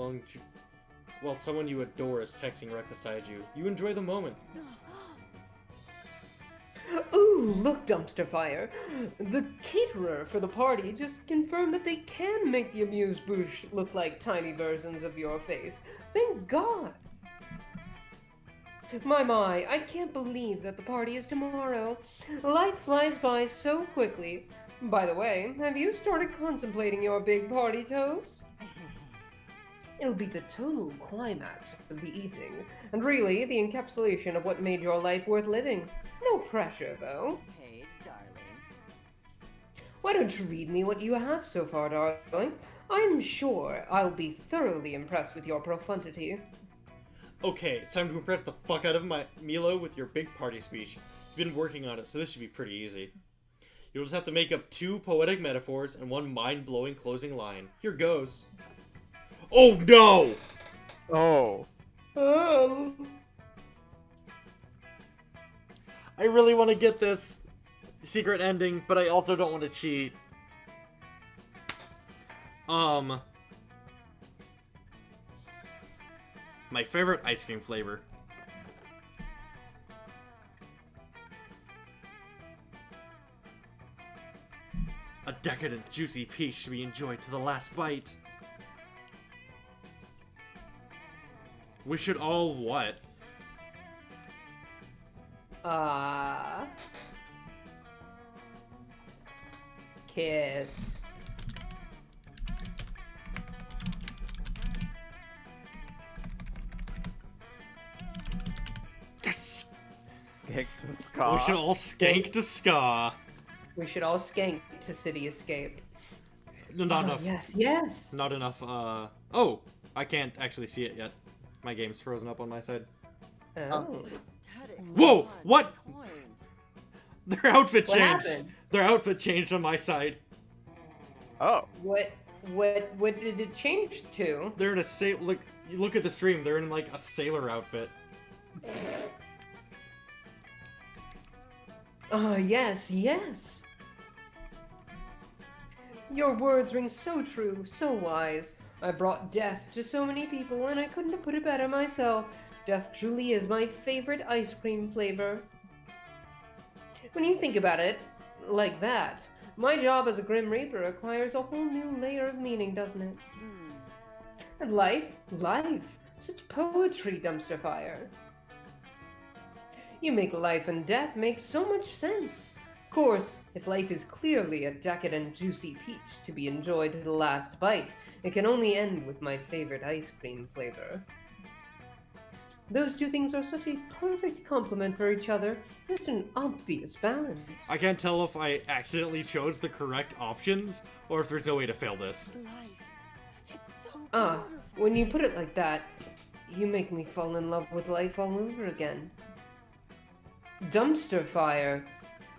while someone you adore is texting right beside you. You enjoy the moment. Ooh, look, Dumpster Fire. The caterer for the party just confirmed that they can make the amuse-bouche look like tiny versions of your face. Thank God. My, I can't believe that the party is tomorrow. Life flies by so quickly. By the way, have you started contemplating your big party toast? It'll be the total climax of the evening, and really the encapsulation of what made your life worth living. No pressure, though. Hey, darling. Why don't you read me what you have so far, darling? I'm sure I'll be thoroughly impressed with your profundity. Okay, it's time to impress the fuck out of Milo with your big party speech. You've been working on it, so this should be pretty easy. You'll just have to make up 2 poetic metaphors and 1 mind-blowing closing line. Here goes. Oh no! Oh. Oh. I really want to get this secret ending, but I also don't want to cheat. My favorite ice cream flavor. A decadent, juicy peach to be enjoyed to the last bite. We should all what? Kiss. Yes! Skank to ska. We should all skank to ska. We should all skank to City Escape. No, not enough. Yes. Not enough, Oh! I can't actually see it yet. My game's frozen up on my side. Oh. Whoa! What? Point. Their outfit What changed. happened? Their outfit changed on my side. Oh. What did it change to? They're in a look at the stream. They're in like a sailor outfit. Yes. Your words ring so true, so wise. I brought death to so many people, and I couldn't have put it better myself. Death truly is my favorite ice cream flavor. When you think about it like that, my job as a Grim Reaper acquires a whole new layer of meaning, doesn't it? And life, such poetry, Dumpster Fire. You make life and death make so much sense. Of course, if life is clearly a decadent, juicy peach to be enjoyed to the last bite, it can only end with my favorite ice cream flavor. Those two things are such a perfect complement for each other. It's an obvious balance. I can't tell if I accidentally chose the correct options, or if there's no way to fail this. When you put it like that, you make me fall in love with life all over again. Dumpster Fire,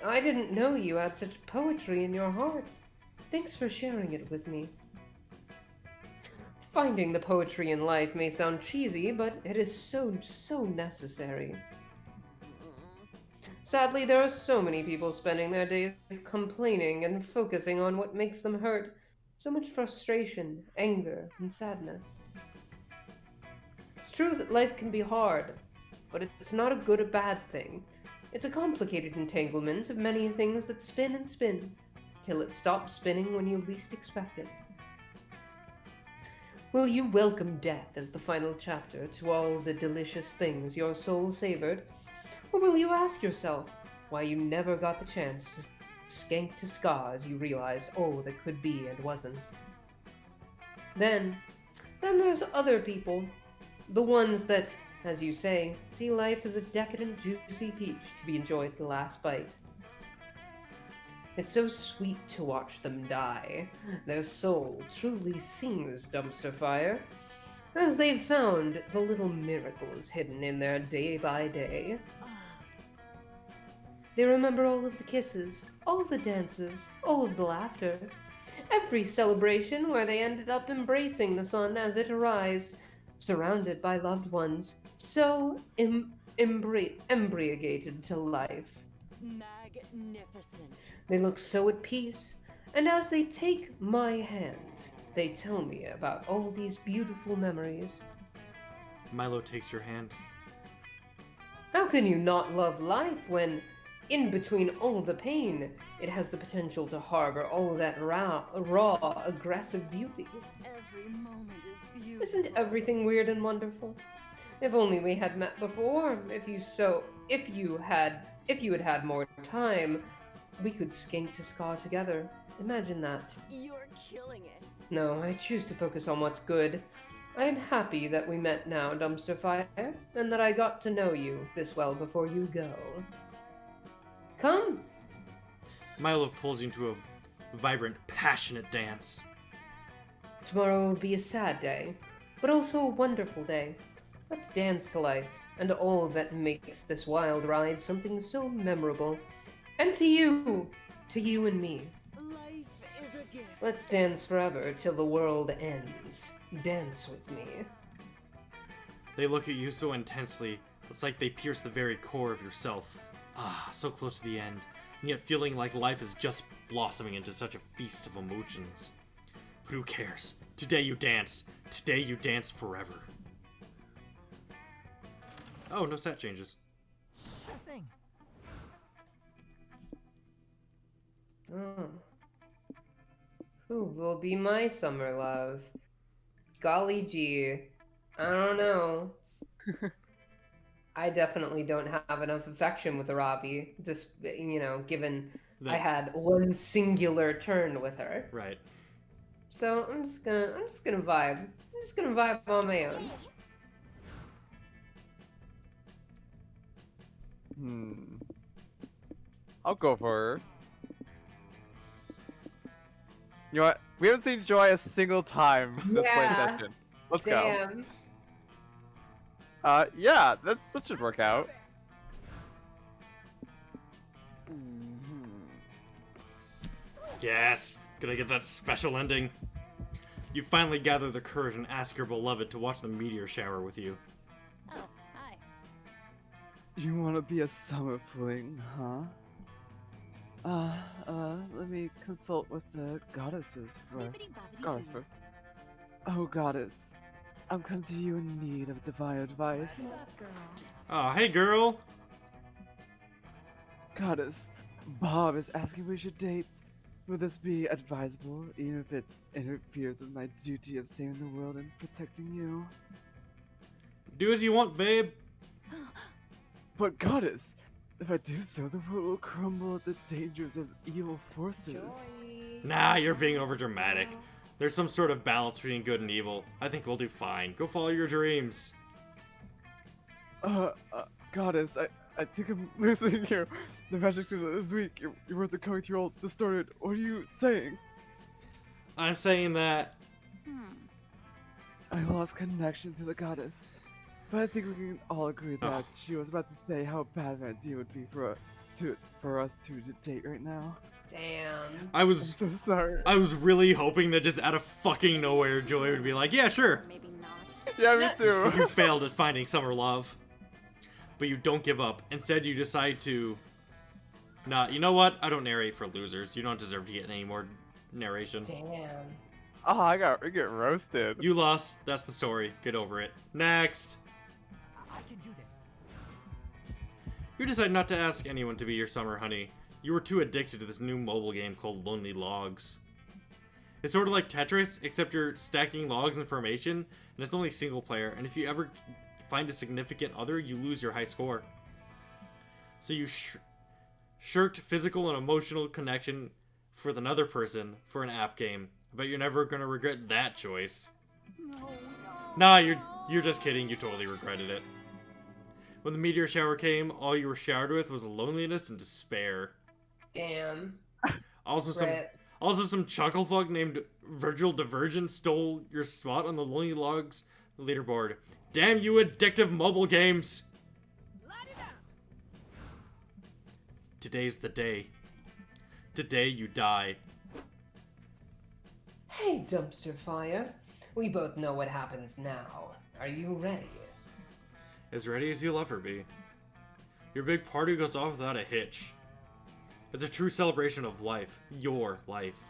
I didn't know you had such poetry in your heart. Thanks for sharing it with me. Finding the poetry in life may sound cheesy, but it is so necessary. Sadly, there are so many people spending their days complaining and focusing on what makes them hurt. So much frustration, anger, and sadness. It's true that life can be hard, but it's not a good or bad thing. It's a complicated entanglement of many things that spin and spin, till it stops spinning when you least expect it. Will you welcome death as the final chapter to all the delicious things your soul savored? Or will you ask yourself why you never got the chance to skank to ska as you realized all that could be and wasn't? Then there's other people. The ones that, as you say, see life as a decadent, juicy peach to be enjoyed the last bite. It's so sweet to watch them die. Their soul truly sings, Dumpster Fire, as they've found the little miracles hidden in their day by day. They remember all of the kisses, all of the dances, all of the laughter, every celebration where they ended up embracing the sun as it arose, surrounded by loved ones, so embriagated to life. Magnificent. They look so at peace, and as they take my hand, they tell me about all these beautiful memories. Milo takes your hand. How can you not love life when, in between all the pain, it has the potential to harbor all that raw, aggressive beauty? Every moment is beautiful. Isn't everything weird and wonderful? If only we had met before. If you had had more time, we could skank to ska together. Imagine that. You're killing it. No, I choose to focus on what's good. I am happy that we met now, Dumpster Fire, and that I got to know you this well before you go. Come! Milo pulls you into a vibrant, passionate dance. Tomorrow will be a sad day, but also a wonderful day. Let's dance to life, and all that makes this wild ride something so memorable. And to you and me. Life is a gift. Let's dance forever till the world ends. Dance with me. They look at you so intensely, it's like they pierce the very core of yourself. Ah, so close to the end, and yet feeling like life is just blossoming into such a feast of emotions. But who cares? Today you dance. Today you dance forever. Oh, no stat changes. Sure thing. Oh. Who will be my summer love? Golly gee. I don't know. I definitely don't have enough affection with Aravi, just, given I had one singular turn with her. Right. So I'm just gonna vibe. I'm just gonna vibe on my own. I'll go for her. You know what? We haven't seen Joy a single time this play session. Let's Damn. go. Yeah, that should work out. Yes! Gonna get that special ending. You finally gather the courage and ask your beloved to watch the meteor shower with you. Oh, hi. You wanna be a summer fling, huh? Let me consult with the goddesses first. Bibbidi-bobbidi Goddess boo. first. Oh, goddess. I'm come to you in need of divine advice. What's up, girl? Oh, hey, girl. Goddess, Bob is asking if we should date. Would this be advisable, even if it interferes with my duty of saving the world and protecting you? Do as you want, babe. But goddess, if I do so, the world will crumble at the dangers of evil forces. Nah, you're being overdramatic. There's some sort of balance between good and evil. I think we'll do fine. Go follow your dreams. Goddess, I think I'm losing you. The magic season this week. Your words are coming through all distorted. What are you saying? I'm saying that... I lost connection to the goddess. But I think we can all agree that she was about to say how bad of an idea it would be for us to date right now. Damn. I was I'm so sorry. I was really hoping that just out of fucking nowhere, Joy would be like, yeah, sure. Maybe not. Yeah, me too. You failed at finding summer love. But you don't give up. Instead, you decide to... Nah, you know what? I don't narrate for losers. You don't deserve to get any more narration. Damn. Oh, I get roasted. You lost. That's the story. Get over it. Next. I can do this. You decide not to ask anyone to be your summer honey. You were too addicted to this new mobile game called Lonely Logs. It's sort of like Tetris, except you're stacking logs in formation, and it's only single player, and if you ever find a significant other, you lose your high score. So you shirked physical and emotional connection with another person for an app game. I bet you're never gonna regret that choice. Nah, you're just kidding. You totally regretted it. When the meteor shower came, all you were showered with was loneliness and despair. Damn. Also Rip. some chucklefuck named Virgil Divergent stole your spot on the Lonely Logs leaderboard. Damn you addictive mobile games! Light it up. Today's the day. Today you die. Hey, dumpster fire. We both know what happens now. Are you ready? As ready as you'll ever be. Your big party goes off without a hitch. It's a true celebration of life. Your life.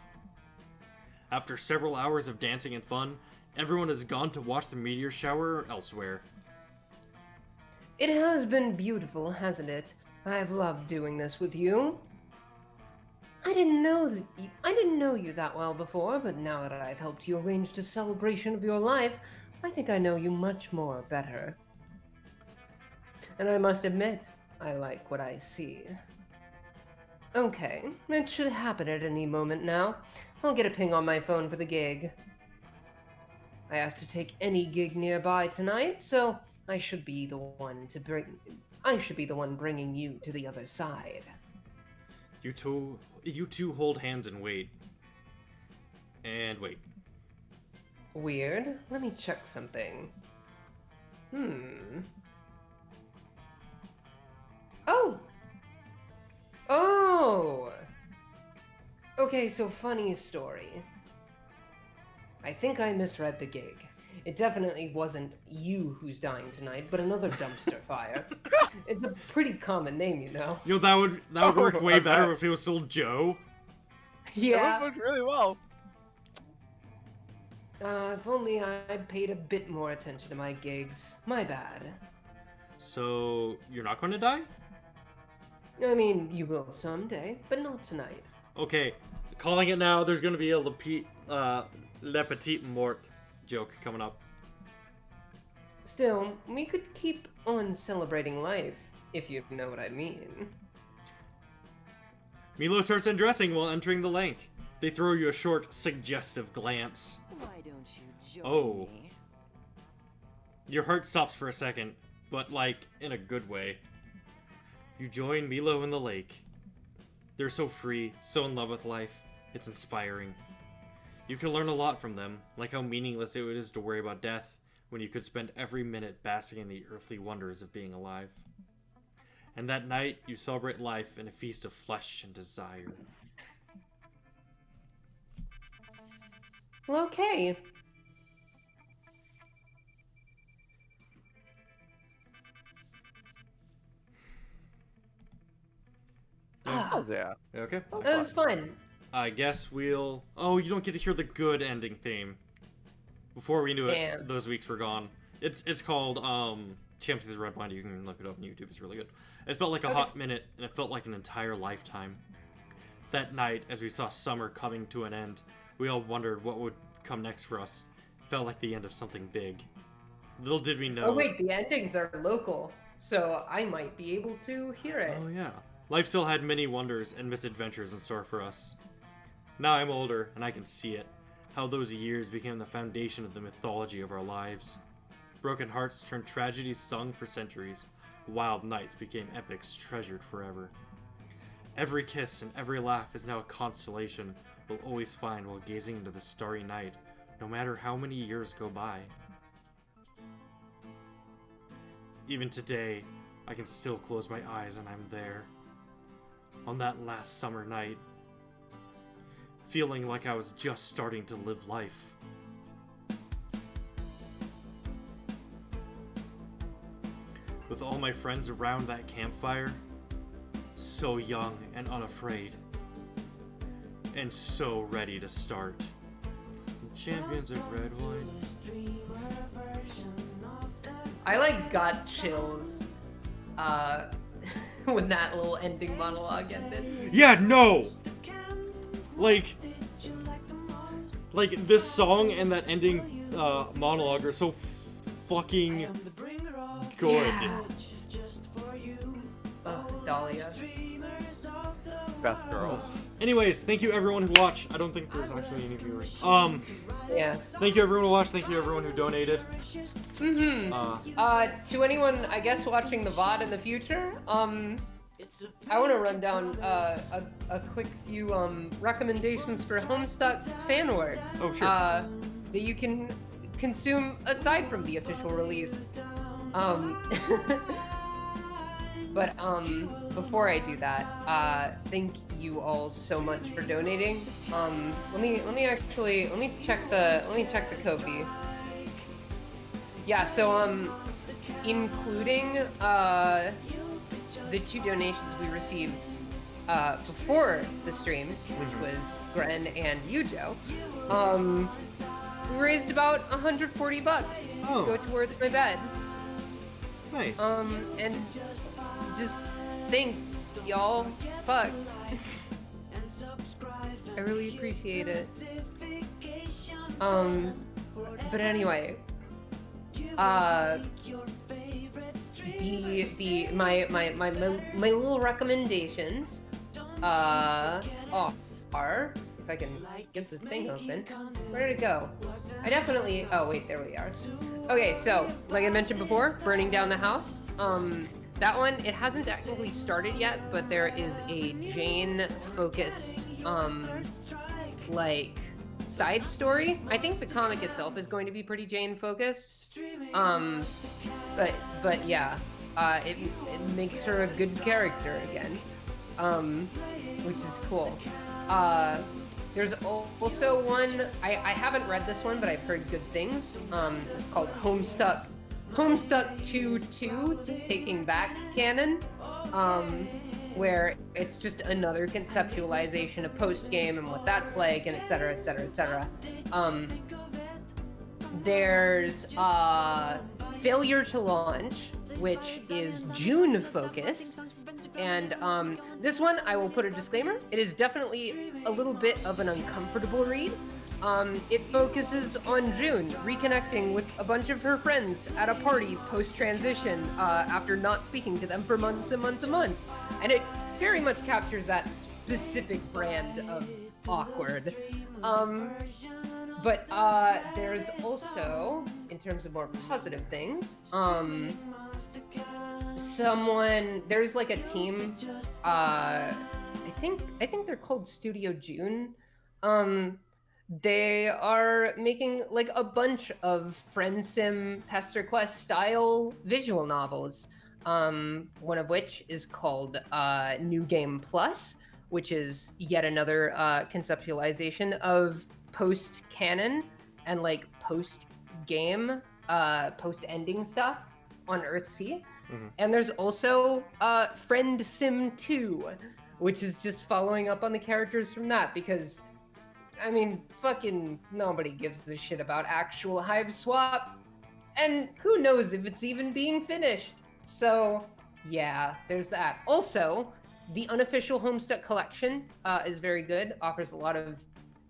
After several hours of dancing and fun, everyone has gone to watch the meteor shower or elsewhere. It has been beautiful, hasn't it? I've loved doing this with you. I didn't know you that well before, but now that I've helped you arrange a celebration of your life, I think I know you much more better. And I must admit, I like what I see. Okay, it should happen at any moment now. I'll get a ping on my phone for the gig. I asked to take any gig nearby tonight, so I should be the one bringing you to the other side. You two hold hands and wait. And wait. Weird. Let me check something. Oh! Oh! Okay, so funny story. I think I misread the gig. It definitely wasn't you who's dying tonight, but another dumpster fire. It's a pretty common name, you know. You know, that would work way I better bet. if it was still Joe. Yeah. That worked really well. If only I paid a bit more attention to my gigs. My bad. So, you're not going to die? I mean, you will someday, but not tonight. Okay, calling it now. There's going to be a Le Petit Mort joke coming up. Still, we could keep on celebrating life, if you know what I mean. Milo starts undressing while entering the lake. They throw you a short, suggestive glance. Why don't you join Oh. me? Your heart stops for a second, but like, in a good way. You join Milo in the lake. They're so free, so in love with life. It's inspiring. You can learn a lot from them, like how meaningless it is to worry about death when you could spend every minute basking in the earthly wonders of being alive. And that night, you celebrate life in a feast of flesh and desire. Well, okay. Yeah. Hells yeah. Okay. It was fun. I guess we'll. Oh, you don't get to hear the good ending theme. Before we knew it, Damn. those weeks were gone. It's called Champions of Red Wine. You can look it up on YouTube. It's really good. It felt like a hot minute, and it felt like an entire lifetime. That night, as we saw summer coming to an end, we all wondered what would come next for us. It felt like the end of something big. Little did we know. Oh wait, the endings are local, so I might be able to hear it. Oh yeah. Life still had many wonders and misadventures in store for us. Now I'm older, and I can see it. How those years became the foundation of the mythology of our lives. Broken hearts turned tragedies sung for centuries. Wild nights became epics treasured forever. Every kiss and every laugh is now a constellation we'll always find while gazing into the starry night, no matter how many years go by. Even today, I can still close my eyes and I'm there. On that last summer night, feeling like I was just starting to live life. With all my friends around that campfire, so young and unafraid, and so ready to start. Champions of Red Wine. I like got chills when that little ending monologue ended. Yeah, no! Like this song and that ending monologue are so fucking good. Yeah. Oh, Dahlia. Best girl. Anyways, thank you everyone who watched. I don't think there's actually any viewers. Yeah. Thank you everyone who watched. Thank you everyone who donated. To anyone, I guess, watching the VOD in the future, I want to run down a quick few recommendations for Homestuck fan works. Oh, sure. That you can consume aside from the official release. But before I do that, thank you all so much for donating. Let me check the Ko-fi. Yeah, so including the 2 donations we received before the stream, which was Gren and Yujo, we raised about $140 to go towards my bed. Nice. And just thanks, y'all. Fuck. I really appreciate it. But anyway, my little recommendations are, if I can get the thing open. Where did it go? Oh wait, there we are. Okay, so like I mentioned before, burning down the house. That one, it hasn't technically started yet, but there is a Jane-focused like side story. I think the comic itself is going to be pretty Jane-focused. But yeah, it makes her a good character again, which is cool. There's also one, I haven't read this one, but I've heard good things. It's called Homestuck 2-2, Taking Back Canon, where it's just another conceptualization of post-game and what that's like, and et cetera, et cetera, et cetera. There's Failure to Launch, which is June-focused. And this one, I will put a disclaimer, it is definitely a little bit of an uncomfortable read. It focuses on June reconnecting with a bunch of her friends at a party post-transition after not speaking to them for months and months and months. And it very much captures that specific brand of awkward. But there's also, in terms of more positive things, there's like a team, I think they're called Studio June. They are making like a bunch of Friend Sim Pesterquest style visual novels. One of which is called New Game Plus, which is yet another conceptualization of post-canon and like post-game, post-ending stuff on Earthsea. And there's also Friend Sim 2, which is just following up on the characters from that, because, I mean, fucking nobody gives a shit about actual Hive Swap, and who knows if it's even being finished. So, yeah, there's that. Also, the unofficial Homestuck collection is very good, offers a lot of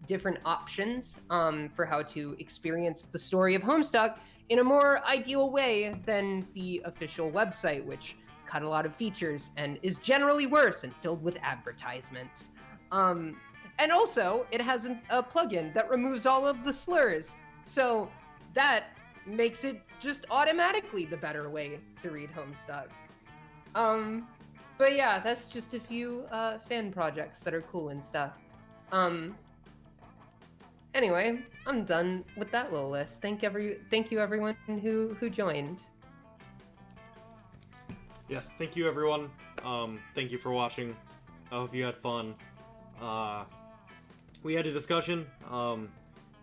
different options for how to experience the story of Homestuck in a more ideal way than the official website, which cut a lot of features and is generally worse and filled with advertisements. And also, it has a plugin that removes all of the slurs, so that makes it just automatically the better way to read Homestuck. But yeah, that's just a few fan projects that are cool and stuff. Anyway, I'm done with that little list. Thank you everyone who joined. Yes, thank you everyone. Thank you for watching. I hope you had fun. We had a discussion.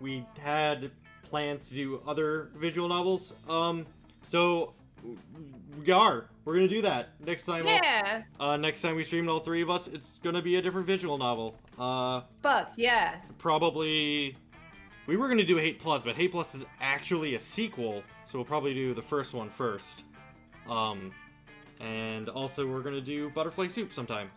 We had plans to do other visual novels. So we're gonna do that next time. Yeah. Next time we stream all three of us, it's gonna be a different visual novel. Fuck yeah. Probably. We were gonna do Hate Plus, but Hate Plus is actually a sequel, so we'll probably do the first one first. And also we're gonna do Butterfly Soup sometime.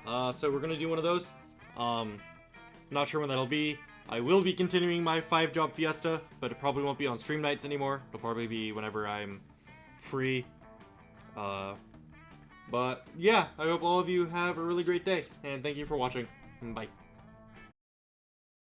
So we're gonna do one of those. Not sure when that'll be. I will be continuing my 5-job fiesta, but it probably won't be on stream nights anymore. It'll probably be whenever I'm free. But yeah, I hope all of you have a really great day, and thank you for watching. Bye.